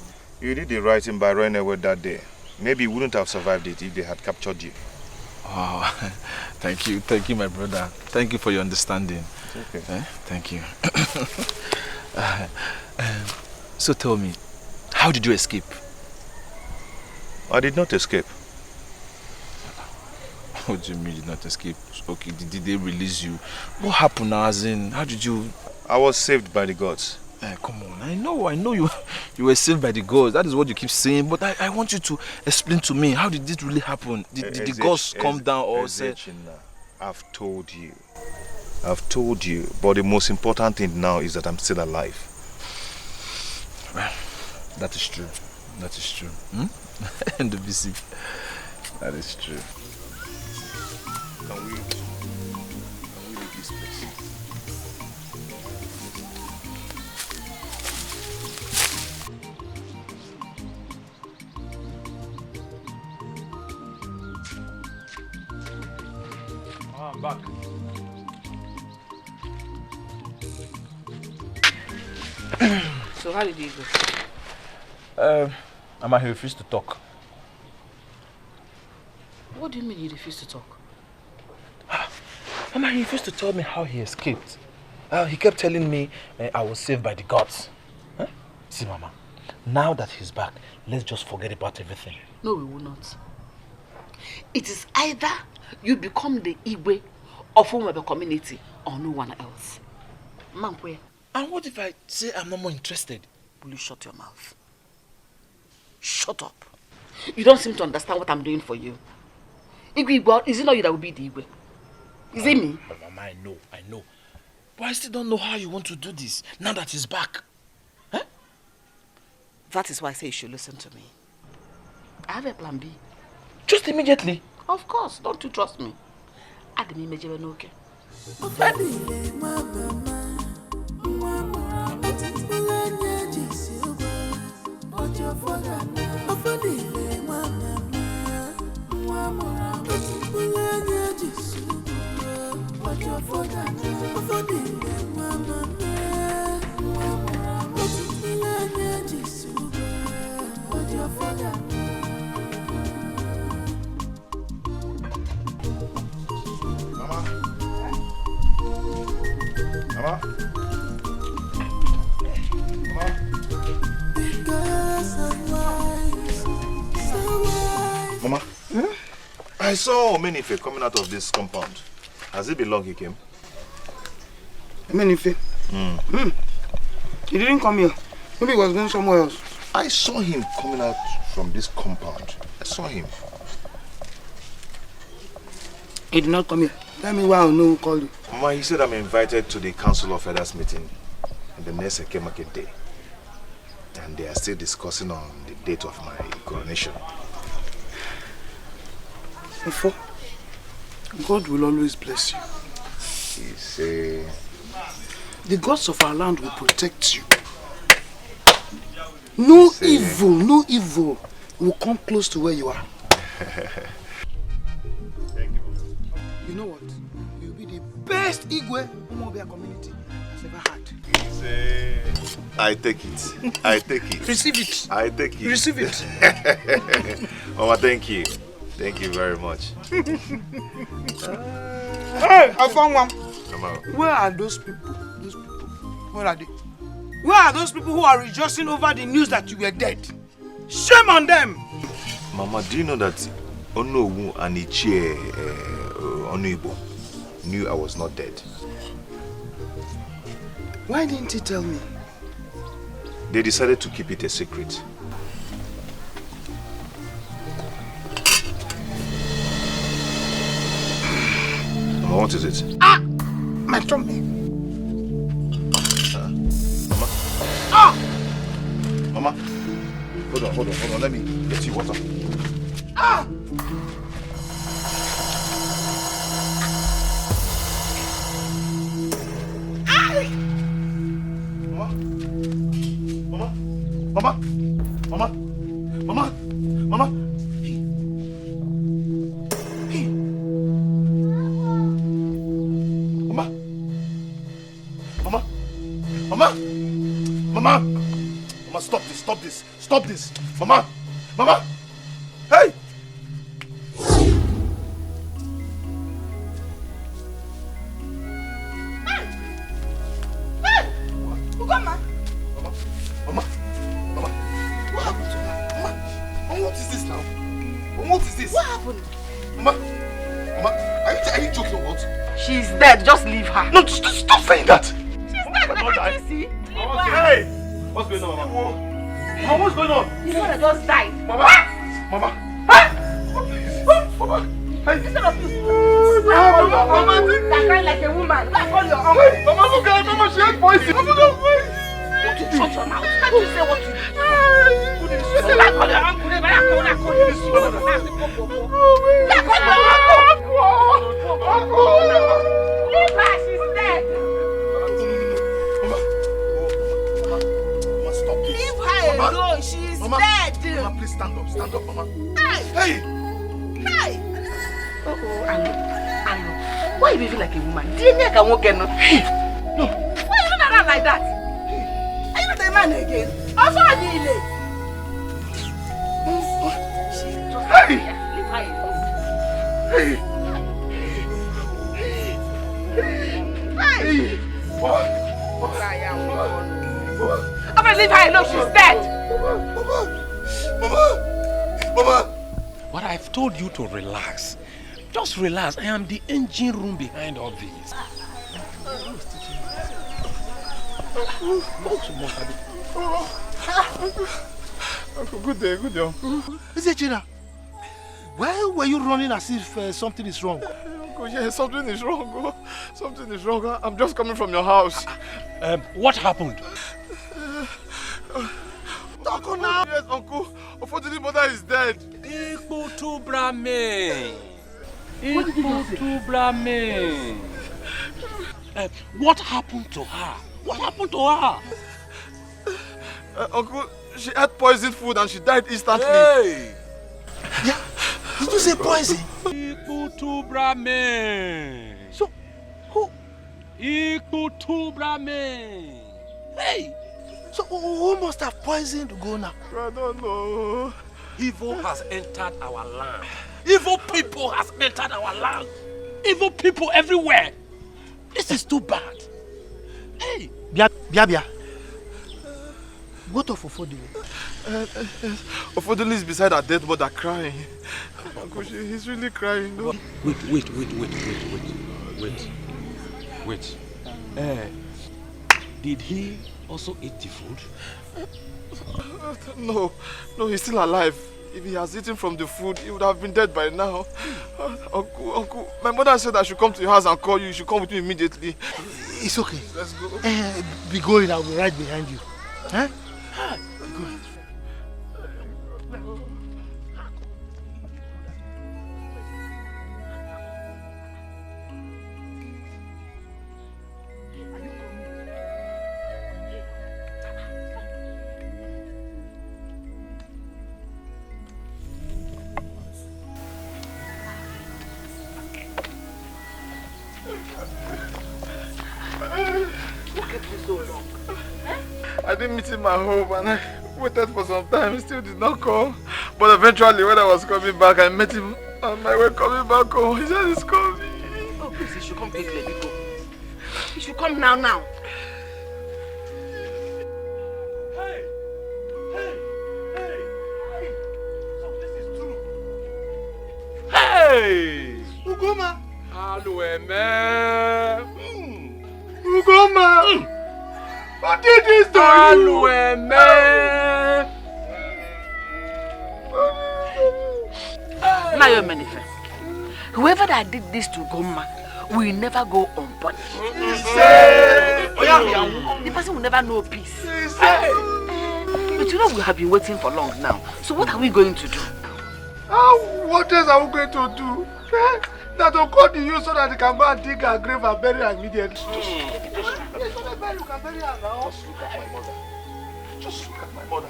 You did the right thing by running away that day. Maybe you wouldn't have survived it if they had captured you. Oh, thank you, my brother. Thank you for your understanding. It's okay. Thank you. So tell me, how did you escape? I did not escape. What do you mean you did not escape? Okay, did they release you? What happened now, as in, how did you... I was saved by the gods. Come on, I know you were saved by the gods. That is what you keep saying, but I want you to explain to me, how did this really happen? Did the gods come down or say... I've told you, but the most important thing now is that I'm still alive. Well, that is true. And the visit. That is true. Can we leave this place? I'm back. So how did you go? Mama, he refused to talk. What do you mean you refused to talk? Mama, he refused to tell me how he escaped. He kept telling me I was saved by the gods. Huh? See, Mama, now that he's back, let's just forget about everything. No, we will not. It is either you become the Igwe of the community or no one else. Mankwe. And what if I say I'm not more interested? Will you shut your mouth? Shut up. You don't seem to understand what I'm doing for you. Igwe, is it not you that will be the Igwe? Is it me? Mama, I know. But I still don't know how you want to do this, now that he's back. Huh? That is why I say you should listen to me. I have a plan B. Just immediately? Of course, don't you trust me? Agni mejebe n'oke. Mama, I saw Omenife coming out of this compound. Has it been long he came? Omenife? He didn't come here. Maybe he was going somewhere else. I saw him coming out from this compound. I saw him. He did not come here. Tell me why I know who called you. Mama, he said I'm invited to the Council of Elders meeting in the next Eke Market day. And they are still discussing on the date of my coronation. Before, God will always bless you. He say... The gods of our land will protect you. No evil will come close to where you are. Thank you. You know what? You'll be the best Igwe Umobia community has ever had. I take it. Receive it. I take it. Receive it. Mama, thank you. Thank you very much. Hey, I found one. Mama. Where are those people? Where are they? Where are those people who are rejoicing over the news that you were dead? Shame on them! Mama, do you know that Onowu and Ichie Onuibo knew I was not dead? Why didn't he tell me? They decided to keep it a secret. Mama, what is it? Ah! My tummy. Mama? Ah! Mama? Hold on. Let me get you water. Ah! Mama! Mama! Hey! Mama! Mama! Mama! Mama! Mama, stop this, stop this, stop this! Mama! Mama! Hey! Ugoma! Mama! Mama! What happened to her? Mama! Mama, what is this now? Mama, what is this? What happened? Mama! Mama! Are you joking or what? She's dead. Just leave her. No, stop saying that! She's dead. Can't you see? Hey! What's going on, Mama? Mama, what's going on? His mother just died. Mama! Mama! Mama! Hey! Instead of you, Mama! that crying like a woman. Go and call your uncle. Hey! Mama, look at her! Mama, she had poison! Mama, no poison! Don't you shut your mouth? Can't you say what you do? Go and call your uncle. Go and call your uncle. Leave her, she's dead. Leave her alone, she's dead. Mama, please stand up, Mama. Hey! Hey! Hey! Oh, Anu. Why you behave like a woman? Do you think I won't get no? Why you look around like that? Are you not a man again? Also, I need it. Hey! Leave her alone. Hey! Hey! What? I'm gonna leave her alone, she's dead. Mama! But I've told you to relax. Just relax. I am the engine room behind all this. Uncle, good day, Uncle. Is it Gina? Why were you running as if something is wrong? Uncle, yeah, something is wrong. Oh. Something is wrong. I'm just coming from your house. What happened? Uncle, now. Yes, Uncle. Unfortunately, mother is dead. What happened to her? What happened to her? Uncle, she had poisoned food and she died instantly. Hey! Yeah. Did you say poison? So, who? Hey! So, who must have poisoned Ugonna? I don't know. Evil has entered our land. Evil people has entered our land. Evil people everywhere. This is too bad. Hey! Bia. What of Ofodile? Ofodile is beside her dead mother crying. Uncle, he's really crying. No? Wait. Did he also eat the food? No, he's still alive. If he has eaten from the food, he would have been dead by now. Uncle, my mother said I should come to your house and call you. You should come with me immediately. It's okay. Let's go. Be going, I'll be right behind you. Huh? Go. I didn't meet him at home and I waited for some time. He still did not come. But eventually when I was coming back, I met him on my way coming back home. He said he's coming. Oh, please, he should come quickly, Biko. He should come now. Hey! Ugoma! Ugoma! Who did this to you? Now you're manifest. Whoever that did this to Goma will never go unpunished. The person will never know peace. But you know we have been waiting for long now. So what are we going to do? What else are we going to do? That will call the you so that they can go and dig her grave and bury her immediately. Yes, you can bury her now. Just look at my mother.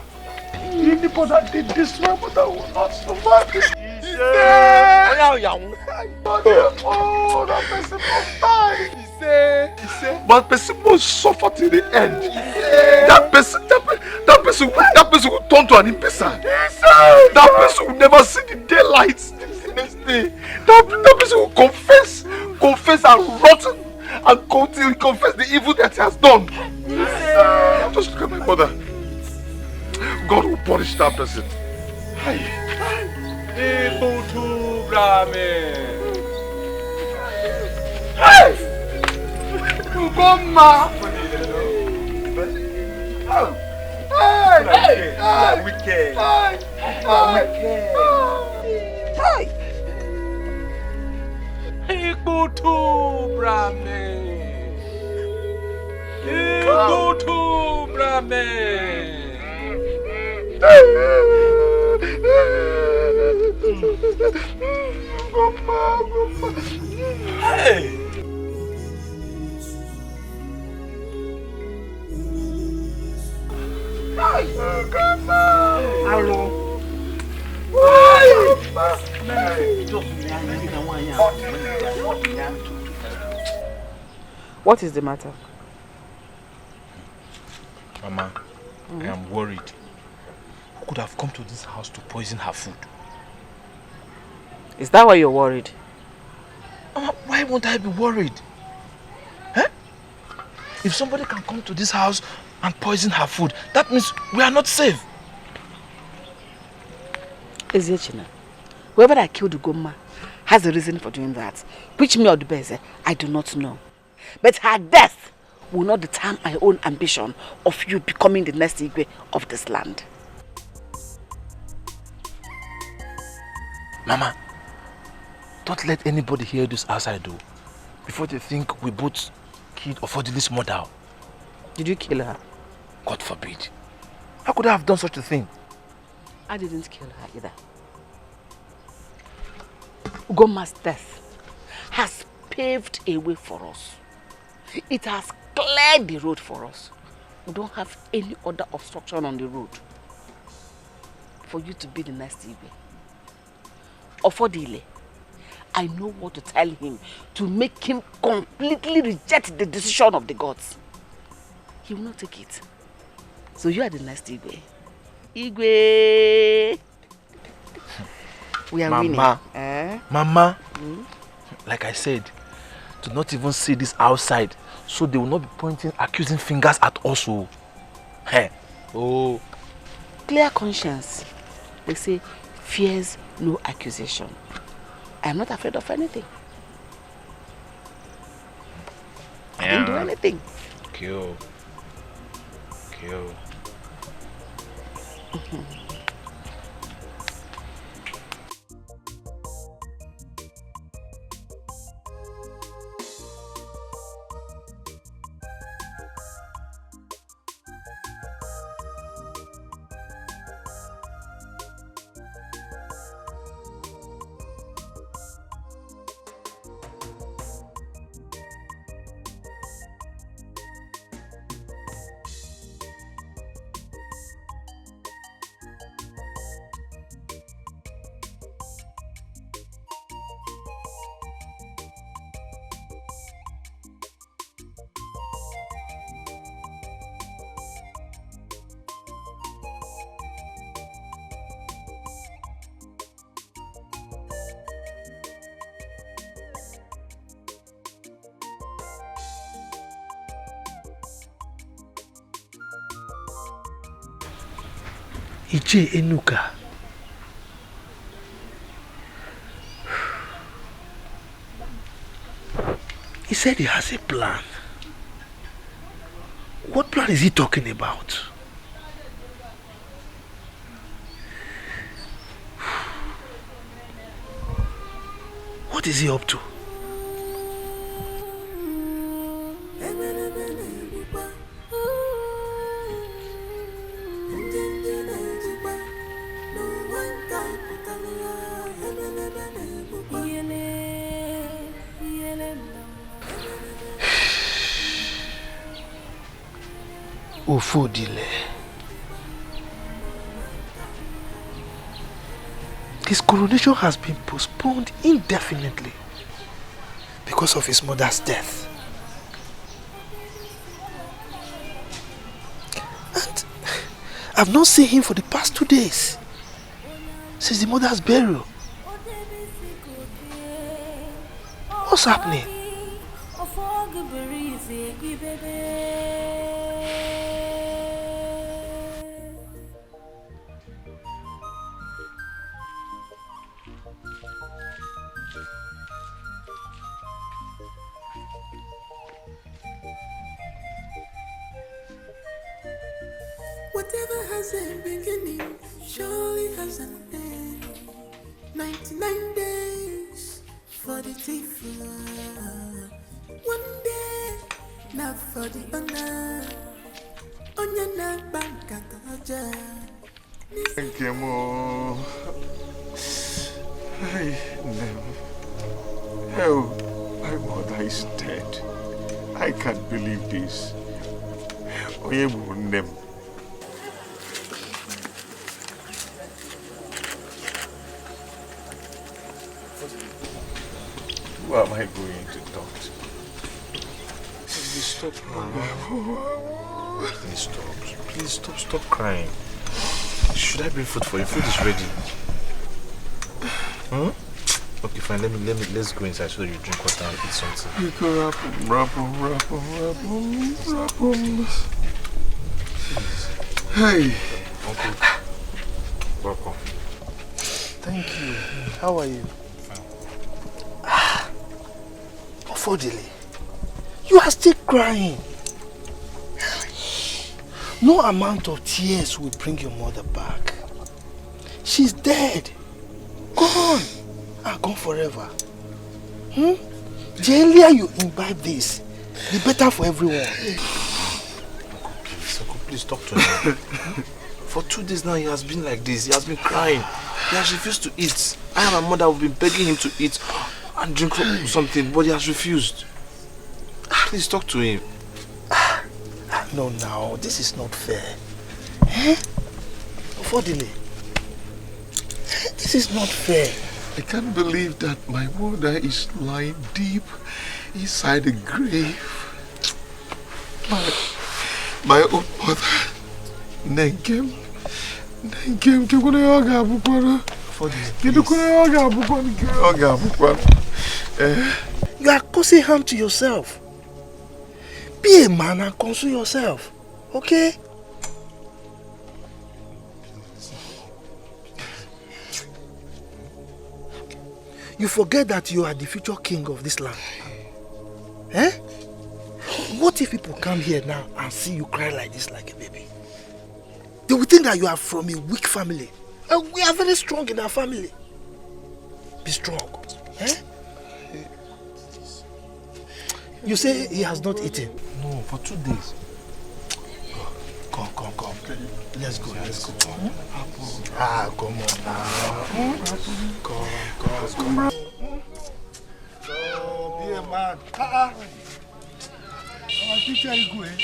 Anybody that did this, my mother will not survive this. Oh, that person must die. But person must suffer till the end. That person will turn to an imbecile. That person will never see the daylight the next day. That person will confess and rotten and go till he confess the evil that he has done. Just look at my mother. God will punish that person. Hey! Ugomma! Hey! Wicked! Hey! Ikutu Brahme! Ikutu Brahme! Hey! Hello. What is the matter? Mama, I am worried. Who could have come to this house to poison her food? Is that why you're worried? Mama, why won't I be worried? Huh? If somebody can come to this house and poison her food, that means we are not safe. Ezeochina, whoever that killed Ugomma has a reason for doing that. Which me or the best, I do not know. But her death will not deter my own ambition of you becoming the next Igwe of this land. Mama, don't let anybody hear this outside though, before they think we both killed Ofodili's mother. Did you kill her? God forbid. How could I have done such a thing? I didn't kill her either. Ugomma's death has paved a way for us. It has cleared the road for us. We don't have any other obstruction on the road for you to be the next Igwe. Ofodile, I know what to tell him to make him completely reject the decision of the gods. He will not take it. So you are the next Igwe. Igwe! We are winning. Mama, like I said, do not even see this outside, so they will not be pointing accusing fingers at us. Hey. Oh. Clear conscience. They say, fears no accusation. I am not afraid of anything. I didn't do anything. Kill. Ije Enuka. He said he has a plan. What plan is he talking about? What is he up to? Ofodile. His coronation has been postponed indefinitely because of his mother's death. And I've not seen him for the past 2 days since the mother's burial. What's happening? Whatever has a beginning surely has an end. 99 days for the thief. One day, not for the honor. Onya na banka kaja. Thank you, Mo. Hey, oh, my mother is dead. I can't believe this. Oyemu. Who am I going to talk to? Please stop, Mama. Please stop crying. Should I bring food for you? Food is ready. Okay, fine. Let's go inside so that you drink water and eat something. You go rap 'em. Hey. Uncle. Welcome. Thank you. How are you? Ofodile, you are still crying. No amount of tears will bring your mother back. She's dead. Gone. Gone forever. The earlier you imbibe this, the better for everyone. Uncle, please talk to him. For 2 days now, he has been like this. He has been crying. He has refused to eat. I and my mother have been begging him to eat and drink something, but he has refused. Please talk to him. No, now, this is not fair. Ofodile, this is not fair. I can't believe that my mother is lying deep inside the grave. My own mother. Nengem, you are causing harm to yourself. Be a man and console yourself, okay? You forget that you are the future king of this land. What if people come here now and see you cry like this like a baby? They will think that you are from a weak family. And we are very strong in our family. Be strong. You say he has not eaten? No, for 2 days. Come. Let's go. Come on now. Come. So, be a man. Our teacher is good.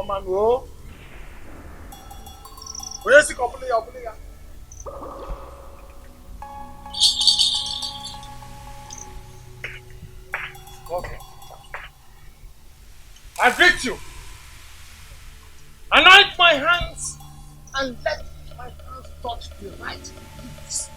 Mango. Where's the company? Okay. I greet you. Anoint my hands and let my hands touch the right lips.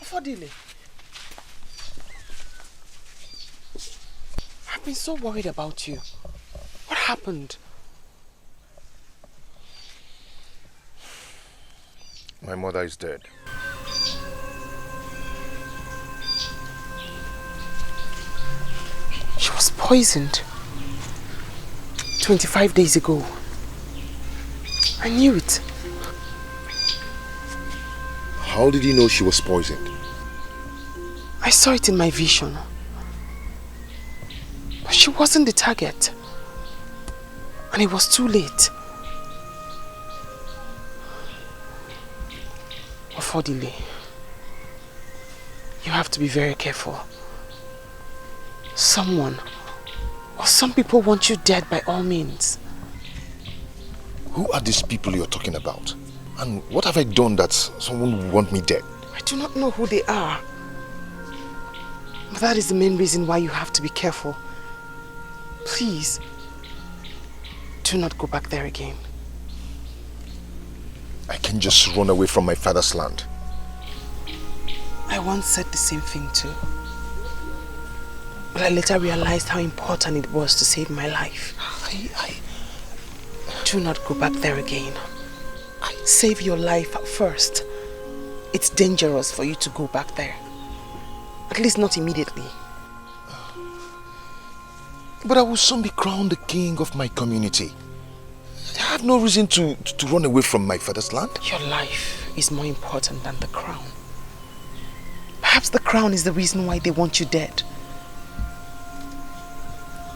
Fodile, I've been so worried about you. What happened? My mother is dead. She was poisoned 25 days ago. I knew it. How did you know she was poisoned? I saw it in my vision. But she wasn't the target. And it was too late. Ofodile, you have to be very careful. Someone or some people want you dead by all means. Who are these people you're talking about? And what have I done that someone would want me dead? I do not know who they are. But that is the main reason why you have to be careful. Please, do not go back there again. I can just run away from my father's land. I once said the same thing too. But I later realized how important it was to save my life. Do not go back there again. Save your life first. It's dangerous for you to go back there. At least not immediately. But I will soon be crowned the king of my community. I have no reason to run away from my father's land. Your life is more important than the crown. Perhaps the crown is the reason why they want you dead.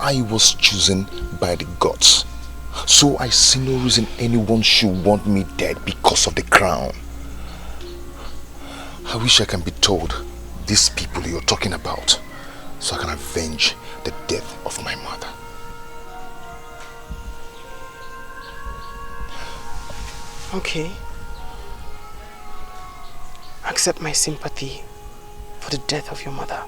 I was chosen by the gods. So I see no reason anyone should want me dead because of the crown. I wish I can be told these people you're talking about so I can avenge the death of my mother. Okay. Accept my sympathy for the death of your mother.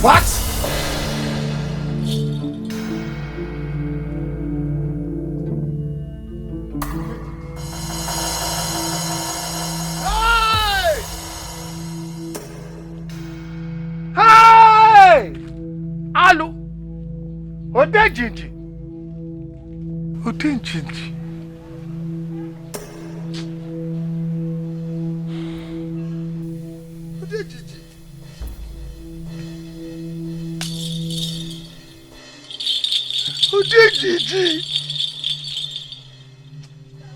What? Hey! Allo! Odejiji. Odejiji. Odejiji. Odejiji.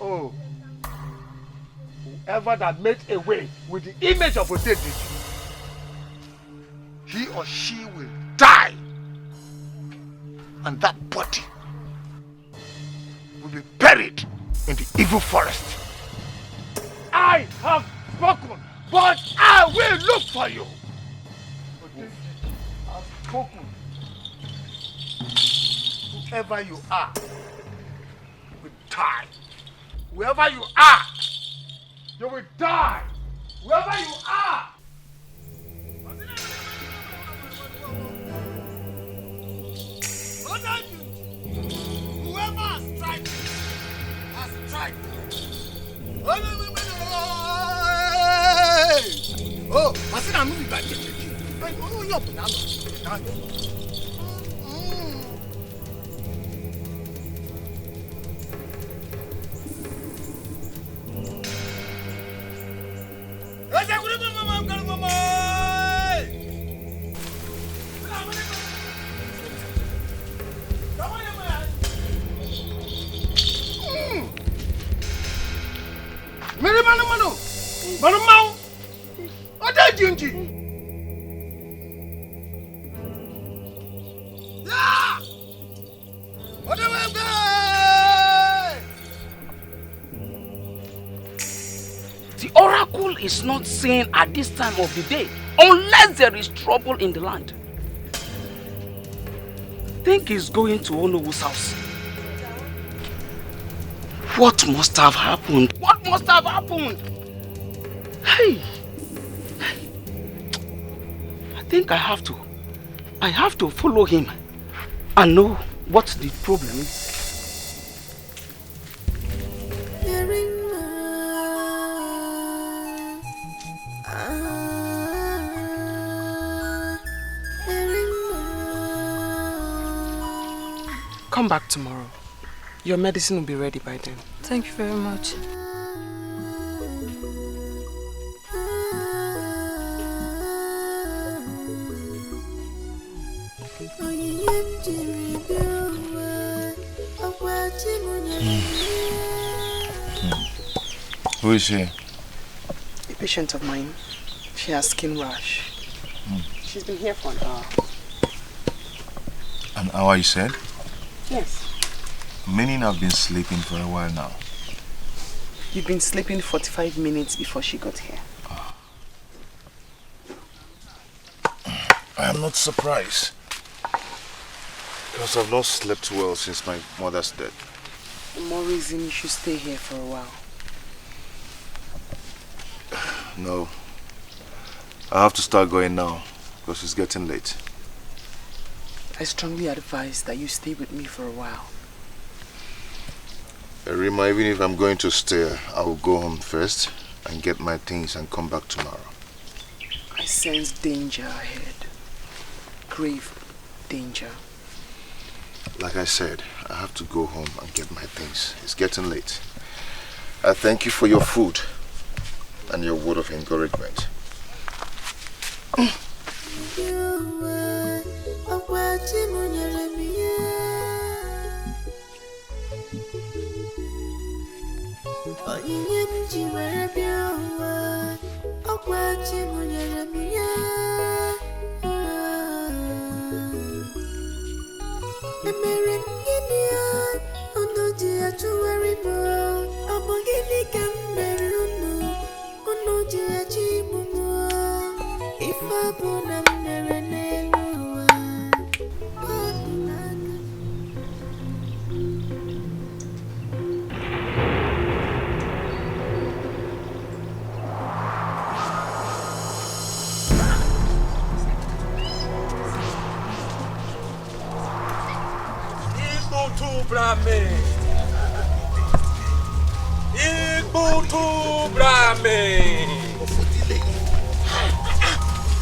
Oh. Whoever that made away with the image of Odejiji, he or she will die. And that body will be buried in the evil forest. I have spoken, but I will look for you. I have spoken. Whoever you are will die. Whoever you are, you will die. Whoever you are. Whoever has tried has tried. Oh, I said I'm moving back. Oh, you're Come Manumau! What are you doing? The oracle is not seen at this time of the day unless there is trouble in the land. Think he's going to Onowu's house. What must have happened? What must have happened? Hey! I think I have to follow him and know what the problem is. Come back tomorrow. Your medicine will be ready by then. Thank you very much. Who is she? A patient of mine. She has skin rash. She's been here for an hour. An hour, you said? Yes. Meaning I've been sleeping for a while now. You've been sleeping 45 minutes before she got here. I am not surprised. Because I've not slept well since my mother's death. The more reason you should stay here for a while. No. I have to start going now because it's getting late. I strongly advise that you stay with me for a while. Rima, even if I'm going to stay, I will go home first and get my things and come back tomorrow. I sense danger ahead. Grave danger. Like I said, I have to go home and get my things. It's getting late. I thank you for your food and your word of encouragement.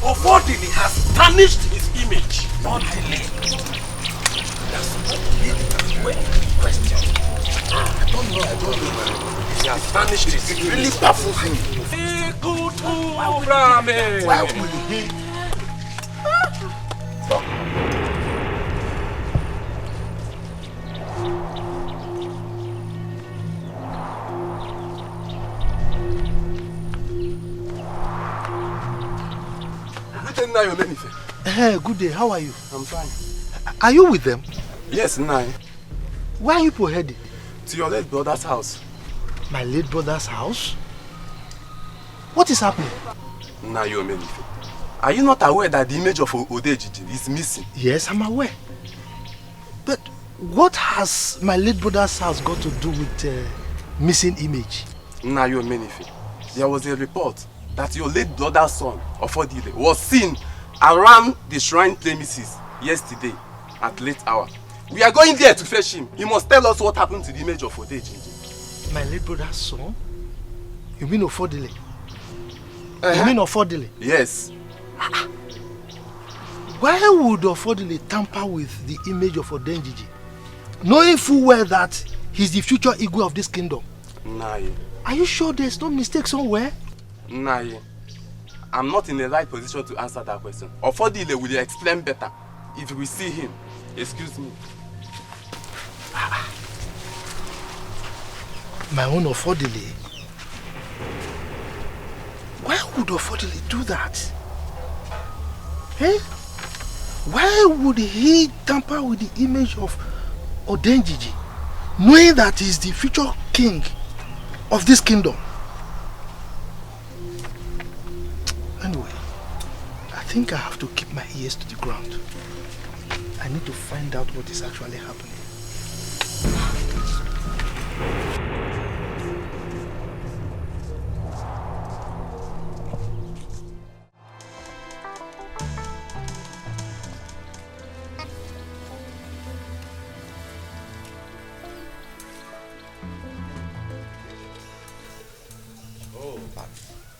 Ofodili has tarnished his image. Ofodili. I don't know. He has tarnished his image. It really baffles me. Why will he? Hey, good day. How are you? I'm fine. Are you with them? Yes, Nai. Where are you headed? To your late brother's house. My late brother's house? What is happening? Nayomenife. Are you not aware that the image of Odejiji is missing? Yes, I'm aware. But what has my late brother's house got to do with missing image? Nayomenife. There was a report that your late brother's son, Ofodile, was seen around the shrine premises yesterday at late hour. We are going there to fetch him. He must tell us what happened to the image of Odeji. My late brother's son? You mean Ofodile? You mean Ofodile? Yes. Why would Ofodile tamper with the image of Odenjiji, knowing full well that he's the future Igwe of this kingdom? Naye. Are you sure there's no mistake somewhere? Naye. I'm not in the right position to answer that question. Ofodile will explain better if we see him. Excuse me. My own Ofodile. Why would Ofodile do that? Eh? Why would he tamper with the image of Odenjiji, knowing that he's the future king of this kingdom? Anyway, I think I have to keep my ears to the ground. I need to find out what is actually happening.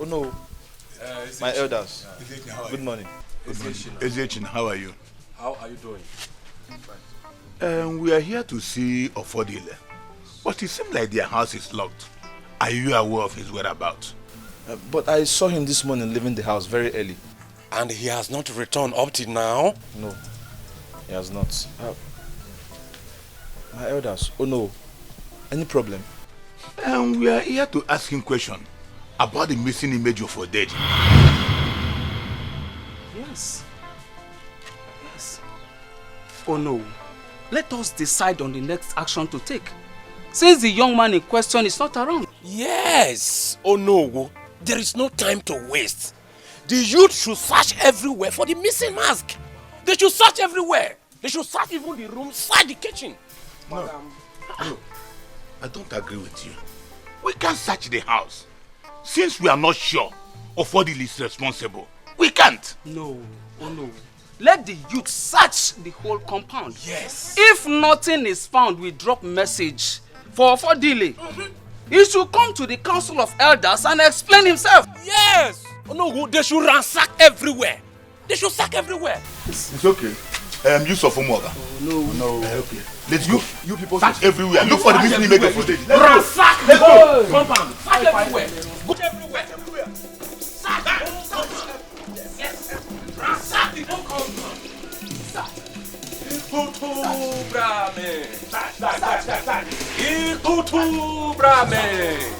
Oh no, my elders. Good morning. Ezechiel, how are you? How are you doing? We are here to see Ofodile, but it seems like their house is locked. Are you aware of his whereabouts? But I saw him this morning leaving the house very early. And he has not returned up till now? No, he has not. My elders, oh no, any problem? We are here to ask him question about the missing image of Odeji. Yes. Oh no. Let us decide on the next action to take, since the young man in question is not around. Yes. Oh no. There is no time to waste. The youth should search everywhere for the missing mask. They should search everywhere. They should search even the room inside the kitchen. No, I don't agree with you. We can't search the house. Since we are not sure Ofodile is responsible, we can't. No, oh no. Let the youth search the whole compound. Yes. If nothing is found, we drop message for Ofodile. He should come to the council of elders and explain himself. Yes. Oh no, they should ransack everywhere. They should search everywhere. It's okay. You suffer more. No. Okay. Let's go. You people search everywhere. Look for the missing image of Odeji. Ransack the whole compound. Search everywhere. Go everywhere. Search the whole compound. Yes. Ransack the whole compound. Ikutu Brahme. Ikutu Brahme.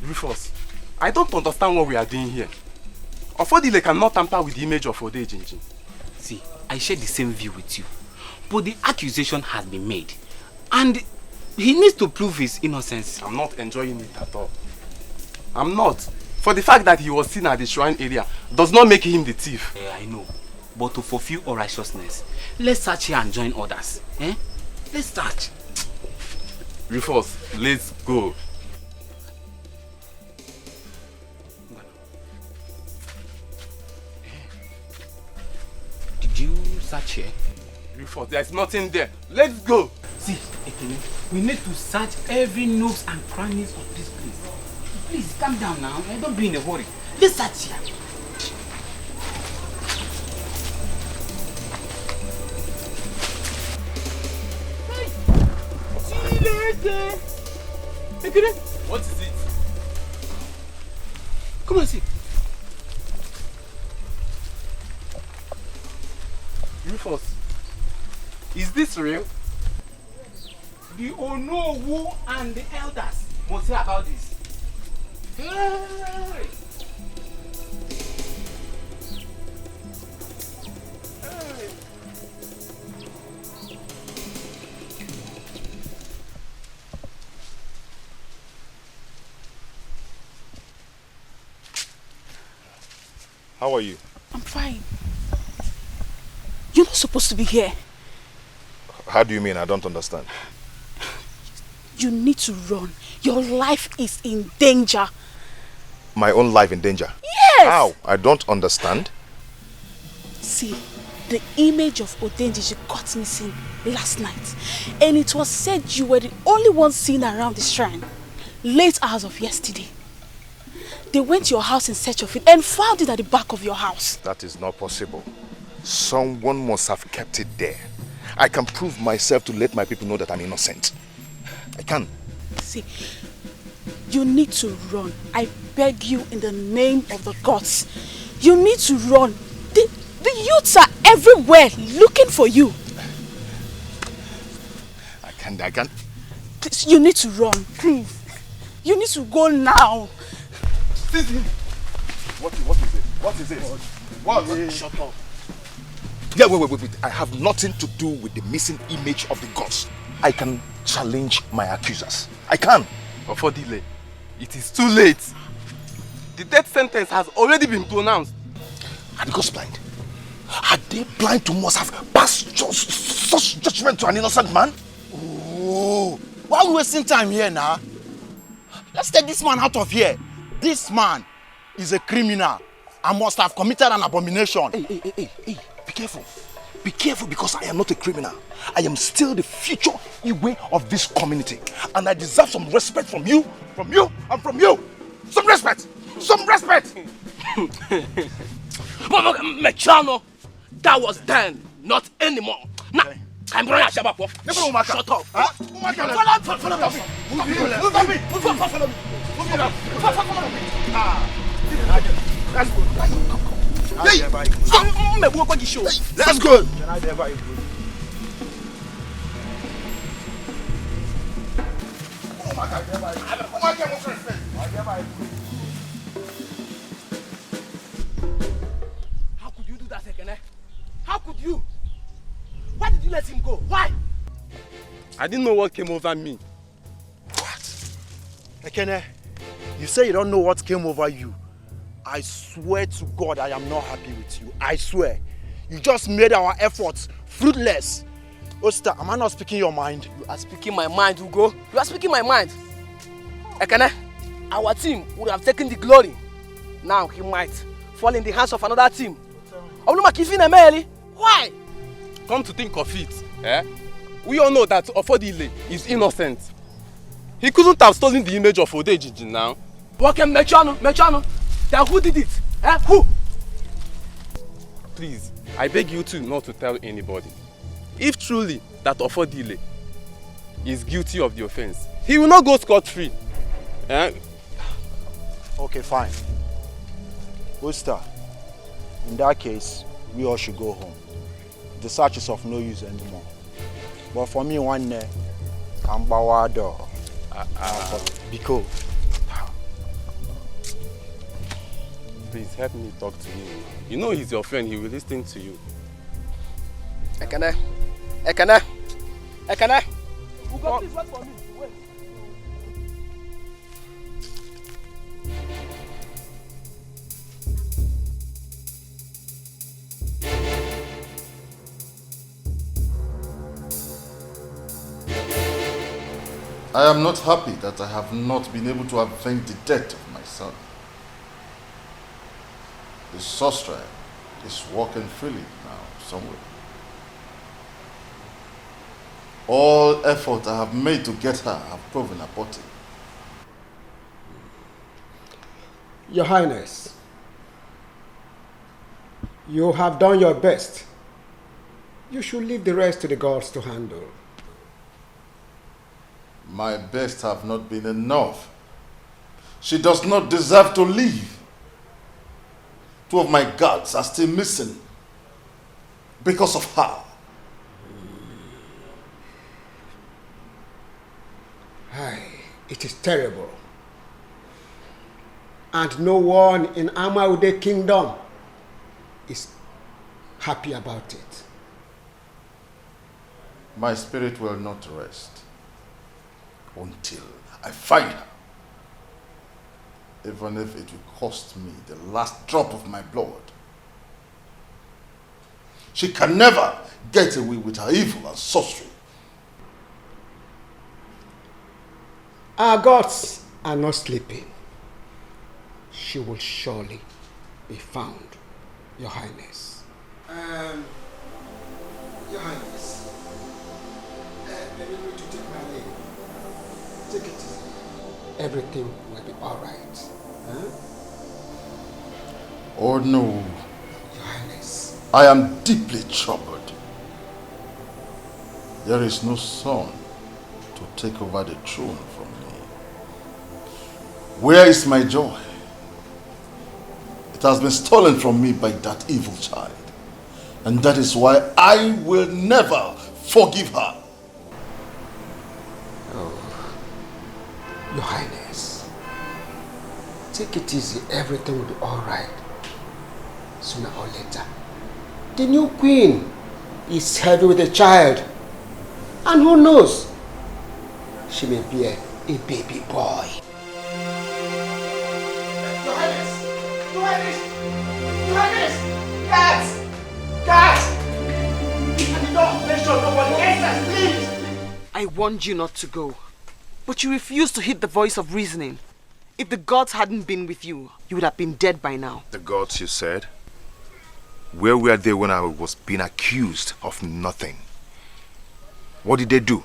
Rufus, I don't understand what we are doing here. Ofodile cannot tamper with the image of Odeji. See, I share the same view with you. But the accusation has been made. And he needs to prove his innocence. I'm not enjoying it at all. I'm not. For the fact that he was seen at the shrine area does not make him the thief. I know. But to fulfill all righteousness, let's search here and join others. Let's search. Rufus, let's go. Did you search here? Rufus, there's nothing there. Let's go. See, Ekene, we need to search every nooks and crannies of this place. Please, calm down now. Don't be in a hurry. Let's search here. See you later. Ekene, what is it? Come and see. Rufus, is this real? The Onowu and the elders must hear about this. Hey! How are you? I'm fine. You're not supposed to be here. How do you mean? I don't understand. You need to run. Your life is in danger. My own life in danger? Yes! How? I don't understand. See, the image of Odenjiji got missing last night. And it was said you were the only one seen around the shrine. Late hours of yesterday. They went to your house in search of it and found it at the back of your house. That is not possible. Someone must have kept it there. I can prove myself to let my people know that I'm innocent. I can. See, you need to run. I beg you in the name of the gods. You need to run. The youths are everywhere looking for you. I can't. Please, you need to run, please. You need to go now. What is it? What? Shut up. Yeah, wait. I have nothing to do with the missing image of the gods. I can challenge my accusers. I can. Ofodile, it is too late. The death sentence has already been pronounced. Are the gods blind? Are they blind to must have passed such judgment to an innocent man? Oh, why are we wasting time here now? Let's take this man out of here. This man is a criminal and must have committed an abomination. Hey, be careful. Be careful, because I am not a criminal. I am still the future Igwe of this community. And I deserve some respect from you, and from you. Some respect! But Mechano, that was then, not anymore. Now, I'm going to shut up. Shut up. Follow me. Let's go. How could you do that, Ekene? How could you? Why did you let him go? Why? I didn't know what came over me. Ekene, you say you don't know what came over you. I swear to God I am not happy with you. I swear. You just made our efforts fruitless. Osta, am I not speaking your mind? You are speaking my mind, Ugo. You are speaking my mind. Ekene, our team would have taken the glory. Now he might fall in the hands of another team. Why? Come to think of it, we all know that Ofodile is innocent. He couldn't have stolen the image of Odejiji now. Okay, Mechano. Then who did it? Who? Please, I beg you two not to tell anybody. If truly that Ofodile is guilty of the offense, he will not go scot-free. Okay, fine. Osta, in that case, we all should go home. The search is of no use anymore. But for me, one day, Kambawado. Biko. Please help me talk to him. You know he's your friend, he will listen to you. Ekene. Ugo, please wait for me. Wait. I am not happy that I have not been able to avenge the death of my son. The sorcerer is walking freely now somewhere. All effort I have made to get her have proven abortive. Your Highness, you have done your best. You should leave the rest to the gods to handle. My best have not been enough. She does not deserve to live. 2 of my guards are still missing because of her. It is terrible. And no one in Amaude Kingdom is happy about it. My spirit will not rest until I find her. Even if it will cost me the last drop of my blood. She can never get away with her evil and sorcery. Our gods are not sleeping. She will surely be found, Your Highness. Your Highness, let me to take my leave. Take it easy. Everything will be all right. Huh? Oh no. Your Highness. I am deeply troubled. There is no son to take over the throne from me. Where is my joy? has been stolen from me by that evil child. And that is why I will never forgive her. Oh, Your Highness, take it easy. Everything will be all right. Sooner or later, the new queen is heavy with a child. And who knows, she may be a baby boy. Your Highness! Your Highness! Your Highness! Cats! Cats! And the door, make sure nobody enters, please! I warned you not to go, but you refused to heed the voice of reasoning. If the gods hadn't been with you, you would have been dead by now. The gods, you said? Where were they when I was being accused of nothing? What did they do?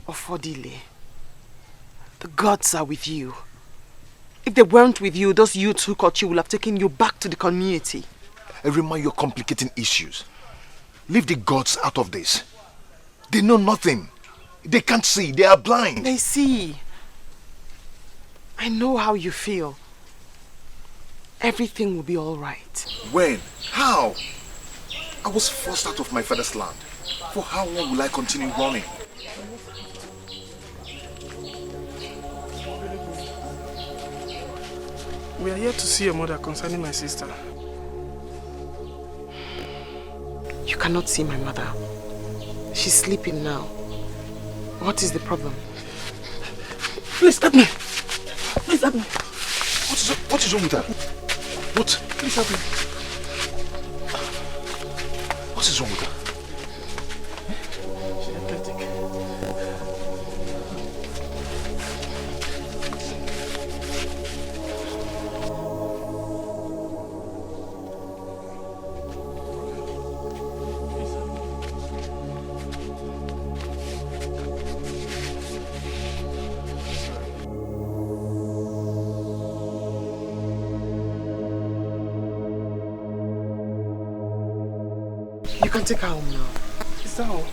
Ofodile, the gods are with you. If they weren't with you, those youths who caught you will have taken you back to the community. Erima, you're complicating issues. Leave the gods out of this. They know nothing. They can't see. They are blind. They see. I know how you feel. Everything will be all right. When? How? I was forced out of my father's land. For how long will I continue running? We are here to see your mother concerning my sister. You cannot see my mother. She's sleeping now. What is the problem? Please help me. Please help me. What is wrong with her? What? Please help me. What is wrong with her? She's athletic. You can take her home now. Is that all?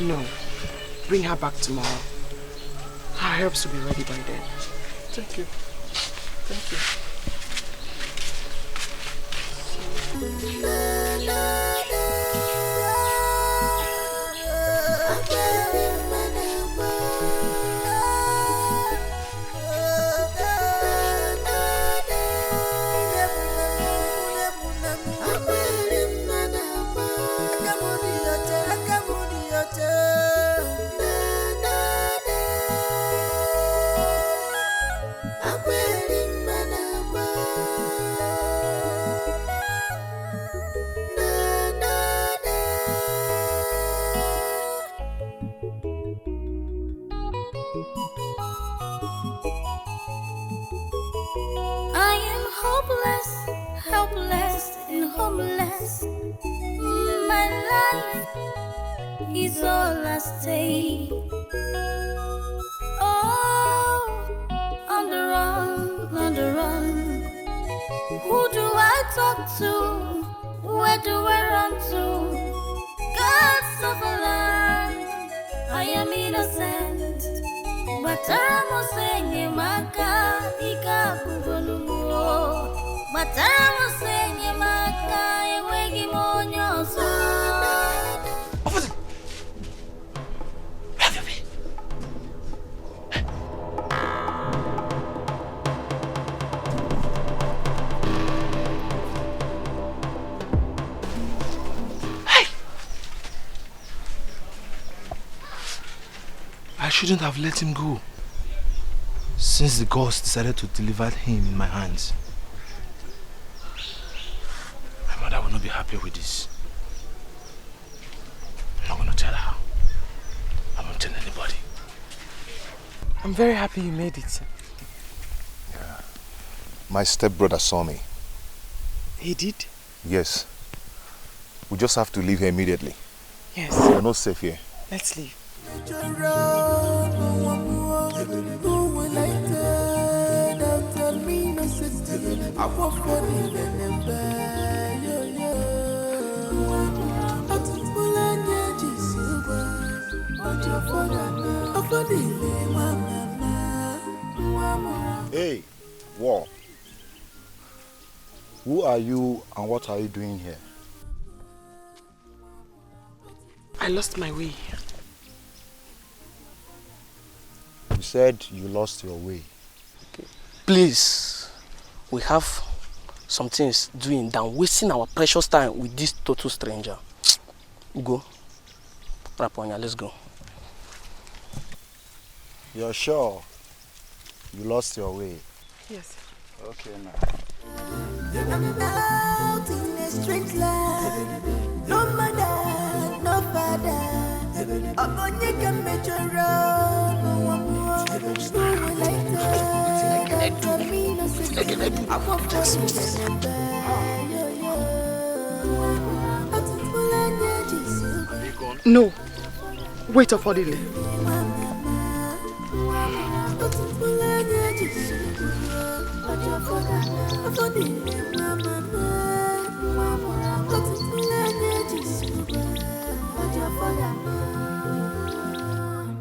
No. Bring her back tomorrow. Her herbs will be ready by then. Thank you. Thank you. Helpless and homeless. My life is all I stay. Oh, on the run, on the run. Who do I talk to? Where do I run to? Gods of a land, I am innocent. But I'm saying, Maka, Ika, Bugonu. But I'm saying, Maka, Wegi Monyo, so. I shouldn't have let him go, since the gods decided to deliver him in my hands. My mother will not be happy with this. I'm not going to tell her. I won't tell anybody. I'm very happy you made it. Yeah. My stepbrother saw me. He did? Yes. We just have to leave here immediately. Yes. We're not safe here. Let's leave. Hey, are you and what are you doing here? I lost my way. You said you lost your way. Please, we have some things doing than wasting our precious time with this total stranger. Go. Raponya, let's go. You're sure you lost your way? Yes. Okay, now. I'm out in a strange land. No mother, no father. Up on your camera, no one more. No later. No. Wait for the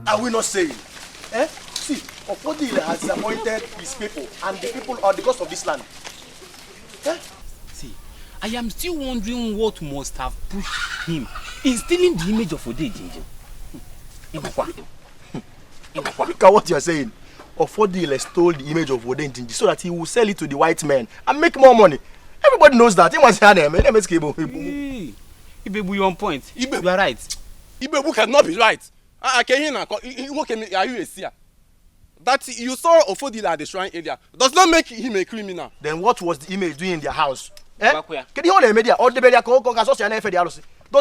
Are we not saying? Eh? See, Ofodile has appointed his people, and the people are the gods of this land. Eh? See, I am still wondering what must have pushed him in stealing the image of Odejinji. Look at what you are saying. Ofodile stole the image of Odejinji so that he will sell it to the white men and make more money. Everybody knows that. He was here, man. Ibebu, you're on point. You are right. Ibebu cannot be right. Are you a seer? That you saw Ofodile at the shrine area does not make him a criminal. Then what was the image doing in their house? Eh? Does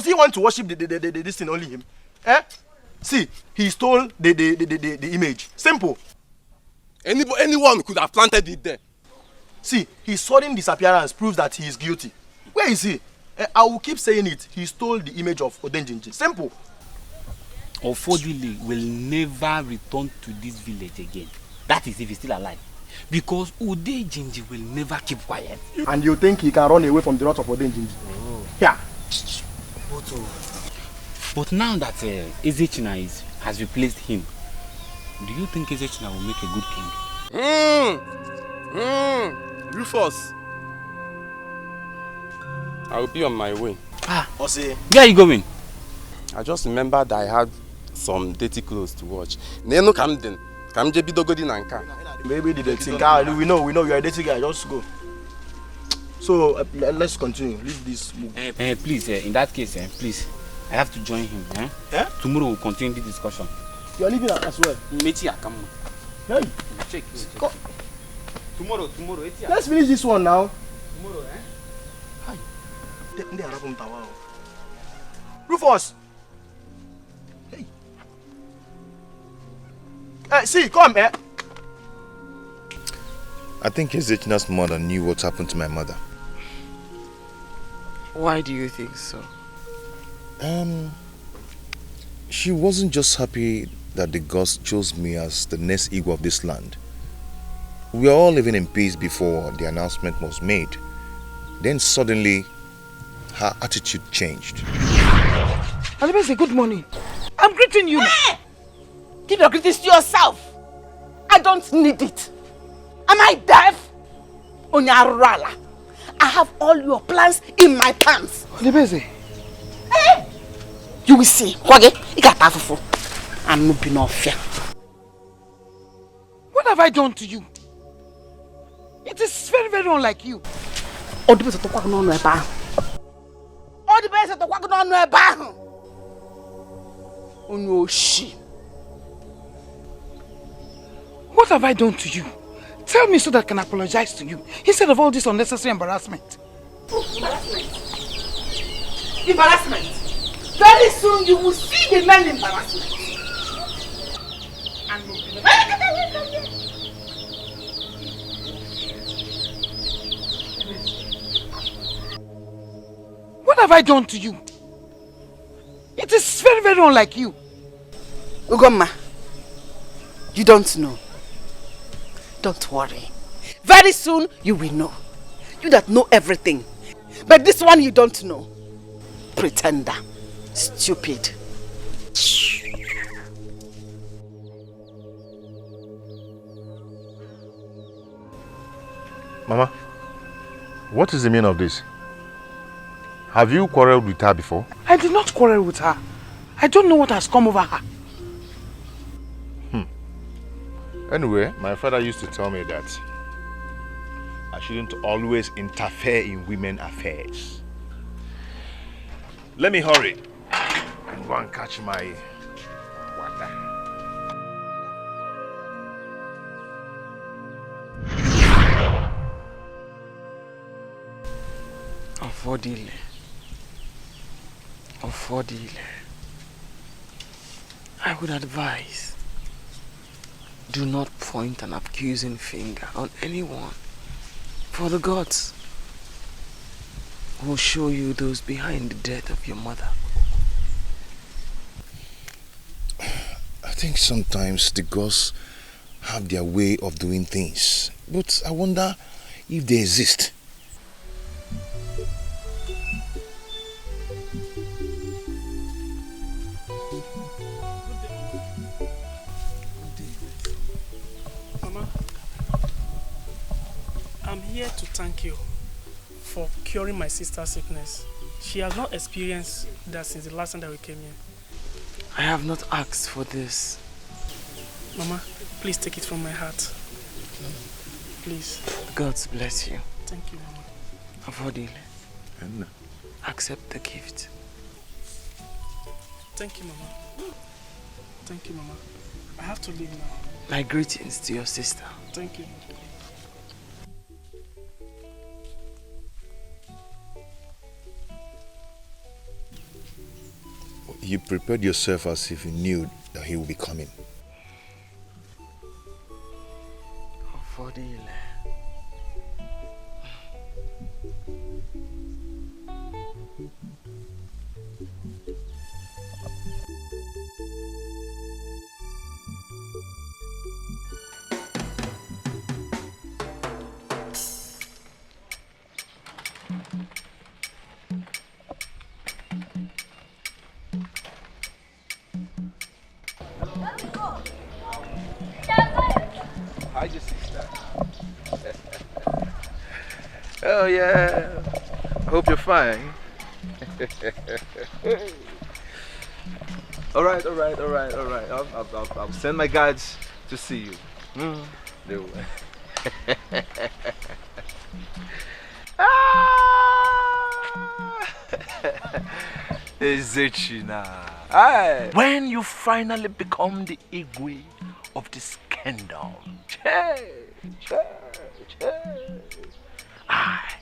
he want to worship this thing only him? Eh? See, he stole the image. Simple. Anyone could have planted it there. See, his sudden disappearance proves that he is guilty. Where is he? I will keep saying it. He stole the image of Odejinji. Simple. Ofodile will never return to this village again. That is if he's still alive. Because Odejinji will never keep quiet. And you think he can run away from the wrath of Odejinji? Oh. Yeah. But now that Ezechina has replaced him, do you think Ezechina will make a good king? Rufus, I will be on my way. Ose. Where are you going? I just remembered I had some dirty clothes to watch. Nenu Camden. Kamje bidogodi nanka. Maybe the dirty guy. We know you are a dirty guy. Just go. So let's continue. Leave this book. Please, in that case, please, I have to join him. Eh? Tomorrow we'll continue the discussion. You are leaving as well. Hey. Check. Tomorrow. Let's finish this one now. Tomorrow, Hi. Rufus. Hey. See, come here. I think Ezechina's mother knew what happened to my mother. Why do you think so? She wasn't just happy that the gods chose me as the next Igwe of this land. We were all living in peace before the announcement was made. Then suddenly, her attitude changed. Alibese, good morning. I'm greeting you. Hey! Give your greetings to yourself. I don't need it. Am I deaf? Onyarala. I have all your plans in my pants. Alibese. Hey! You will see. Kwage, ikatafufu. I'm not being off here. What have I done to you? It is very, very unlike you. What have I done to you? Tell me so that I can apologize to you instead of all this unnecessary embarrassment. Embarrassment? Very soon you will see the man embarrassment. What have I done to you? It is very, very unlike you. Ugoma, you don't know. Don't worry. Very soon you will know. You that know everything. But this one you don't know. Pretender. Stupid. Mama, What is the meaning of this? Have you quarreled with her before? I did not quarrel with her. I don't know what has come over her. Anyway, my father used to tell me that I shouldn't always interfere in women's affairs. Let me hurry and go and catch my water. Ofodile. I would advise, do not point an accusing finger on anyone, for the gods will show you those behind the death of your mother. I think sometimes the gods have their way of doing things, but I wonder if they exist. I'm here to thank you for curing my sister's sickness. She has not experienced that since the last time that we came here. I have not asked for this. Mama, please take it from my heart. Please. God bless you. Thank you, Mama. Afodile, accept the gift. Thank you, Mama. Thank you, Mama. I have to leave now. My greetings to your sister. Thank you. You prepared yourself as if you knew that he would be coming. Afodile. Hi, your sister. Oh yeah. I hope you're fine. all right. I'll send my guards to see you. They will. Ezichina. When you finally become the Igwe of this kingdom, I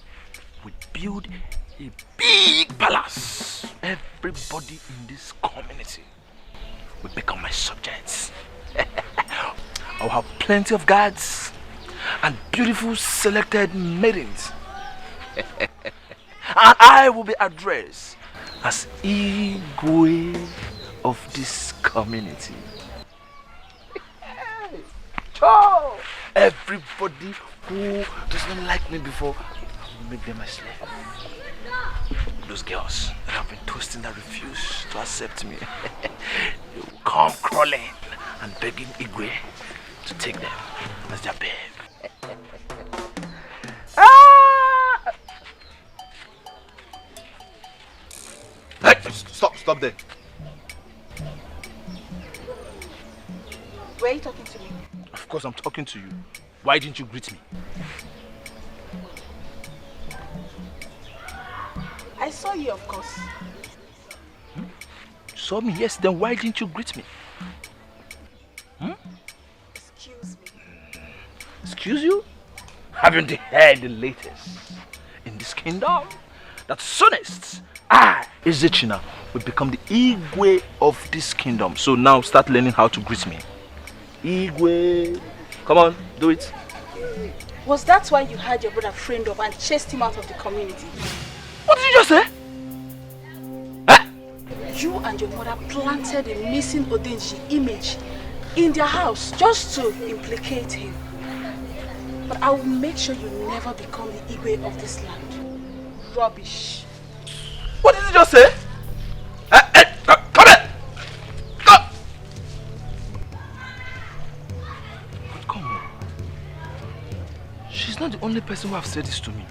will build a big palace. Everybody in this community will become my subjects. I'll have plenty of guards and beautiful selected maidens. And I will be addressed as Igwe of this community. Everybody who does not like me before, I will make them my slave. Those girls that have been toasting that refuse to accept me, they will come crawling and begging Igwe to take them as their babe. Hey, stop there. Were you talking to me? Of course I'm talking to you. Why didn't you greet me? I saw you, of course. You saw me? Yes, then why didn't you greet me? Excuse me. Excuse you? Haven't you heard the latest in this kingdom? That soonest I, Ezichina, will become the Igwe of this kingdom. So now start learning how to greet me. Igwe. Come on, do it. Was that why you had your brother framed up and chased him out of the community? What did you just say? You and your mother planted a missing Odenji image in their house just to implicate him. But I will make sure you never become the Igwe of this land. Rubbish. What did you just say? Come here! Come! But come on. She's not the only person who have said this to me.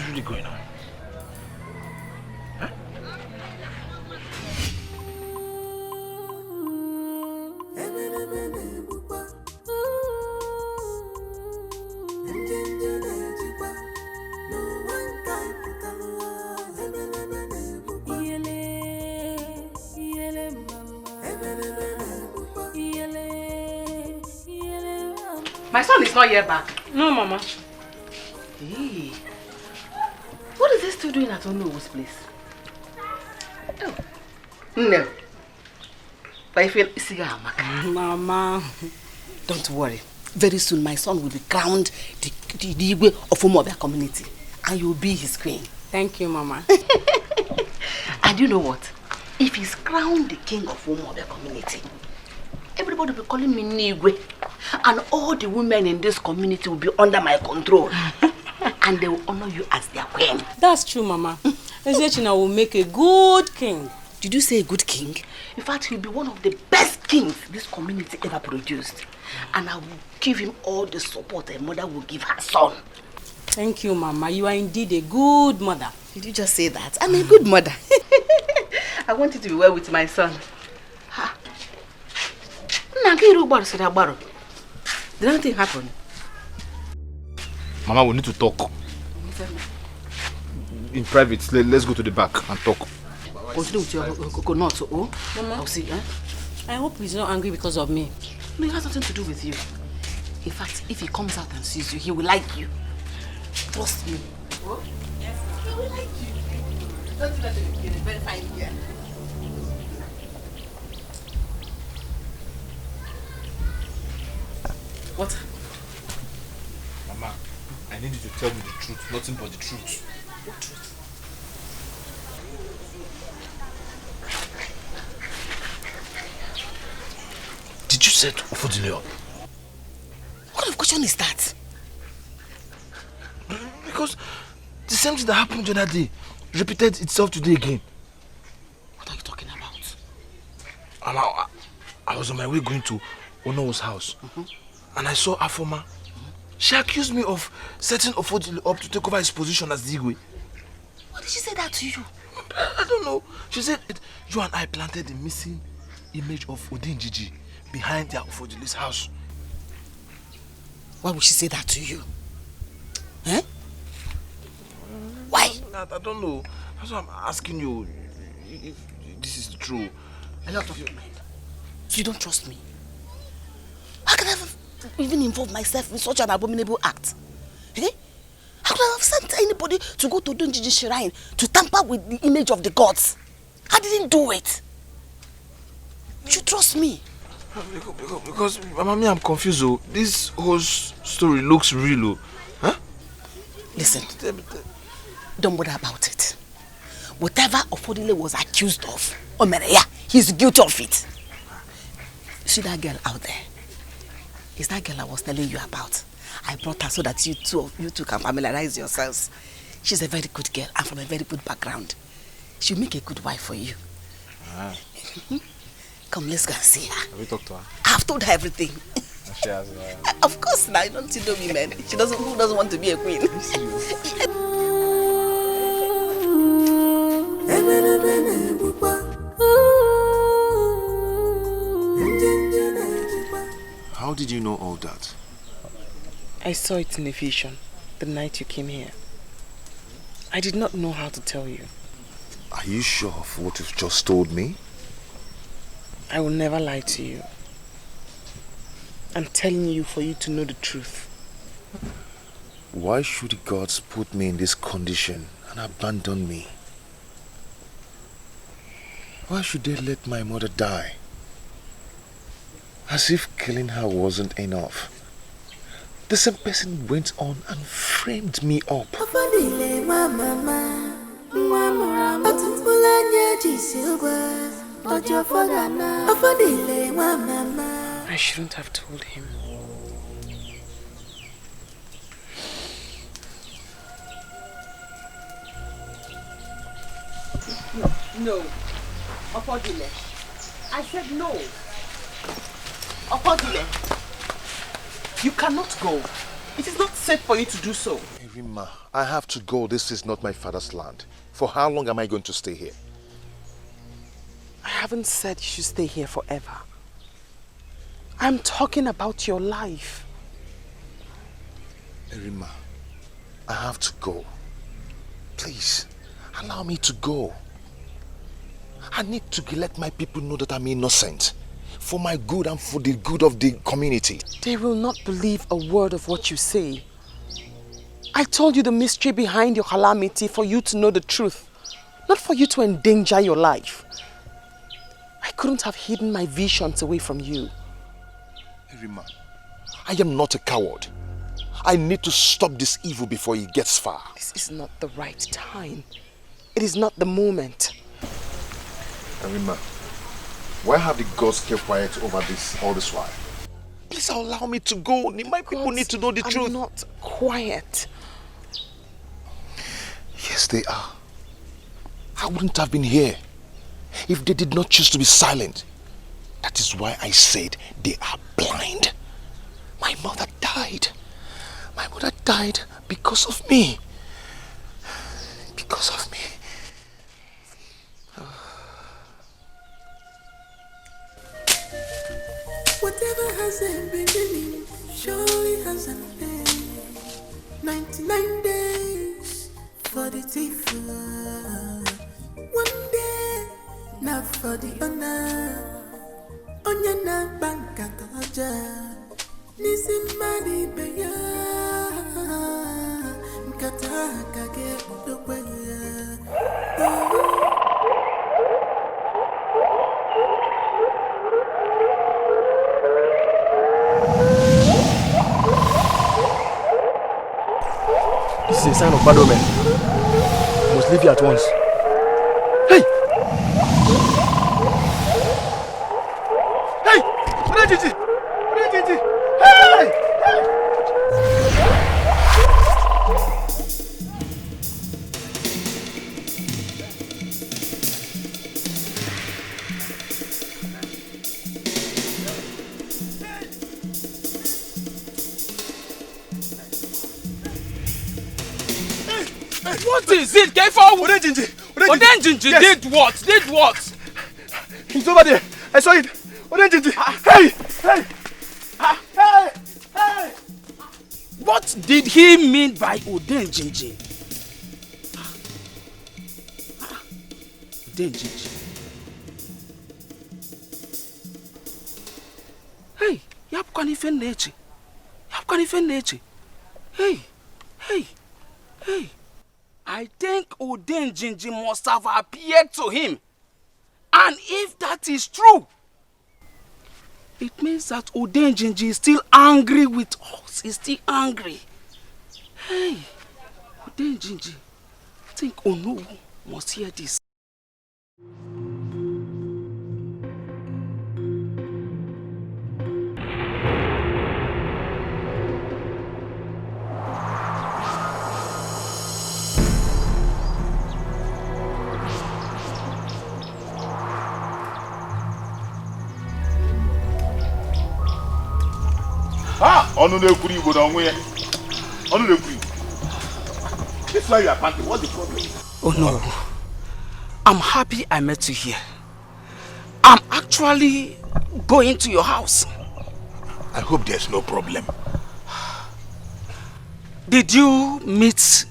really going on? Huh? My son is not yet back. No, Mama. Hey. What is he still doing at Onowo's place? Oh. No. But I feel Mama. Don't worry. Very soon my son will be crowned the Igwe of Umobia community. And you will be his queen. Thank you, Mama. And you know what? If he's crowned the king of Umobia community, everybody will be calling me Nigwe. And all the women in this community will be under my control. And they will honor you as their queen. That's true, Mama. Ezechina will make a good king. Did you say a good king? In fact, he'll be one of the best kings this community ever produced. And I will give him all the support a mother will give her son. Thank you, Mama. You are indeed a good mother. Did you just say that? I'm a good mother. I want you to be well with my son. Did anything happen? Mama, we need to talk. In private, let's go to the back and talk. Continue with your coconut, oh? Mama, I'll see, eh? I hope he's not angry because of me. No, it has nothing to do with you. In fact, if he comes out and sees you, he will like you. Trust me. What? Yes, he will like you. Don't do that to him. You're a very fine girl. What? Mama, I need you to tell me the truth, nothing but the truth. What truth? Did you set Ufodile up? What kind of question is that? Because the same thing that happened the other day repeated itself today again. What are you talking about? And I was on my way going to Onowo's house. And I saw Afoma. She accused me of setting Ufodile up to take over his position as Igwe. Why did she say that to you? I don't know. She said you and I planted the missing image of Odinjiji behind their Ufodile's house. Why would she say that to you? Eh? Why? I don't know. That's why I'm asking you if this is true. A lot of your mind. So you don't trust me? How can I have even involve myself in such an abominable act? Eh? How could I have sent anybody to go to Odinjiji's shrine to tamper with the image of the gods? I didn't do it. You should trust me. Because Mama, I'm confused. Oh. This whole story looks real. Oh. Huh? Listen, don't bother about it. Whatever Ufodile was accused of, Omereya, he's guilty of it. See that girl out there? It's that girl I was telling you about. I brought her so that you two can familiarize yourselves. She's a very good girl and from a very good background. She'll make a good wife for you. Come, let's go and see her. Have you talked to her? I've told her everything. She has. Of course, now don't you know me, man? Who doesn't want to be a queen? How did you know all that? I saw it in a vision the night you came here. I did not know how to tell you. Are you sure of what you've just told me? I will never lie to you. I'm telling you for you to know the truth. Why should the gods put me in this condition and abandon me? Why should they let my mother die? As if killing her wasn't enough. The same person went on and framed me up. I shouldn't have told him. No. Ufodile. I said no. Ufodile. You cannot go. It is not safe for you to do so. I Rima, I have to go. This is not my father's land. For how long am I going to stay here? I haven't said you should stay here forever. I'm talking about your life. Rima, I have to go. Please, allow me to go. I need to let my people know that I'm innocent. For my good and for the good of the community. They will not believe a word of what you say. I told you the mystery behind your calamity for you to know the truth, not for you to endanger your life. I couldn't have hidden my visions away from you. Rima, I am not a coward. I need to stop this evil before it gets far. This is not the right time. It is not the moment. Rima, why have the gods kept quiet over this all this while? Please allow me to go. My people need to know the truth. I'm not quiet. Yes, they are. I wouldn't have been here if they did not choose to be silent. That is why I said they are blind. My mother died. My mother died because of me. Because of me. Whatever has a beginning surely has an end. 99 days for the thief. One day, not for the honor. Onyana banka kaja. Nisimani beya. Nkata kage udokwenya. This is a sign of bad omen. I must leave here at once. Hey! Hey! Odenjinji! Odenjinji! Hey! What is it? Get forward! Odenjinji did what? Did what? He's over there. I saw it. Odenjinji. Hey! Hey! Hey! Hey! What did he mean by Odenjinji? Odenjinji. Hey! Yapkwani fennechi. Yapkwani fennechi. Hey! Hey! Hey! I think Odenjinji must have appeared to him. And if that is true, it means that Odenjinji is still angry with us. He's still angry. Hey, Odenjinji, I think Onowu must hear this. Onu na-ekwuru Igbo na onwe ya. Onu na-ekwuru Igbo. This why you are panting. What's the problem? Oh no. I'm happy I met you here. I'm actually going to your house. I hope there's no problem. Did you meet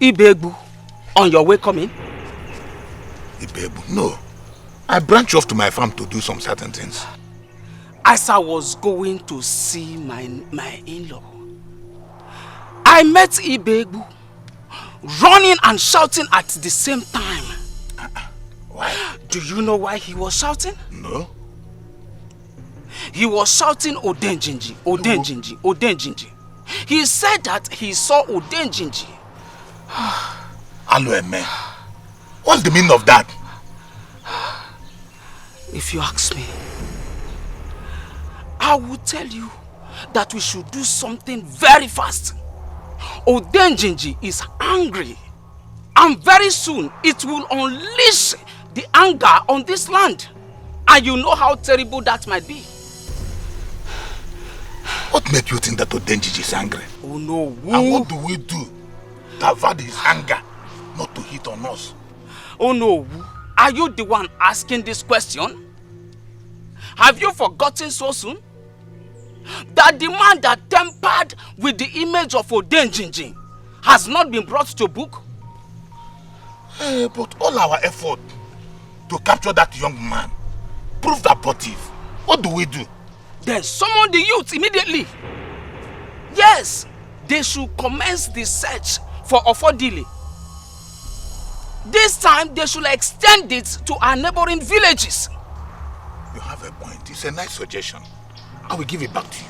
Ibegbu on your way coming? Ibegbu? No. I branched off to my farm to do some certain things. As I was going to see my in-law, I met Ibegbu running and shouting at the same time. Why? Do you know why he was shouting? No. He was shouting Odenjinji, Odenjinji, Odenjinji. He said that he saw Odenjinji. Aloeme, what's the meaning of that? If you ask me, I will tell you that we should do something very fast. Odenjinji is angry, and very soon it will unleash the anger on this land. And you know how terrible that might be. What made you think that Odenjinji is angry? Oh no. And what do we do to avert his anger not to hit on us? Oh no. Are you the one asking this question? Have you forgotten so soon that the man that tempered with the image of Odenjinjin has not been brought to book? But all our effort to capture that young man proved abortive. What do we do? Then summon the youth immediately. Yes, they should commence the search for Ofodile. This time they should extend it to our neighboring villages. You have a point. It's a nice suggestion. I will give it back to you.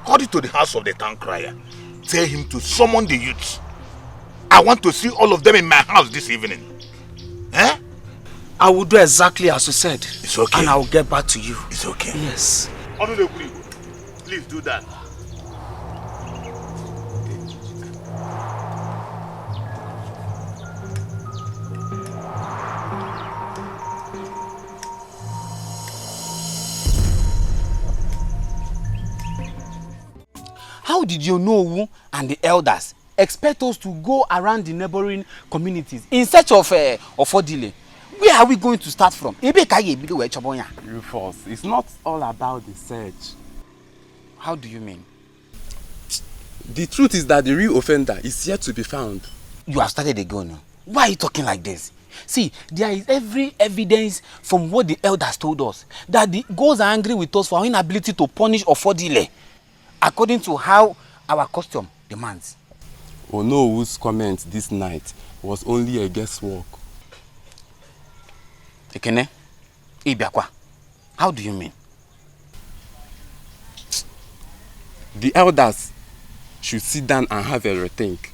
Call it to the house of the town crier. Tell him to summon the youths. I want to see all of them in my house this evening. Eh? I will do exactly as you said. It's okay. And I will get back to you. It's okay. Yes. Please do that. How did you know and the elders expect us to go around the neighboring communities in search of Ofodile? Where are we going to start from? Rufus, it's not all about the search. How do you mean? The truth is that the real offender is yet to be found. You have started again. Why are you talking like this? See, there is every evidence from what the elders told us that the gods are angry with us for our inability to punish Ofodile according to how our custom demands. Onowu's comment this night was only a guesswork. Ekene, Ibiakwa, how do you mean? The elders should sit down and have a rethink.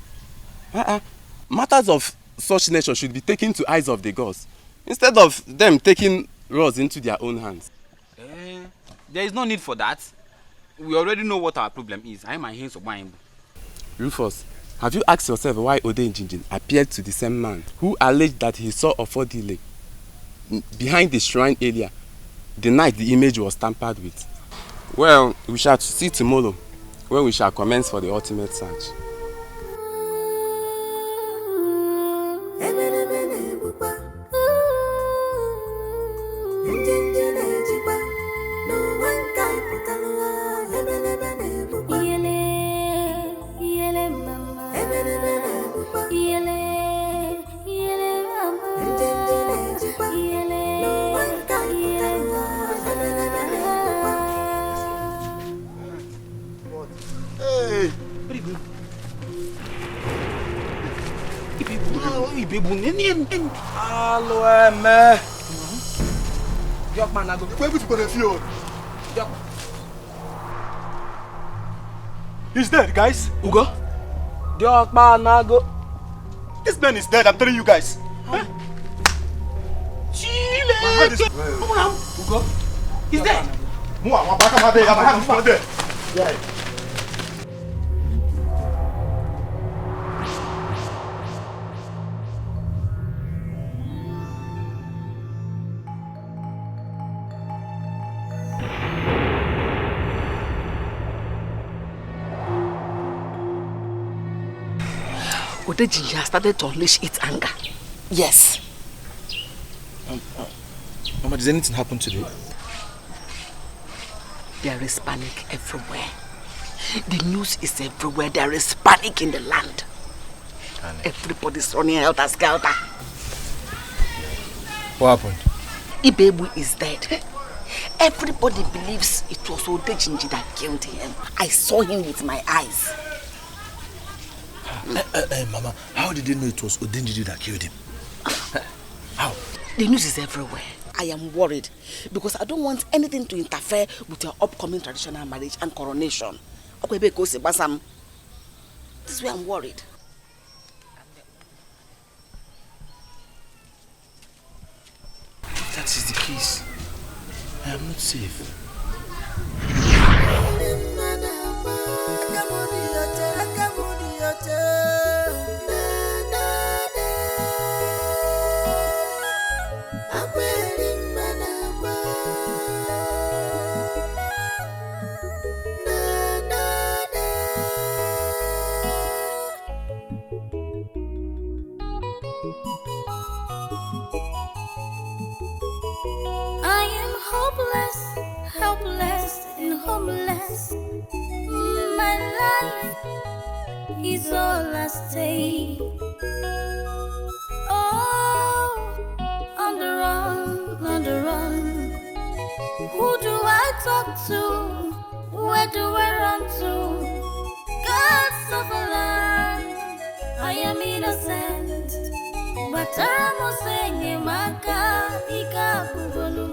Matters of such nature should be taken to eyes of the gods, instead of them taking rods into their own hands. There is no need for that. We already know what our problem is. I am my hands of mine. Rufus, have you asked yourself why Odenjinjin appeared to the same man who alleged that he saw Ofodile behind the shrine area the night the image was tampered with? Well, we shall see tomorrow when we shall commence for the ultimate search. He's dead, guys. Ugo? This man is dead, I'm telling you guys. Ugo? He's dead. Odenjinjin has started to unleash its anger. Yes. Mama, does anything happen today? There is panic everywhere. The news is everywhere. There is panic in the land. Everybody's running out as skelter. What happened? Ibebu is dead. Everybody believes it was Odenjinjin that killed him. I saw him with my eyes. Mama, how did they know it was Odenjinjin that killed him? How? The news is everywhere. I am worried because I don't want anything to interfere with your upcoming traditional marriage and coronation. This is why I'm worried. That is the case. I am not safe. homeless. My life is all at stake. Oh, on the run, on the run. Who do I talk to? Where do I run to? Gods of a land, I am innocent. But I'm saying, Maka, Ika, Bugonu.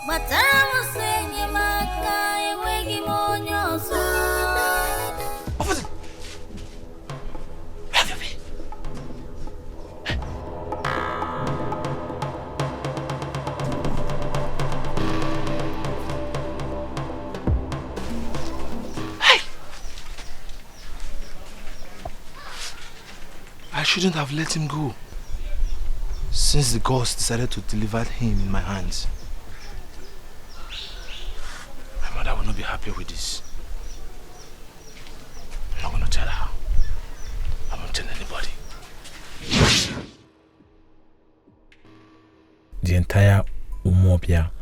But I'm saying, Maka, Ewegi Monyo, so. I shouldn't have let him go, since the gods decided to deliver him in my hands. My mother will not be happy with this. I'm not going to tell her. I won't tell anybody. The entire Umuobia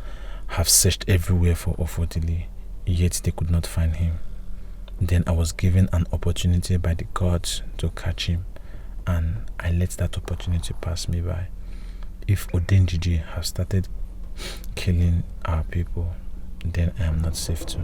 have searched everywhere for Ofodile, yet they could not find him. Then I was given an opportunity by the gods to catch him, and I let that opportunity pass me by. If Odenjiji have started killing our people, then I am not safe too.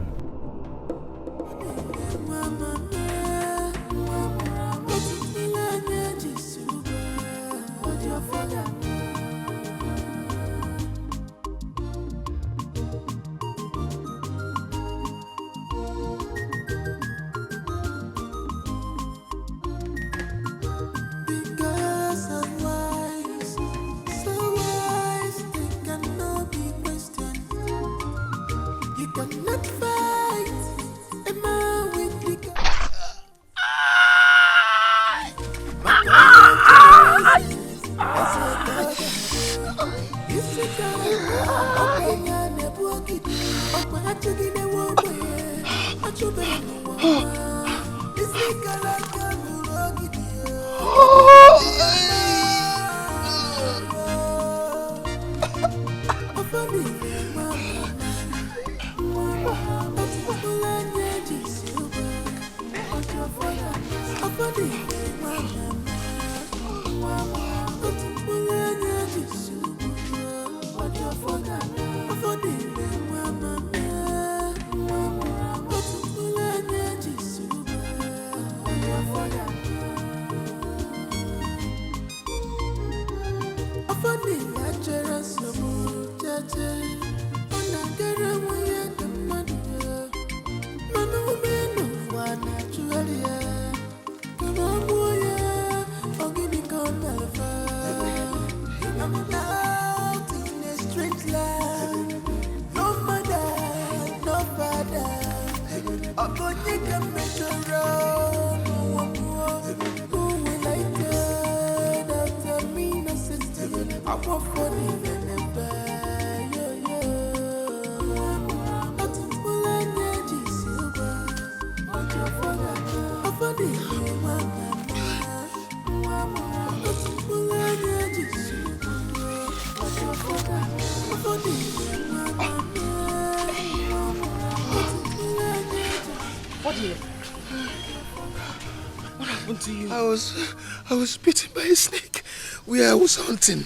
What happened to you? I was bitten by a snake where I was hunting.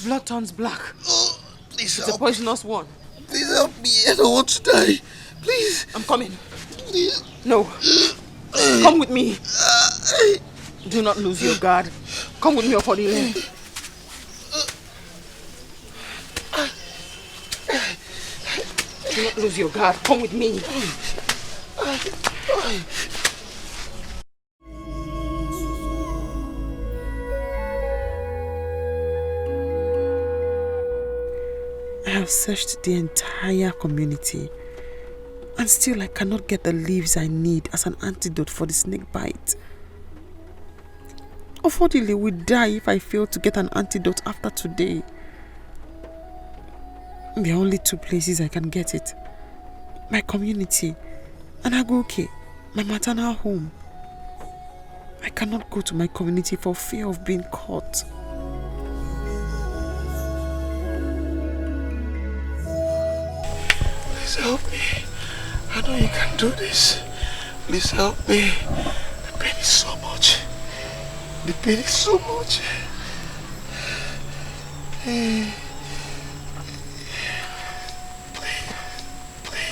Blood turns black. Oh, please it's help. a poisonous one. Please help me. I don't want to die. Please. I'm coming. Please. No. Come with me. Do not lose your guard. Come with me, Ofodile. Do not lose your guard. Come with me. I have searched the entire community, and still I cannot get the leaves I need as an antidote for the snake bite. Ofodile will die if I fail to get an antidote after today. There are only two places I can get it. My community and Agoke, my maternal home. I cannot go to my community for fear of being caught. Please help me. I know you can do this. Please help me. The pain is so much. The pain is so much.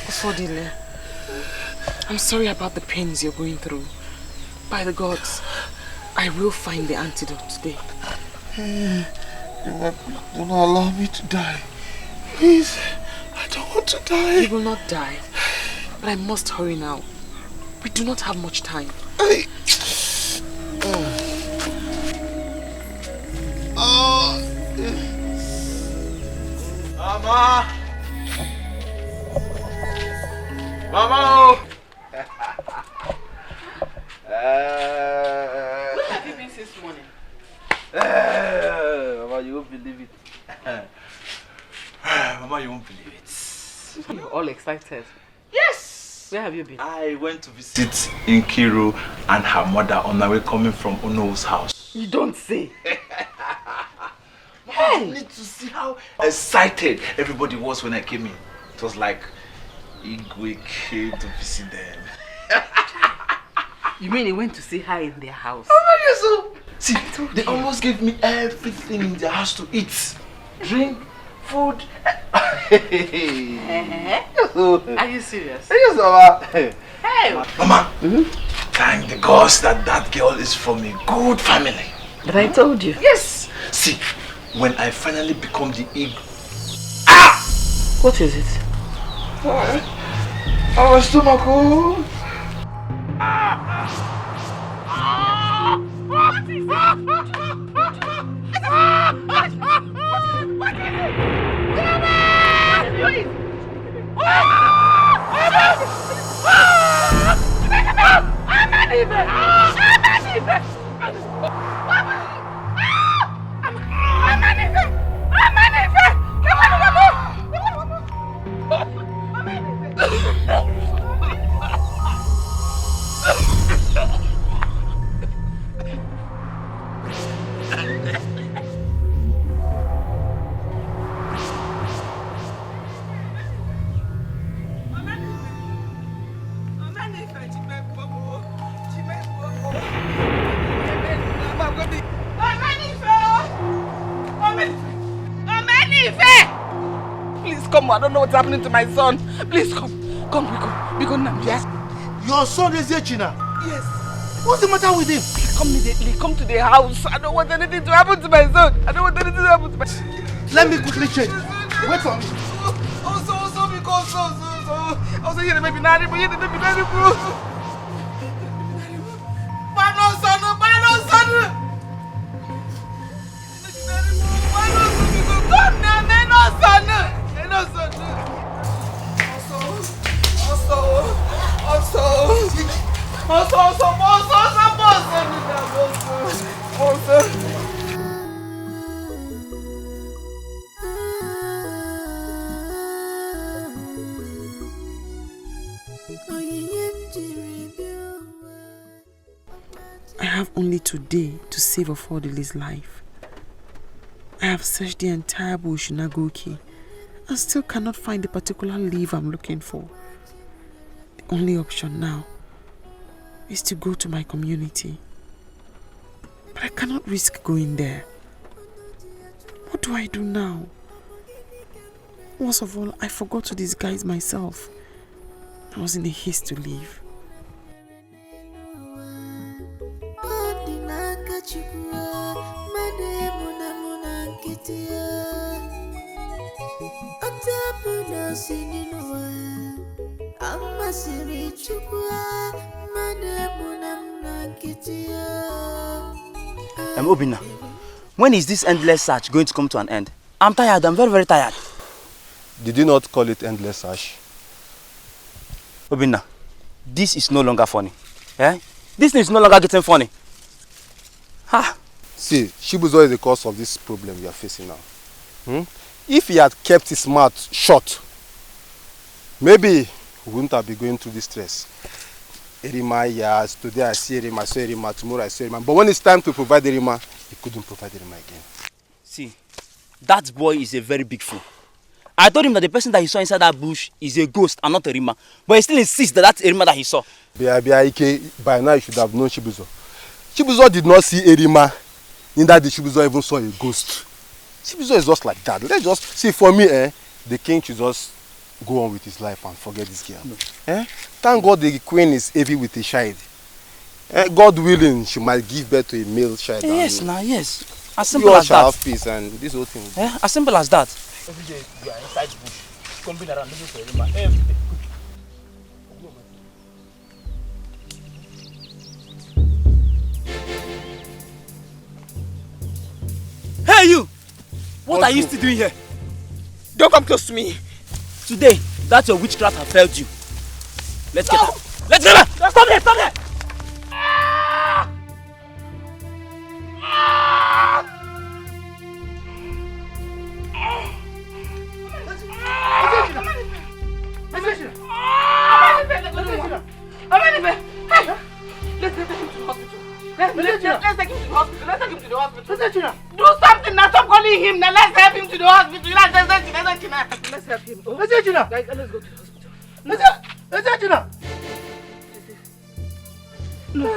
Ofodile, I'm sorry about the pains you're going through. By the gods, I will find the antidote today. Do not allow me to die. Please, I don't want to die. You will not die. But I must hurry now. We do not have much time. Mama! Mama! Where have you been since morning? Mama, you won't believe it. Mama, you won't believe it. You're all excited. Yes! Where have you been? I went to visit Nkiru and her mother on my way coming from Ono's house. You don't say. Hey! You need to see how excited everybody was when I came in. It was like Igwe came to visit them. You mean he went to see her in their house? Oh, yes, see, they almost gave me everything in their house to eat. Drink, food. Are you serious? Yes, Mama. Hey! Mama, thank the gods that girl is from a good family. But I told you. Yes. See, when I finally become the egg. What is it? Our stomach. What is Please come, I don't know what's happening to my son. Please come. Come, we go now. Yes. Your son is Echina? Yes. What's the matter with him? Please come immediately. Come to the house. I don't want anything to happen to my son. I don't want anything to happen to my son. Let me quickly check. Wait for me. Also, because also, you may be married, but you may be married, bro. Bano son. I have only today to save Ofodile's life. I have searched the entire bush in Nagoki and still cannot find the particular leaf I'm looking for. The only option now is to go to my community. But I cannot risk going there. What do I do now? Most of all, I forgot to disguise myself. I was in a haste to leave. Obina, when is this endless search going to come to an end? I'm tired, I'm very, very tired. Did you not call it endless search? Obina, this is no longer funny. Eh? This thing is no longer getting funny. Ha! See, Shibuzo is the cause of this problem we are facing now. If he had kept his mouth shut, maybe we wouldn't have been going through this stress. Erima, yes, today I see Erima, I saw Erima, tomorrow I see Erima. But when it's time to provide Erima, he couldn't provide Erima again. See, that boy is a very big fool. I told him that the person that he saw inside that bush is a ghost and not a Rima. But he still insists that that's a Rima that he saw. By now you should have known Chibuzo. Chibuzo did not see a Rima. Neither did Chibuzo even saw a ghost. Chibuzo is just like that. Let's just see, for me, the king should just go on with his life and forget this girl. No. Thank God the queen is heavy with a child. God willing, she might give birth to a male child. Yes, now, yes. As simple as that. Have peace and this whole thing. As simple as that. Every day you are inside the bush, combing around looking for a Rima. Every day. Hey you! What are you still doing here? Don't come close to me. Today, that your witchcraft have failed you. Let's get out. Let's get out! Stop there! Stop there! Let's take him to the hospital. Let's take him to the hospital. Let's take him to the hospital. Do something now. Stop calling him now. Let's help him to the hospital. Let's help him. Let's go to the hospital. Let's No,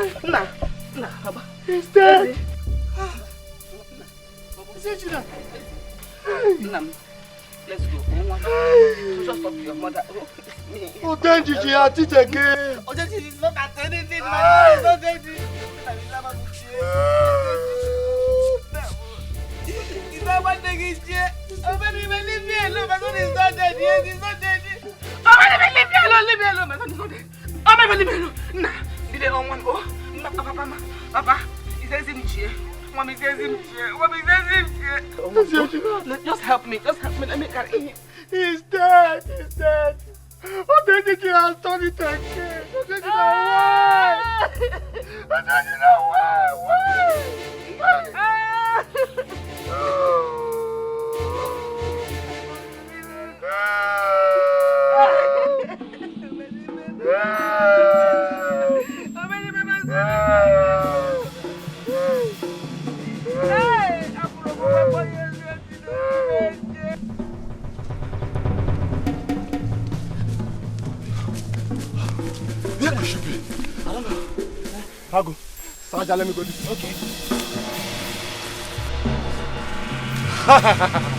Baba. He's dead. Let's go. Just talk to your mother. Oh, thank you, I teach again. Oh, that is not at anything. It's not anything. It's not one thing. It's just. Oh, baby, leave me alone. My son is not dead. Yes, he's not dead. Oh, baby, leave me alone. Leave me alone. My son is not dead. Oh, baby, leave me alone. Nah, did they on one? Oh, Papa, he says him here. Mommy says him here. Mommy says him here. Just help me. Just help me. Let me carry him. He's dead. He's dead. Oh, thank you, I'll turn it again. Oh, thank you, why? Oh, thank you, Where could she be? I don't know. Hago, Saja, let me go this way. Okay.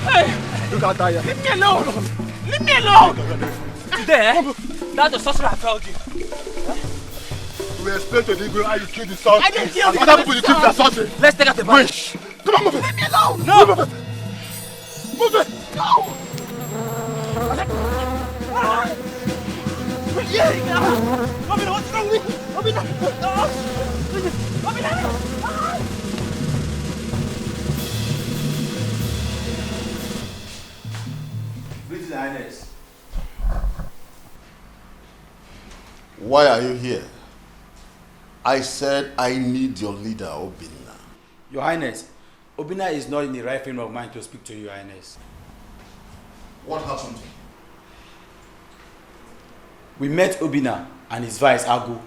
Hey! Look at that. Leave me alone! Leave me alone! Today, that's the sorcerer I failed you. We explain to the Igwe how you killed the son. I didn't kill the other people you killed the sorcery. Let's take out the body. Come on, move it. Leave me alone! No! Move it. Move it. No! Obina, what's wrong with you? Obina! Obina! Greetings, Highness. Why are you here? I said I need your leader, Obina. Your Highness, Obina is not in the right frame of mind to speak to you, Your Highness. What happened? We met Obina and his vice, Agu,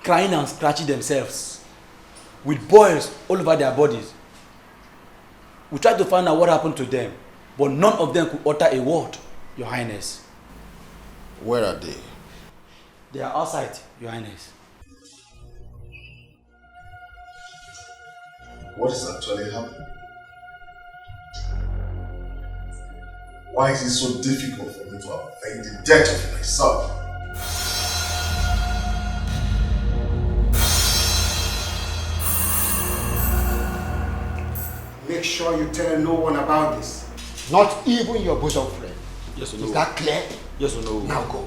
crying and scratching themselves, with boils all over their bodies. We tried to find out what happened to them, but none of them could utter a word, Your Highness. Where are they? They are outside, Your Highness. What is actually happening? Why is it so difficult for me to avenge the death of my son? Make sure you tell no one about this. Not even your bosom friend. Yes or no? Is that clear? Yes or no? Now go.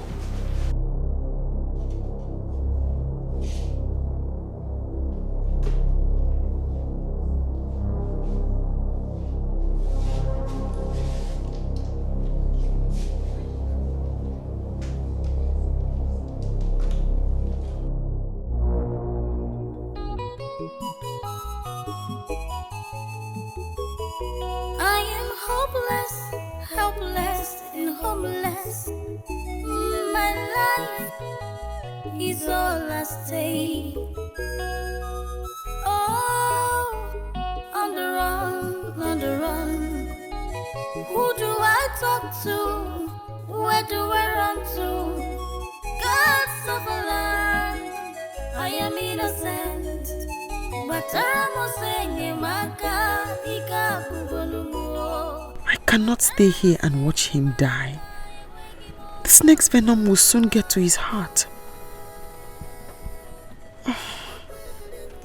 I talk to? Where do I run to? Gods of a land, I am innocent. But I cannot stay here and watch him die. The snake's venom will soon get to his heart.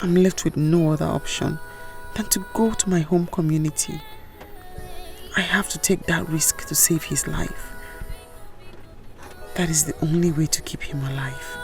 I'm left with no other option than to go to my home community. I have to take that risk to save his life. That is the only way to keep him alive.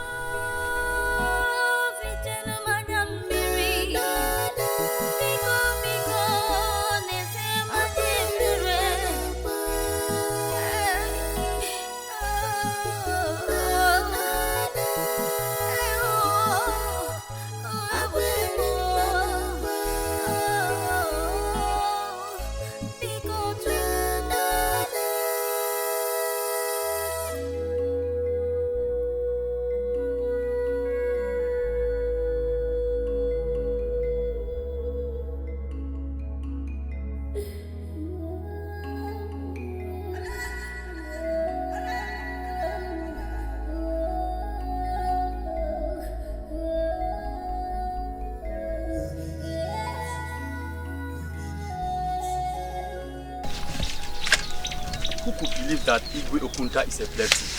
Who could believe that Igwe Okunta is epileptic?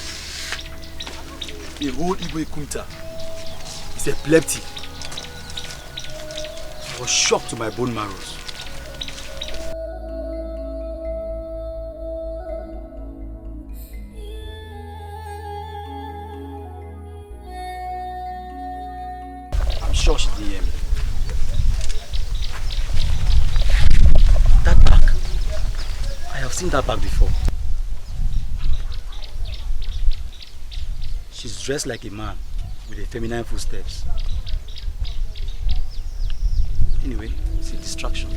A whole Igwe Okunta is epileptic. I was shocked to my bone marrows. I'm sure she didn't hear me. That bag. I have seen that bag before. She's dressed like a man with a feminine footsteps. Anyway, it's a distraction.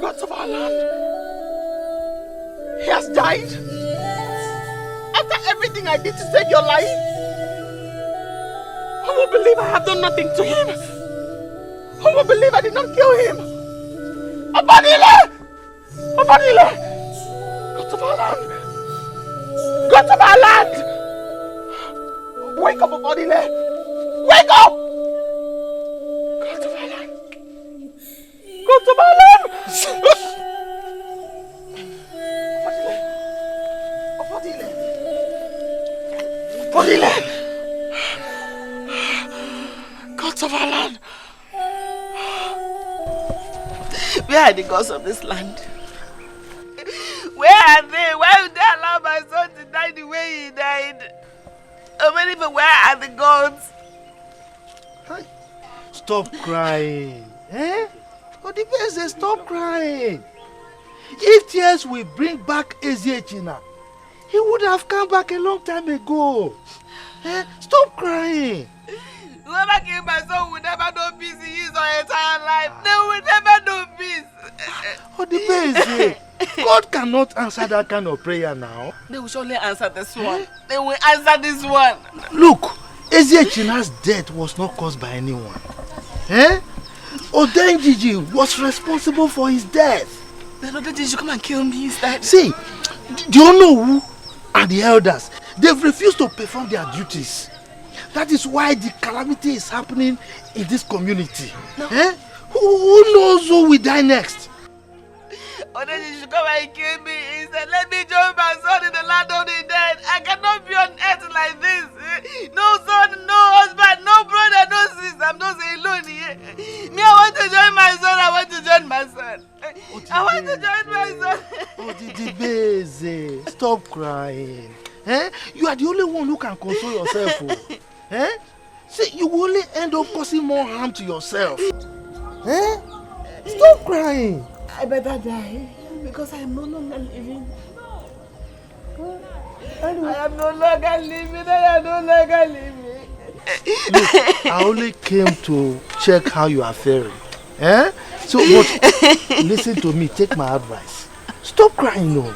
Gods of our land. He has died. After everything I did to save your life. Who will believe I have done nothing to him? Who will believe I did not kill him? Obadile! Obadile! Gods of our land! Gods of our land! Wake up, Obadile! Wake up! Gods of our land! Gods of our land! Obadile! Obadile! Obadile! Gods of our land! Where are the gods of this land? Where are they? Why would they allow my son to die the way he died? Even where are the gods? Stop crying. Eh? Odibeze, stop crying. If tears will bring back Eziechina, he would have come back a long time ago. Eh? Stop crying. Whoever killed my son will never know peace in his entire life. They will never know peace. Odibeze, God cannot answer that kind of prayer now. They will surely answer this one. They will answer this one. Look, Eziechina's death was not caused by anyone. Eh? Odenjiji was responsible for his death. Then Odenjiji come and kill me instead. See, do you know who are the elders? They've refused to perform their duties. That is why the calamity is happening in this community. No. Eh? Who knows who will die next? Odenjiji come and kill me instead. Let me join my son in the land of the dead. I cannot be on earth like this. No son, no husband, no brother, no sister. I'm just alone here. Me, I want to join my son. I want to join my son. I want to join my son. Odibeze, stop crying. Eh? You are the only one who can console yourself. Eh? See, you will only end up causing more harm to yourself. Eh? Stop crying. I better die because I am no longer living. I am no longer living. I am no longer living. Look, I only came to check how you are faring. Eh? So, but listen to me. Take my advice. Stop crying, no.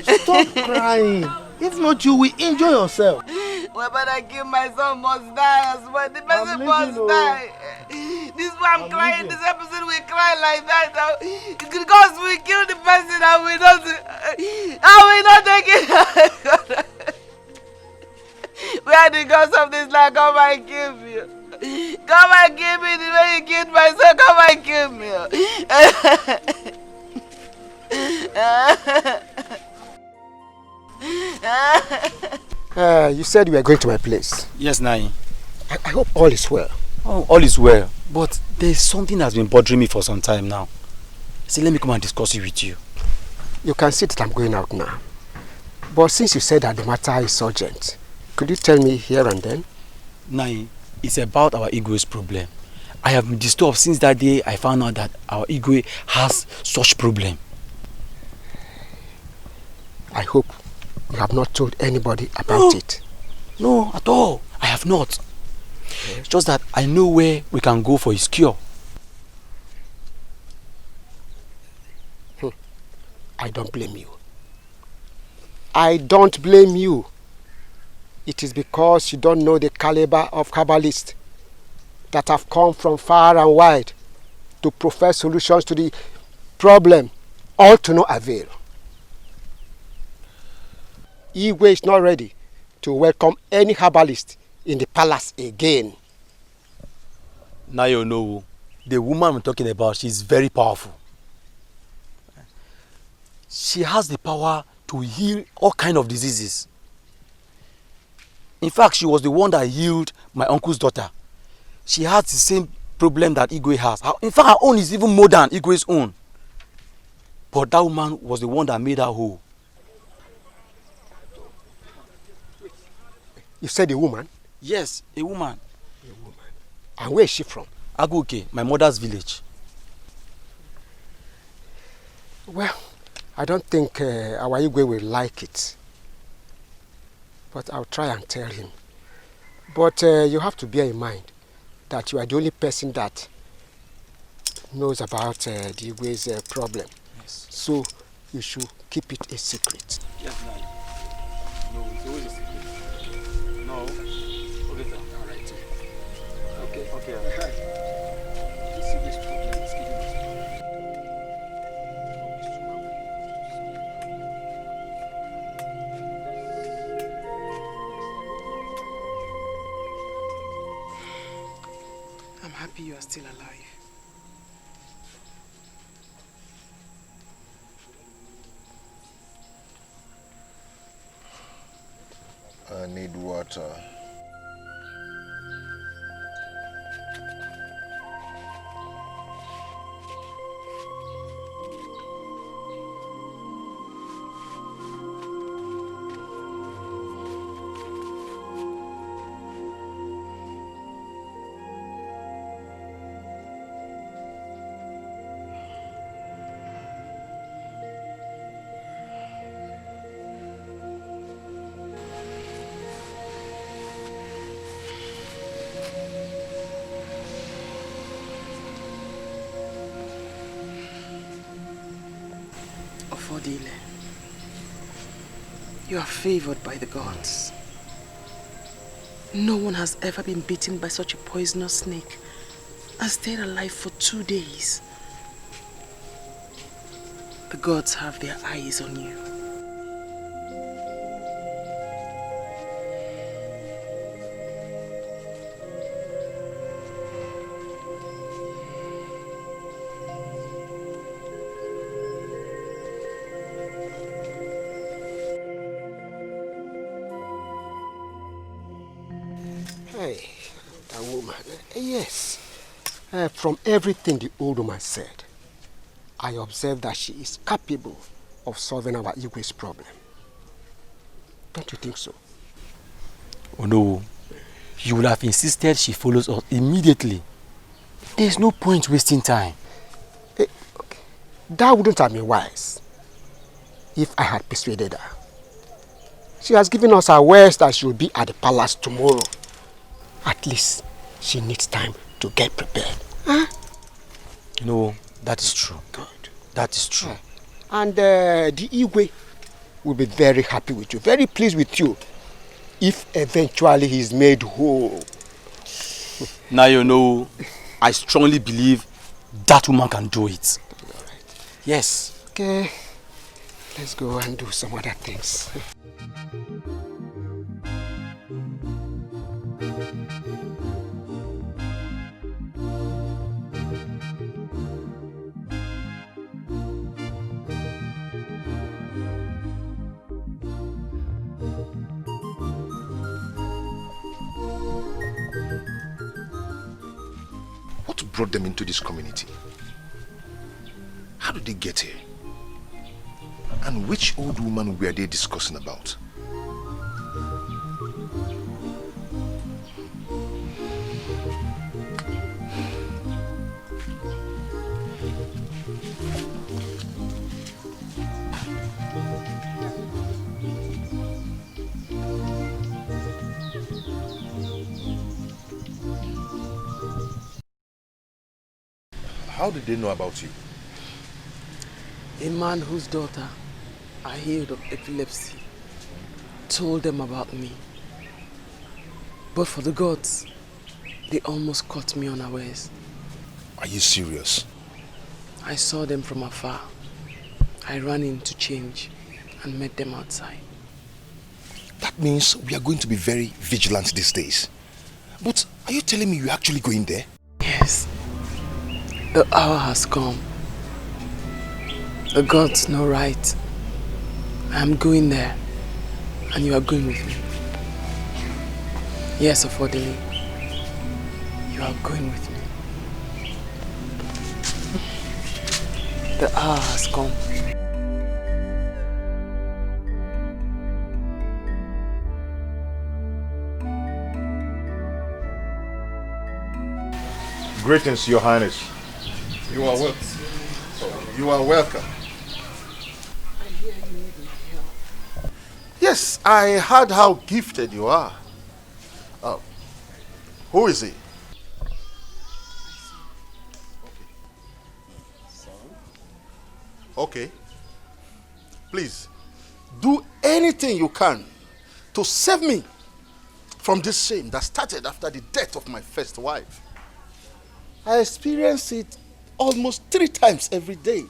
Stop crying. If not, you will enjoy yourself. Whoever I kill my son must die as well. The person must die. This is why I'm crying. This episode will cry like that. Because we kill the person, I will not take it. Where are the gods of this land? Come and kill me. Come and kill me the way you killed my son. Come and kill me. You said you were going to my place. Yes, Nai. I hope all is well. Oh, all is well. But there's something that's been bothering me for some time now. See, let me come and discuss it with you. You can see that I'm going out now. But since you said that the matter is urgent, could you tell me here and then? Nai, it's about our Igwe's problem. I have been disturbed since that day I found out that our Igwe has such problem. I hope you have not told anybody about it. No, at all. I have not. Okay. It's just that I know where we can go for his cure. I don't blame you. I don't blame you. It is because you don't know the caliber of herbalists that have come from far and wide to profess solutions to the problem, all to no avail. Igwe is not ready to welcome any herbalist in the palace again. Now you know, the woman we're talking about, she's very powerful. She has the power to heal all kinds of diseases. In fact, she was the one that healed my uncle's daughter. She has the same problem that Igwe has. In fact, her own is even more than Igwe's own. But that woman was the one that made her whole. You said a woman? Yes, a woman. A woman. And where is she from? Aguke, my mother's village. Well, I don't think our Igwe will like it. But I'll try and tell him. But you have to bear in mind that you are the only person that knows about the Igwe's problem. Yes. So you should keep it a secret. Yes, no, it's always a secret. No. Okay, all right. Okay. You see this problem is killing us. I'm happy you are still alive. I need water. Ofodile, you are favored by the gods. No one has ever been bitten by such a poisonous snake and stayed alive for 2 days. The gods have their eyes on you. Hey, that woman. Yes. From everything the old woman said, I observed that she is capable of solving our Igwe's problem. Don't you think so? Oh no. You would have insisted she follows us immediately. There's no point wasting time. Okay. That wouldn't have been wise if I had persuaded her. She has given us her words that she will be at the palace tomorrow. At least she needs time to get prepared. Huh? No, that is true. Good. That is true. And the Igwe will be very happy with you, very pleased with you, if eventually he is made whole. Now you know, I strongly believe that woman can do it. Right. Yes. Okay, let's go and do some other things. What brought them into this community? How did they get here? And which old woman were they discussing about? How did they know about you? A man whose daughter I healed of epilepsy told them about me. But for the gods, they almost caught me unawares. Are you serious? I saw them from afar. I ran in to change and met them outside. That means we are going to be very vigilant these days. But are you telling me you're actually going there? Yes. The hour has come. The gods know right. I am going there, and you are going with me. Yes, Ofodile, you are going with me. The hour has come. Greetings, Your Highness. You are welcome. You are welcome. I hear you need my help. Yes, I heard how gifted you are. Who is he? Okay. Please, do anything you can to save me from this shame that started after the death of my first wife. I experience it almost 3 times every day.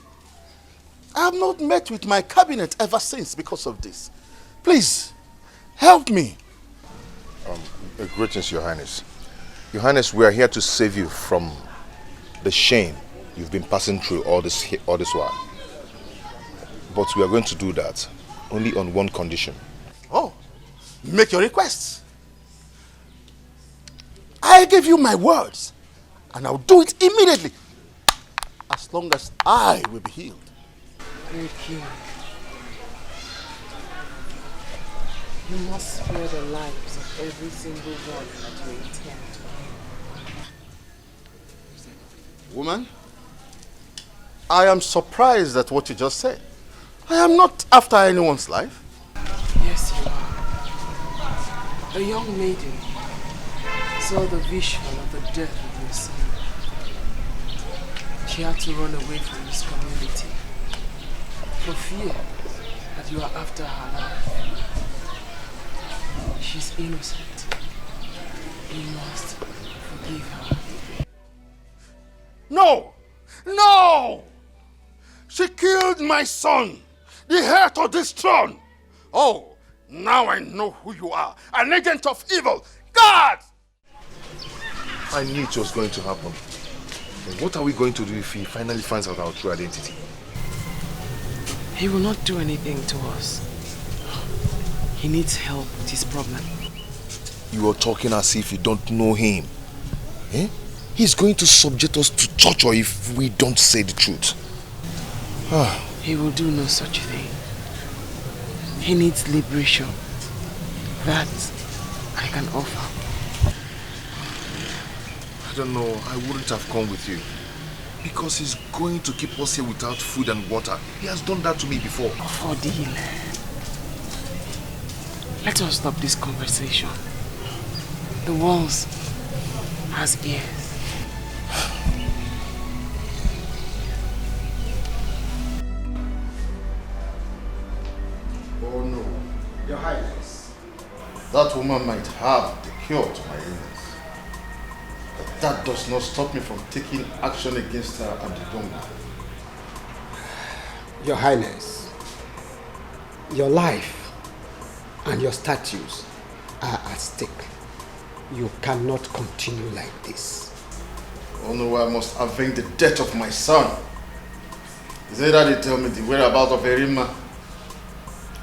I have not met with my cabinet ever since because of this. Please, help me. Greetings, Your Highness. Your Highness, we are here to save you from the shame you've been passing through all this while. But we are going to do that only on one condition. Oh, make your requests. I give you my words, and I'll do it immediately, as long as I will be healed. Thank you. You must spare the lives of every single one that you intend. Woman, I am surprised at what you just said. I am not after anyone's life. Yes, you are. A young maiden saw the vision of the death of your son. She had to run away from this community. For fear that you are after her life. She's innocent. You must forgive her. No! No! She killed my son, the heir to this throne. Oh, now I know who you are. An agent of evil. God! I knew it was going to happen. But what are we going to do if he finally finds out our true identity? He will not do anything to us. He needs help with his problem. You are talking as if you don't know him. Eh? He's going to subject us to torture if we don't say the truth. He will do no such thing. He needs liberation. That I can offer. I don't know, I wouldn't have come with you. Because he's going to keep us here without food and water. He has done that to me before. Odile, let us stop this conversation. The walls has ears. Oh no, Your Highness. That woman might have the cure to my illness. But that does not stop me from taking action against her and the Donga. Your Highness, your life and your statues are at stake. You cannot continue like this. Oh no, I must avenge the death of my son. Is it that they tell me the whereabouts of Erima?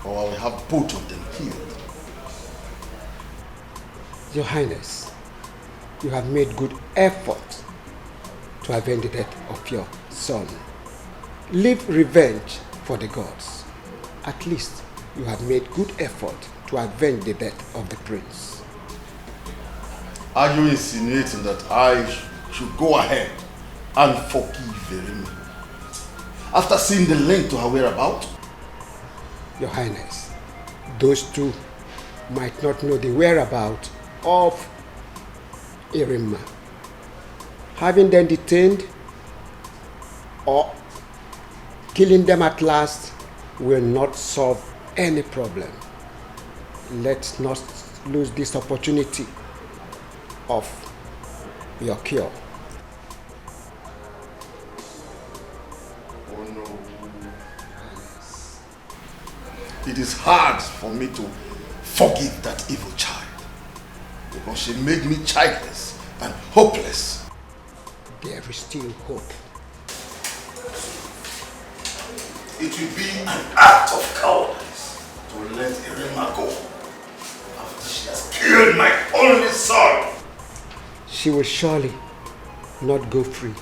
Or I will have both of them killed. Your Highness, you have made good effort to avenge the death of your son. Leave revenge for the gods. At least you have made good effort to avenge the death of the prince. Are you insinuating that I should go ahead and forgive Erima after seeing the link to her whereabouts? Your Highness, those two might not know the whereabouts of Erima. Having them detained or killing them at last will not solve any problem. Let's not lose this opportunity of your cure. Oh no. It is hard for me to forgive that evil child because she made me childless and hopeless. There is still hope. It will be an act of cowardice to let Erima go after she has killed my only son. She will surely not go free,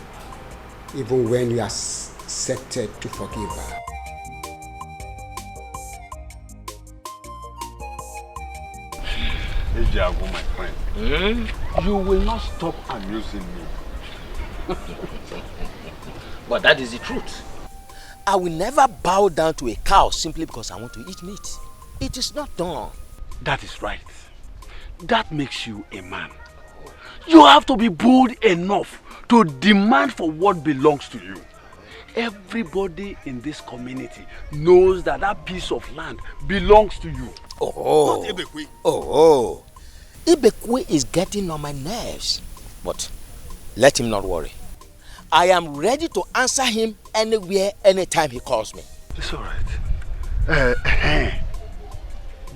even when you are accepted to forgive her. Ejiago, my friend, you will not stop amusing me. But that is the truth. I will never bow down to a cow simply because I want to eat meat. It is not done. That is right. That makes you a man. You have to be bold enough to demand for what belongs to you. Everybody in this community knows that that piece of land belongs to you. Oh, Not Ibekwe. Oh, Ibekwe is getting on my nerves. But let him not worry. I am ready to answer him anywhere, anytime he calls me. It's all right.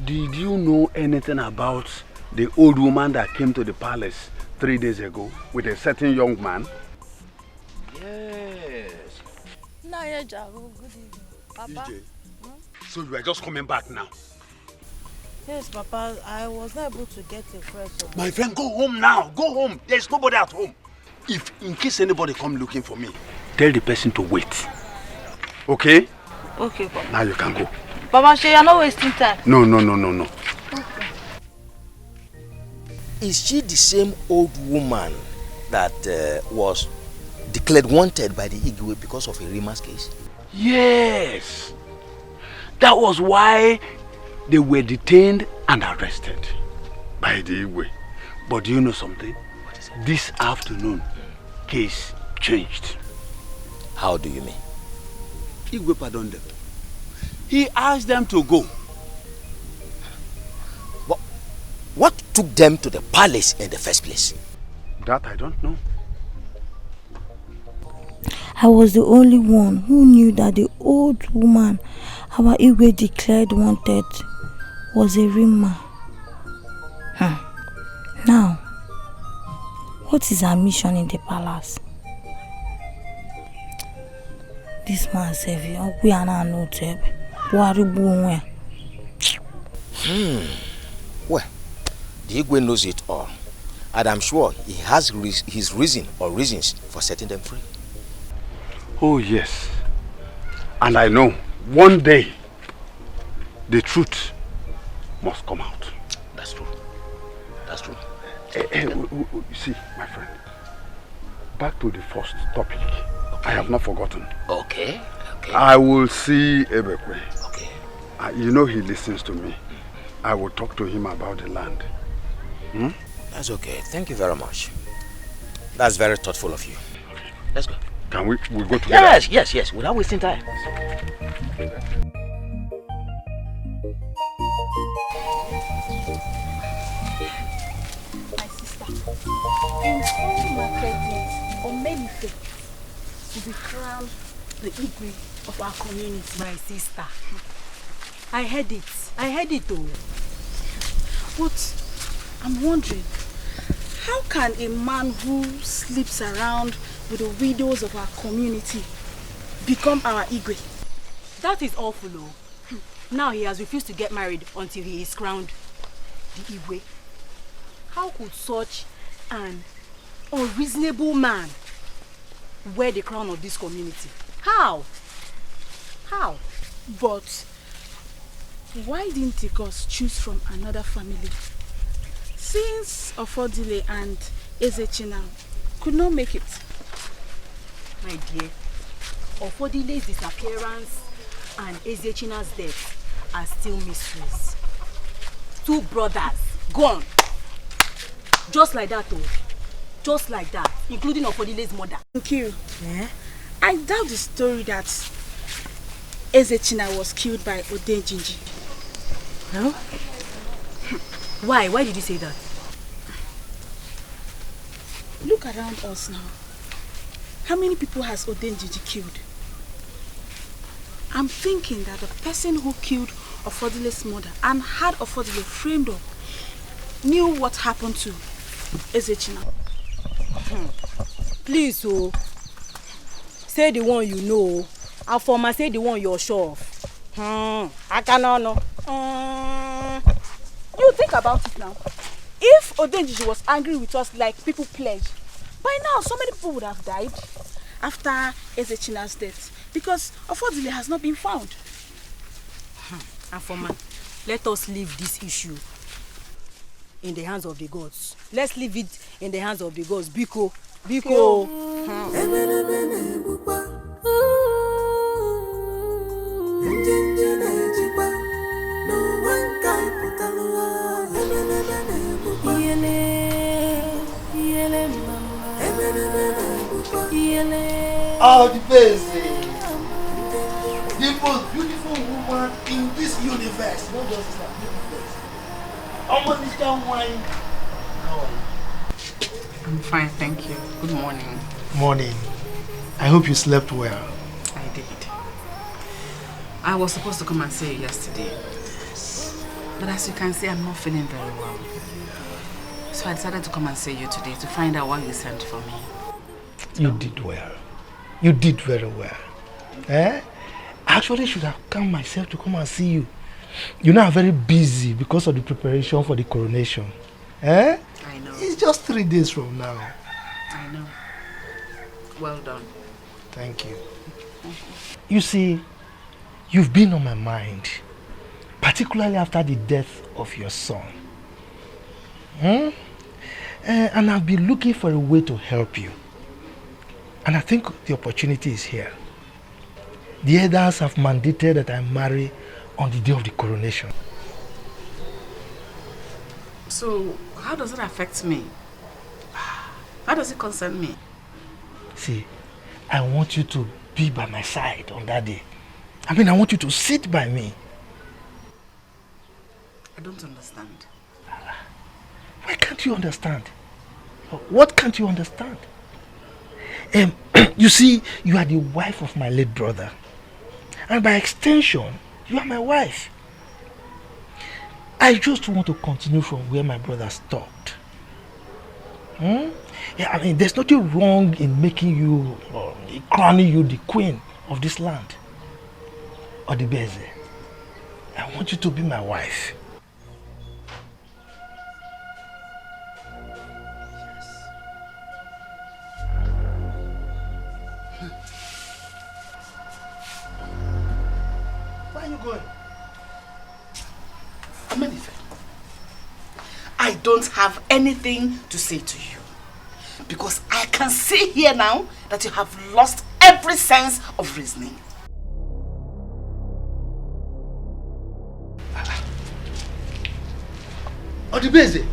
Did you know anything about the old woman that came to the palace 3 days ago with a certain young man? Yes. Good evening. Papa? So you are just coming back now? Yes, Papa. I was not able to get a fresh. My friend, go home now. Go home. There's nobody at home. If in case anybody come looking for me, tell the person to wait. Okay? Okay, Papa. Now you can go. Papa, you're not wasting time. No. Okay. Is she the same old woman that was declared wanted by the Igwe because of Erima's case? Yes. That was why they were detained and arrested by the Igwe. But do you know something? This afternoon, case changed. How do you mean? Igwe pardoned them. He asked them to go. What took them to the palace in the first place? That I don't know. I was the only one who knew that the old woman our Igwe declared wanted was a Rima. Now, what is her mission in the palace? This man said, we are not no table. Well, the Igwe knows it all. And I'm sure he has his reason or reasons for setting them free. Oh yes. And I know one day the truth must come out. That's true. That's true. See, my friend, back to the first topic. Okay. I have not forgotten. Okay. I will see Ebekwe. Okay. You know he listens to me. I will talk to him about the land. That's okay. Thank you very much. That's very thoughtful of you. Okay. Let's go. Can we go together? Yes. Without wasting time. My sister, in all market days, Omenife will be crowned the Igwe of our community. My sister, I heard it though. But I'm wondering, how can a man who sleeps around with the widows of our community become our Igwe? That is awful though. Now he has refused to get married until he is crowned the Igwe. How could such an unreasonable man wear the crown of this community? How? But why didn't the gods choose from another family? Since Ofodile and Ezechina could not make it. My dear, Ofodile's disappearance and Ezechina's death are still mysteries. 2 brothers gone. Just like that though. Just like that. Including Ofodile's mother. Thank you. I doubt the story that Ezechina was killed by Odenjinji. No? Why? Why did you say that? Look around us now. How many people has Odenjinji killed? I'm thinking that the person who killed Ofodile's mother and had Ofodile framed up knew what happened to Ezechina. Please, say the one you know. Afoma, say the one you're sure of. I cannot know. You think about it now. If Odenjiji was angry with us like people pledge, by now so many people would have died after Ezechina's death because Ofodile has not been found. Afoma, let us leave this issue in the hands of the gods. Let's leave it in the hands of the gods. Biko. Oh, the best, the most beautiful woman in this universe, not just that universe. Wine. How are you? I'm fine, thank you. Good morning. Morning. I hope you slept well. I did. I was supposed to come and see you yesterday. But as you can see, I'm not feeling very well. So I decided to come and see you today to find out why you sent for me. You did well. You did very well. I actually should have come myself to come and see you. You know I'm very busy because of the preparation for the coronation. I know. It's just 3 days from now. I know. Well done. Thank you. You see, you've been on my mind, particularly after the death of your son. And I've been looking for a way to help you. And I think the opportunity is here. The elders have mandated that I marry on the day of the coronation. So, how does it affect me? How does it concern me? See, I want you to be by my side on that day. I mean, I want you to sit by me. I don't understand. Why can't you understand? What can't you understand? You see, you are the wife of my late brother. And by extension, you are my wife. I just want to continue from where my brother stopped. Yeah, I mean, there's nothing wrong in making you, or crowning you the queen of this land. Odibeze, I want you to be my wife. Where are you going? Amenife, I don't have anything to say to you. Because I can see here now that you have lost every sense of reasoning. Odibeze,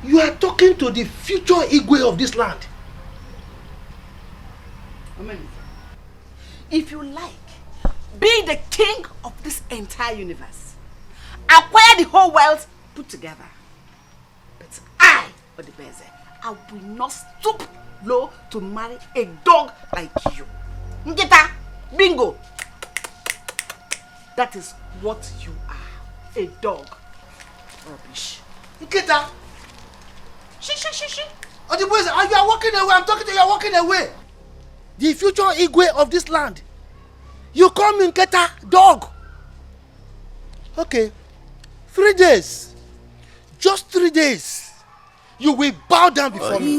you are talking to the future Igwe of this land. If you like, be the king of this entire universe. Acquire the whole wealth put together. But I, Odibeze, I will not stoop low to marry a dog like you. Ngita, bingo. That is what you are. A dog. Rubbish. Ngita. She. Odibeze, you are walking away. I'm talking to you. You are walking away. The future Igwe of this land. You call me Nketa, dog. Okay. 3 days. Just 3 days. You will bow down before me.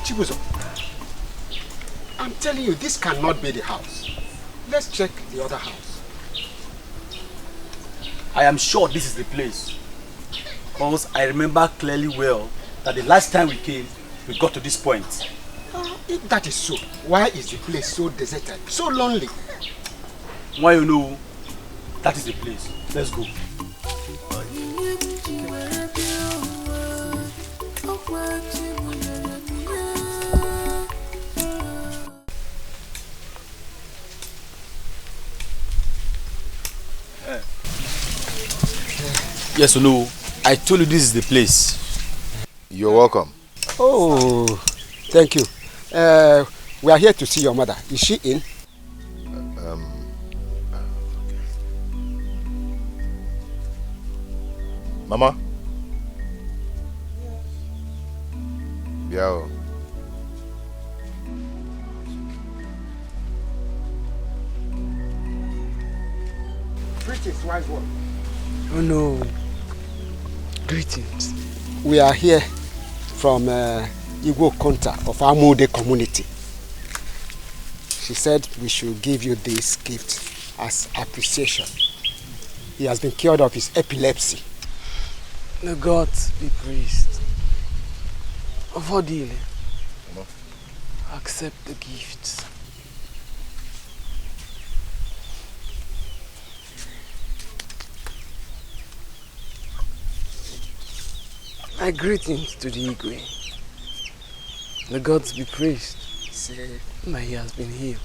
Chibuzo, I'm telling you, this cannot be the house. Let's check the other house. I am sure this is the place. Because I remember clearly well that the last time we came, we got to this point. If that is so, why is the place so deserted, so lonely? Why you know that is the place. Let's go. Yes, no. I told you this is the place. You're welcome. Oh, thank you. We are here to see your mother. Is she in? Mama? Yeah. Greetings, wise one. Oh no. Greetings. We are here from Igbo Konta of Amude community. She said we should give you this gift as appreciation. He has been cured of his epilepsy. The gods be praised. Vodile, accept the gifts. My greetings to the Igwe. The gods be praised. My he has been healed.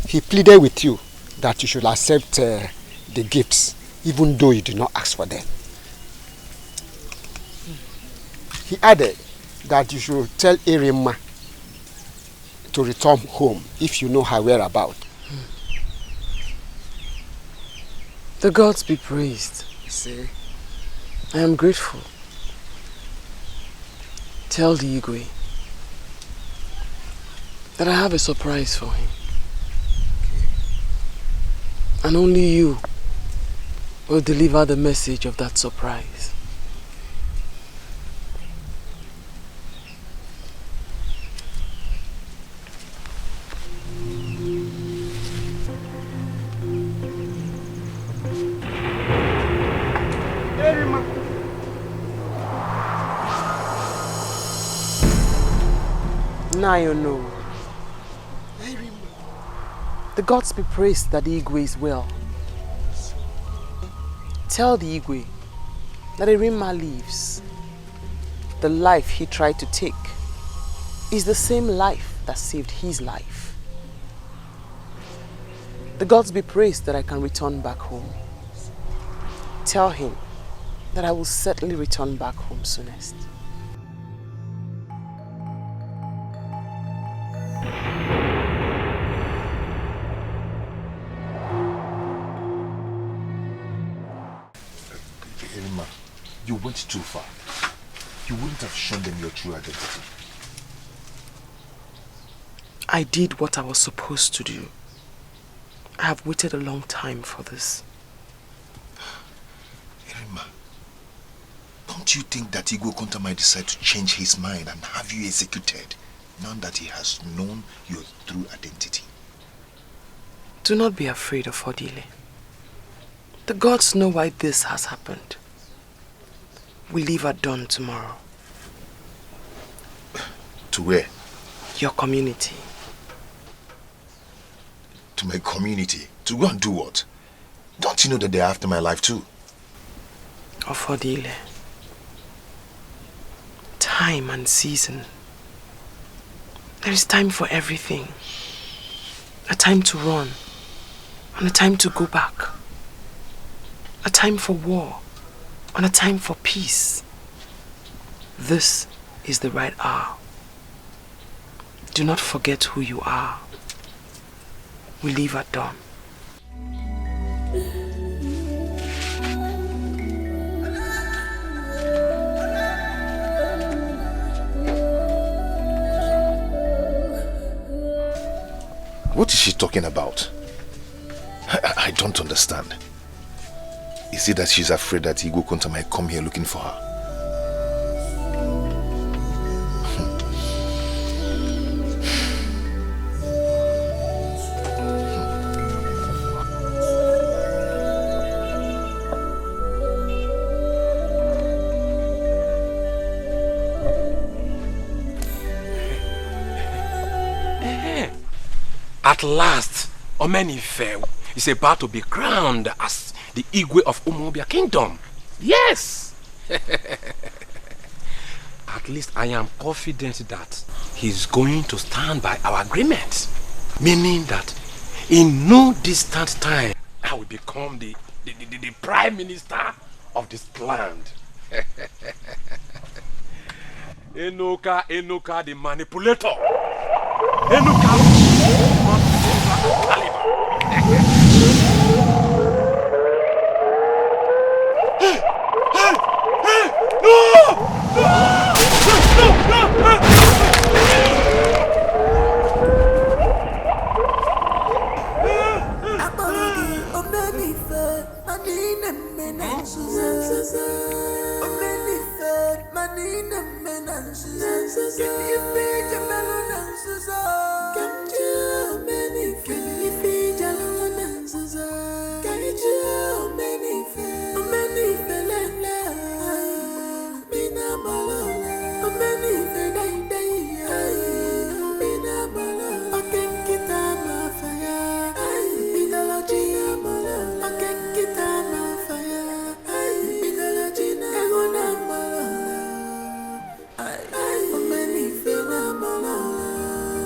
He pleaded with you that you should accept the gifts, even though you did not ask for them. He added that you should tell Irima to return home if you know her whereabouts. The gods be praised. I am grateful. Tell the Igwe that I have a surprise for him. And only you will deliver the message of that surprise. Now you know. The gods be praised that the Igwe is well. Tell the Igwe that Erima lives. The life he tried to take is the same life that saved his life. The gods be praised that I can return back home. Tell him that I will certainly return back home soonest. Erima, you went too far. You wouldn't have shown them your true identity. I did what I was supposed to do. I have waited a long time for this. Erima, don't you think that Igwe Konta might decide to change his mind and have you executed now that he has known your true identity? Do not be afraid of Odile. The gods know why this has happened. We leave at dawn tomorrow. To where? Your community. To my community? To go and do what? Don't you know that they're after my life too? Of Odile. Time and season. There is time for everything. A time to run. And a time to go back. A time for war. And a time for peace. This is the right hour. Do not forget who you are. We leave at dawn. What is she talking about? I don't understand. Is it that she's afraid that Igwe Konta might come here looking for her? At last, Omenife is about to be crowned as the Igwe of Umuobia Kingdom. Yes! At least I am confident that he's going to stand by our agreement. Meaning that in no distant time, I will become the Prime Minister of this land. Enoka the manipulator. Enoka.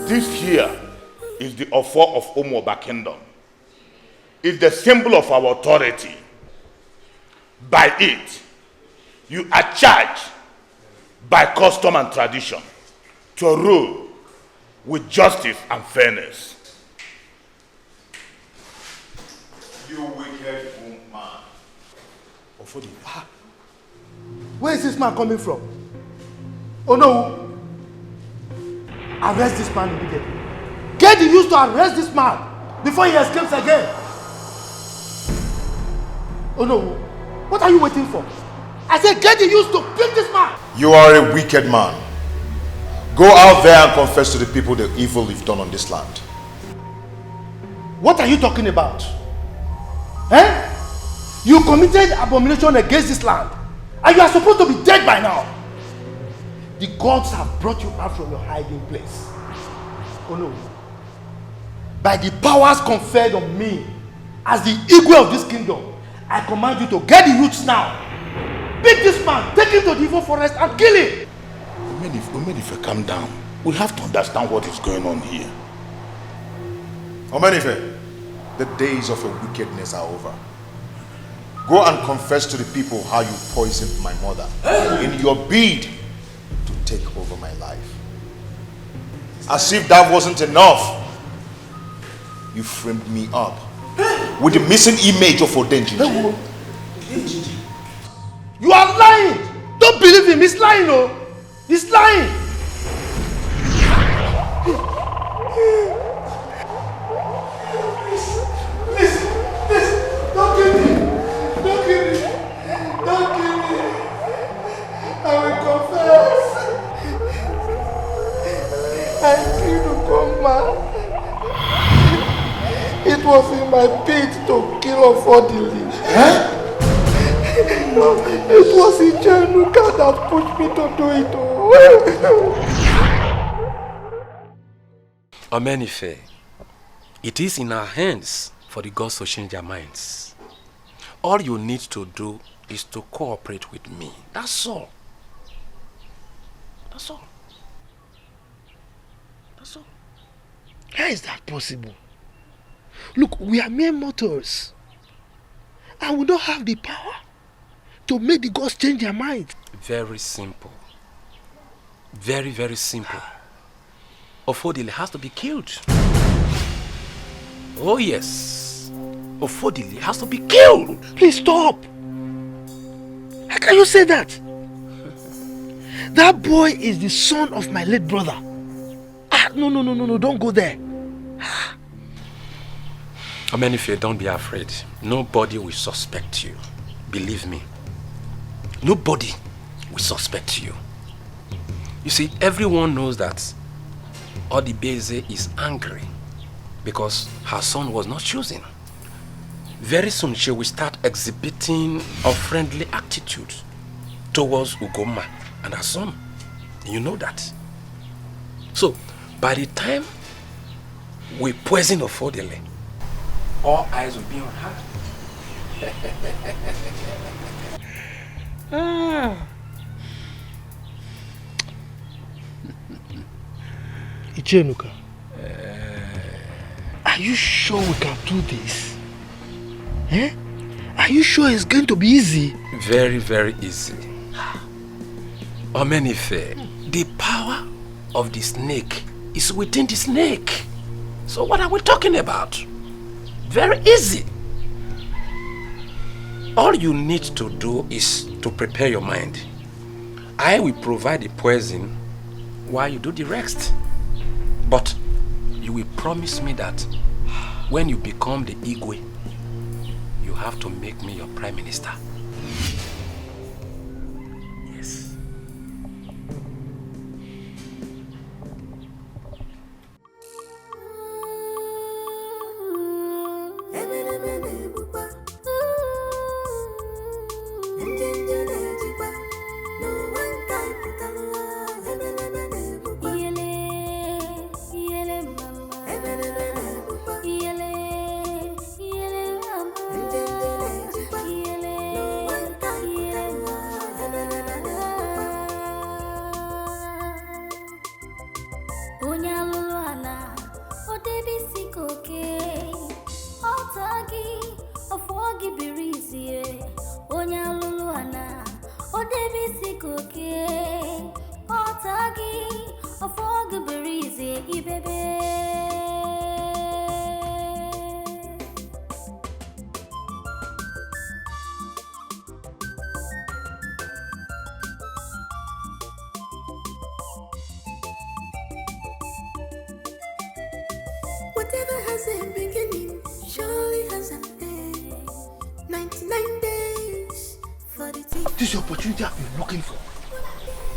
This here is the offer of Umuobia Kingdom. It's the symbol of our authority. By it, you are charged by custom and tradition to rule with justice and fairness. You wicked man. Where is this man coming from? Oh no! Arrest this man immediately. Get the youth to arrest this man before he escapes again. Oh no! What are you waiting for? I said get the youth to beat this man! You are a wicked man. Go out there and confess to the people the evil you've done on this land. What are you talking about? Eh? You committed abomination against this land and you are supposed to be dead by now. The gods have brought you out from your hiding place. Oh no. By the powers conferred on me as the Igwe of this kingdom, I command you to get the roots now. Pick this man, take him to the evil forest and kill him. Omenife, calm down. We have to understand what is going on here. Omenife, the days of your wickedness are over. Go and confess to the people how you poisoned my mother in your bid to take over my life. As if that wasn't enough, you framed me up with the missing image of Odenjiji. You are lying! Don't believe him, he's lying, oh! He's lying! Please, don't kill me! Don't kill me! Don't kill me! I will confess! I killed Ukoma. It was in my bid to kill Ofodili. It was Ijenuka that pushed me to do it. Omenife, it is in our hands for the gods to change their minds. All you need to do is to cooperate with me. That's all. That's all. That's all. How is that possible? Look, we are mere mortals. And we don't have the power to make the gods change their minds. Very simple. Very, very simple. Ofodile has to be killed. Oh yes. Ofodile has to be killed. Please stop. How can you say that? That boy is the son of my late brother. No, don't go there. Omenife, don't be afraid. Nobody will suspect you. Believe me. Nobody will suspect you. You see, everyone knows that Odibeze is angry because her son was not chosen. Very soon she will start exhibiting a friendly attitude towards Ugoma and her son. You know that. So, by the time we poison Ofodile, all eyes will be on her. Ijenuka, are you sure we can do this? Are you sure it's going to be easy? Very, very easy. Omenife, the power of the snake is within the snake. So what are we talking about? Very easy. All you need to do is to prepare your mind. I will provide the poison while you do the rest. But you will promise me that when you become the Igwe, you have to make me your prime minister. Yes. Whatever has a beginning surely has an end. 99 days for the team. This is the opportunity I've been looking for.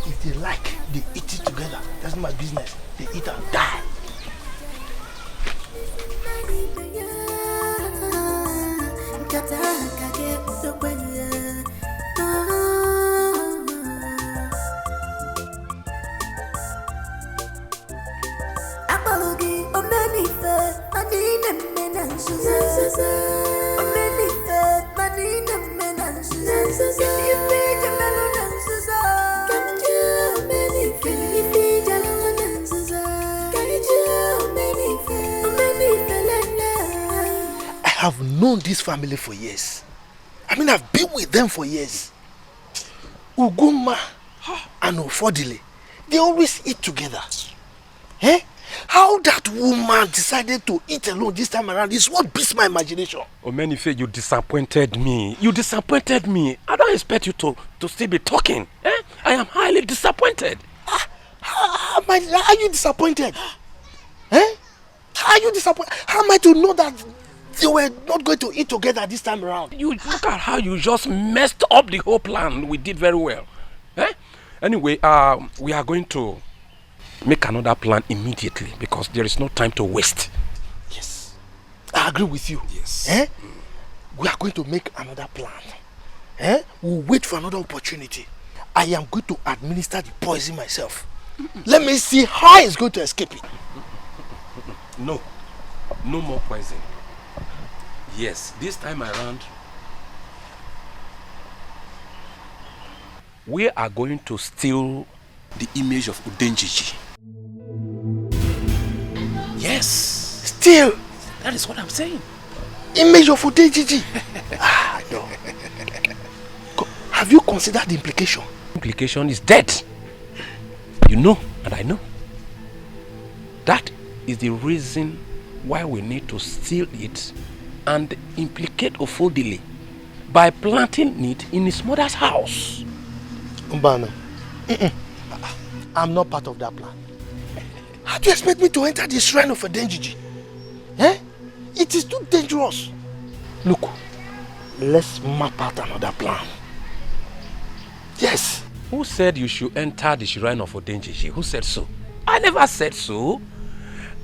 If they like, they eat it together. That's not my business. They eat and die. Apology. I have known this family for years. I mean, I've been with them for years. Uguma and Ofodile, they always eat together. Eh? How that woman decided to eat alone this time around is what beats my imagination. Omenife, you disappointed me. You disappointed me. I don't expect you to still be talking. Eh? I am highly disappointed. How are you disappointed? Eh? How are you disappointed? How am I to know that they were not going to eat together this time around? You look at how you just messed up the whole plan. We did very well. Eh? Anyway, we are going to make another plan immediately because there is no time to waste. Yes, I agree with you. Yes. Eh? We are going to make another plan. Eh? We'll wait for another opportunity. I am going to administer the poison myself. Let me see how it's going to escape it. No. No more poison. Yes, this time around, we are going to steal the image of Udenjiji. Yes. Steal? That is what I'm saying. Image of Udenjiji? No. Have you considered the implication? Implication is dead. You know, and I know. That is the reason why we need to steal it and implicate Ofodile by planting it in his mother's house. Mbana, I'm not part of that plan. How do you expect me to enter the shrine of Udenjiji? Eh? It is too dangerous. Look, let's map out another plan. Yes. Who said you should enter the shrine of Udenjiji? Who said so? I never said so.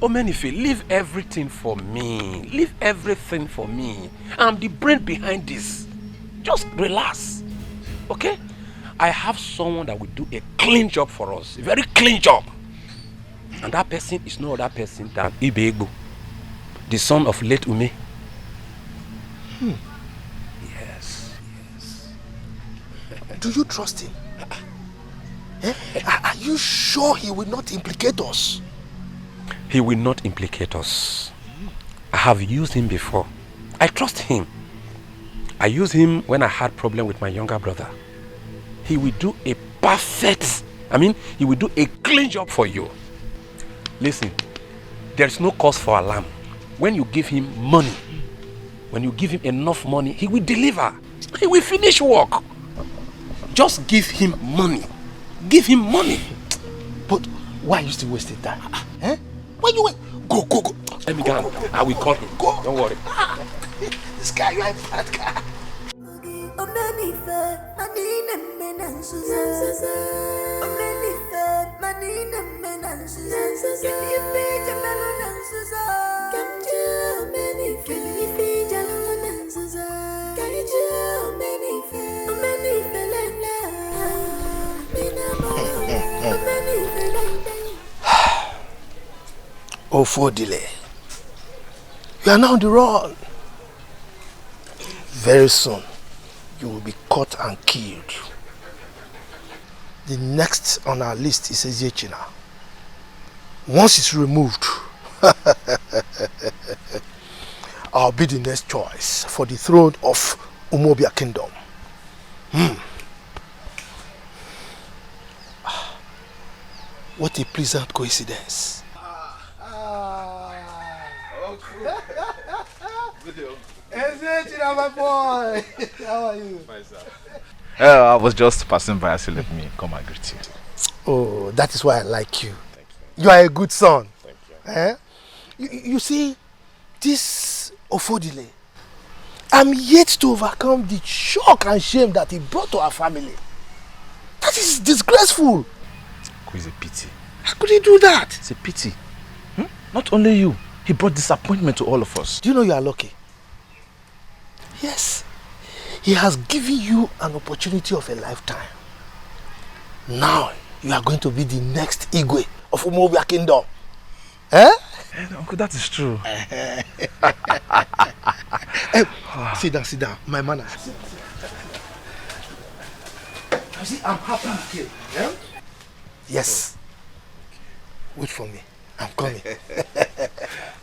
Omenife, leave everything for me. Leave everything for me. I'm the brain behind this. Just relax. Okay? I have someone that will do a clean job for us. A very clean job. And that person is no other person than Ibegbo, the son of late Ume. Yes. Do you trust him? Eh? Are you sure he will not implicate us? He will not implicate us. I have used him before. I trust him. I used him when I had problem with my younger brother. He will do a he will do a clean job for you. Listen, there is no cause for alarm. When you give him money, when you give him enough money, he will deliver. He will finish work. Just give him money. Give him money. But why are you still wasting time? Eh? Why you wait? Go. Let me go. I will call him. Go. Don't worry. This guy, you are a bad guy. Ofodile, you are now on the run. Very soon, you will be caught and killed. The next on our list is Eziechina. Once it's removed, I'll be the next choice for the throne of Umobia Kingdom. What a pleasant coincidence. Eziechina, my boy! How are you? Fine, sir. I was just passing by, so let me come and greet you. Oh, that is why I like you. Thank you. You are a good son. Thank you. Eh? You see, this Ofodile, I'm yet to overcome the shock and shame that he brought to our family. That is disgraceful. It's a pity. How could he do that? It's a pity. Not only you, he brought disappointment to all of us. Do you know you are lucky? Yes. He has given you an opportunity of a lifetime. Now, you are going to be the next Igwe of Umobia Kingdom. Eh? Uncle, that is true. Sit down. My manners. You see, I'm happy to kill. Yeah? Yes. Wait for me. I'm coming.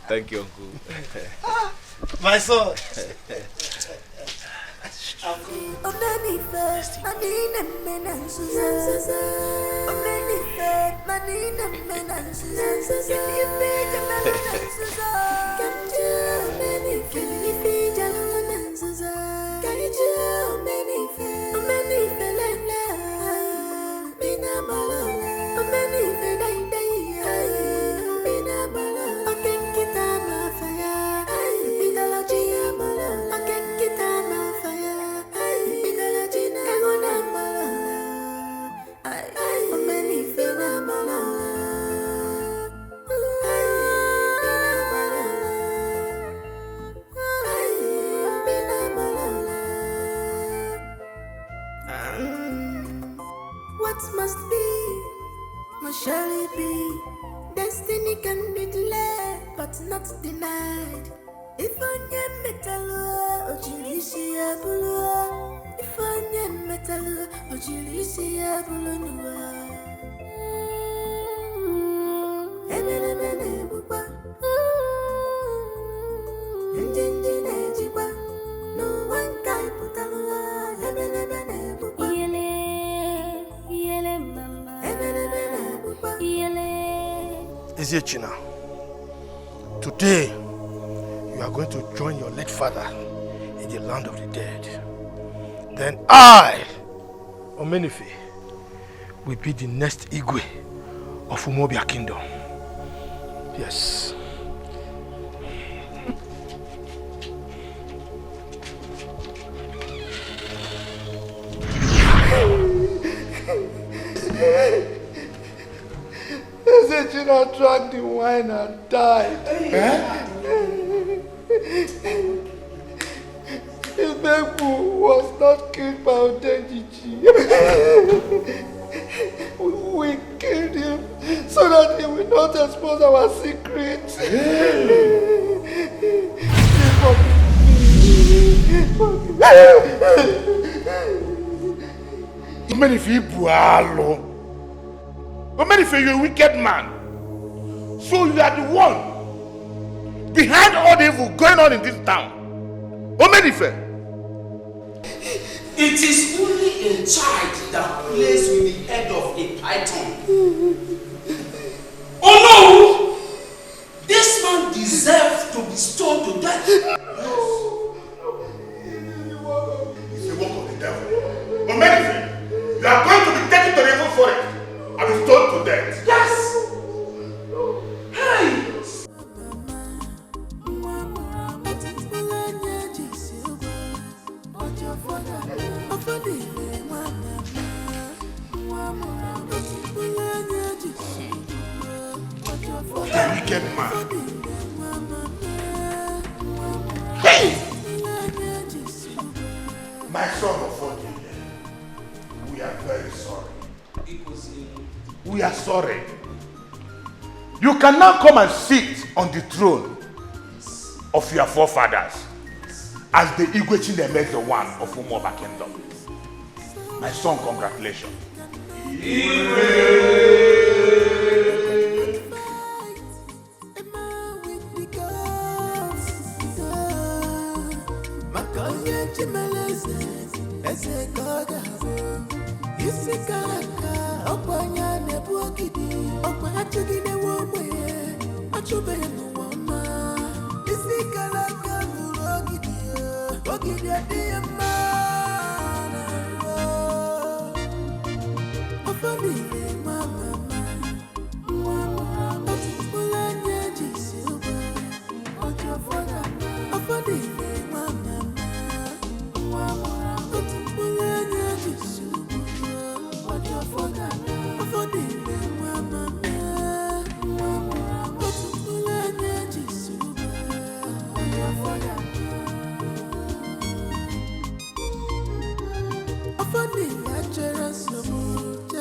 Thank you, Uncle. My son. What must be, must surely be. Destiny can be delayed, but not denied. If onye metalua, ojirisi ya bulua. If onye metalua, ojirisi ya bulunua. Emene mene bukwa. Njinji nejibwa. No one can put a lua. Emene mene bukwa. Yele mama. Emene mene bukwa. Eziechina, today you are going to join your late father in the land of the dead. Then I, Omenife, will be the next Igwe of Umobia Kingdom. Yes. Eziechina drank the wine and died. Ibeku was not killed by Odenjiji. We killed him so that he will not expose our secrets. Omenife Bualo. Omenife, you're a wicked man. So you are the one behind all the evil going on in this town. Omenife. It is only a child that plays with the head of a python. Oh no! This man deserves to be stoned to death. It's the work of the devil. Omenife, you are going to be taken to the evil forest and be stoned to death. Yes! Hey! The wicked man. Hey! My son of Odile, we are very sorry. We are sorry. You can now come and sit on the throne of your forefathers as the Igwe Chinemeze one of Umoba Kingdom. My son, congratulations. Funny, I just so much.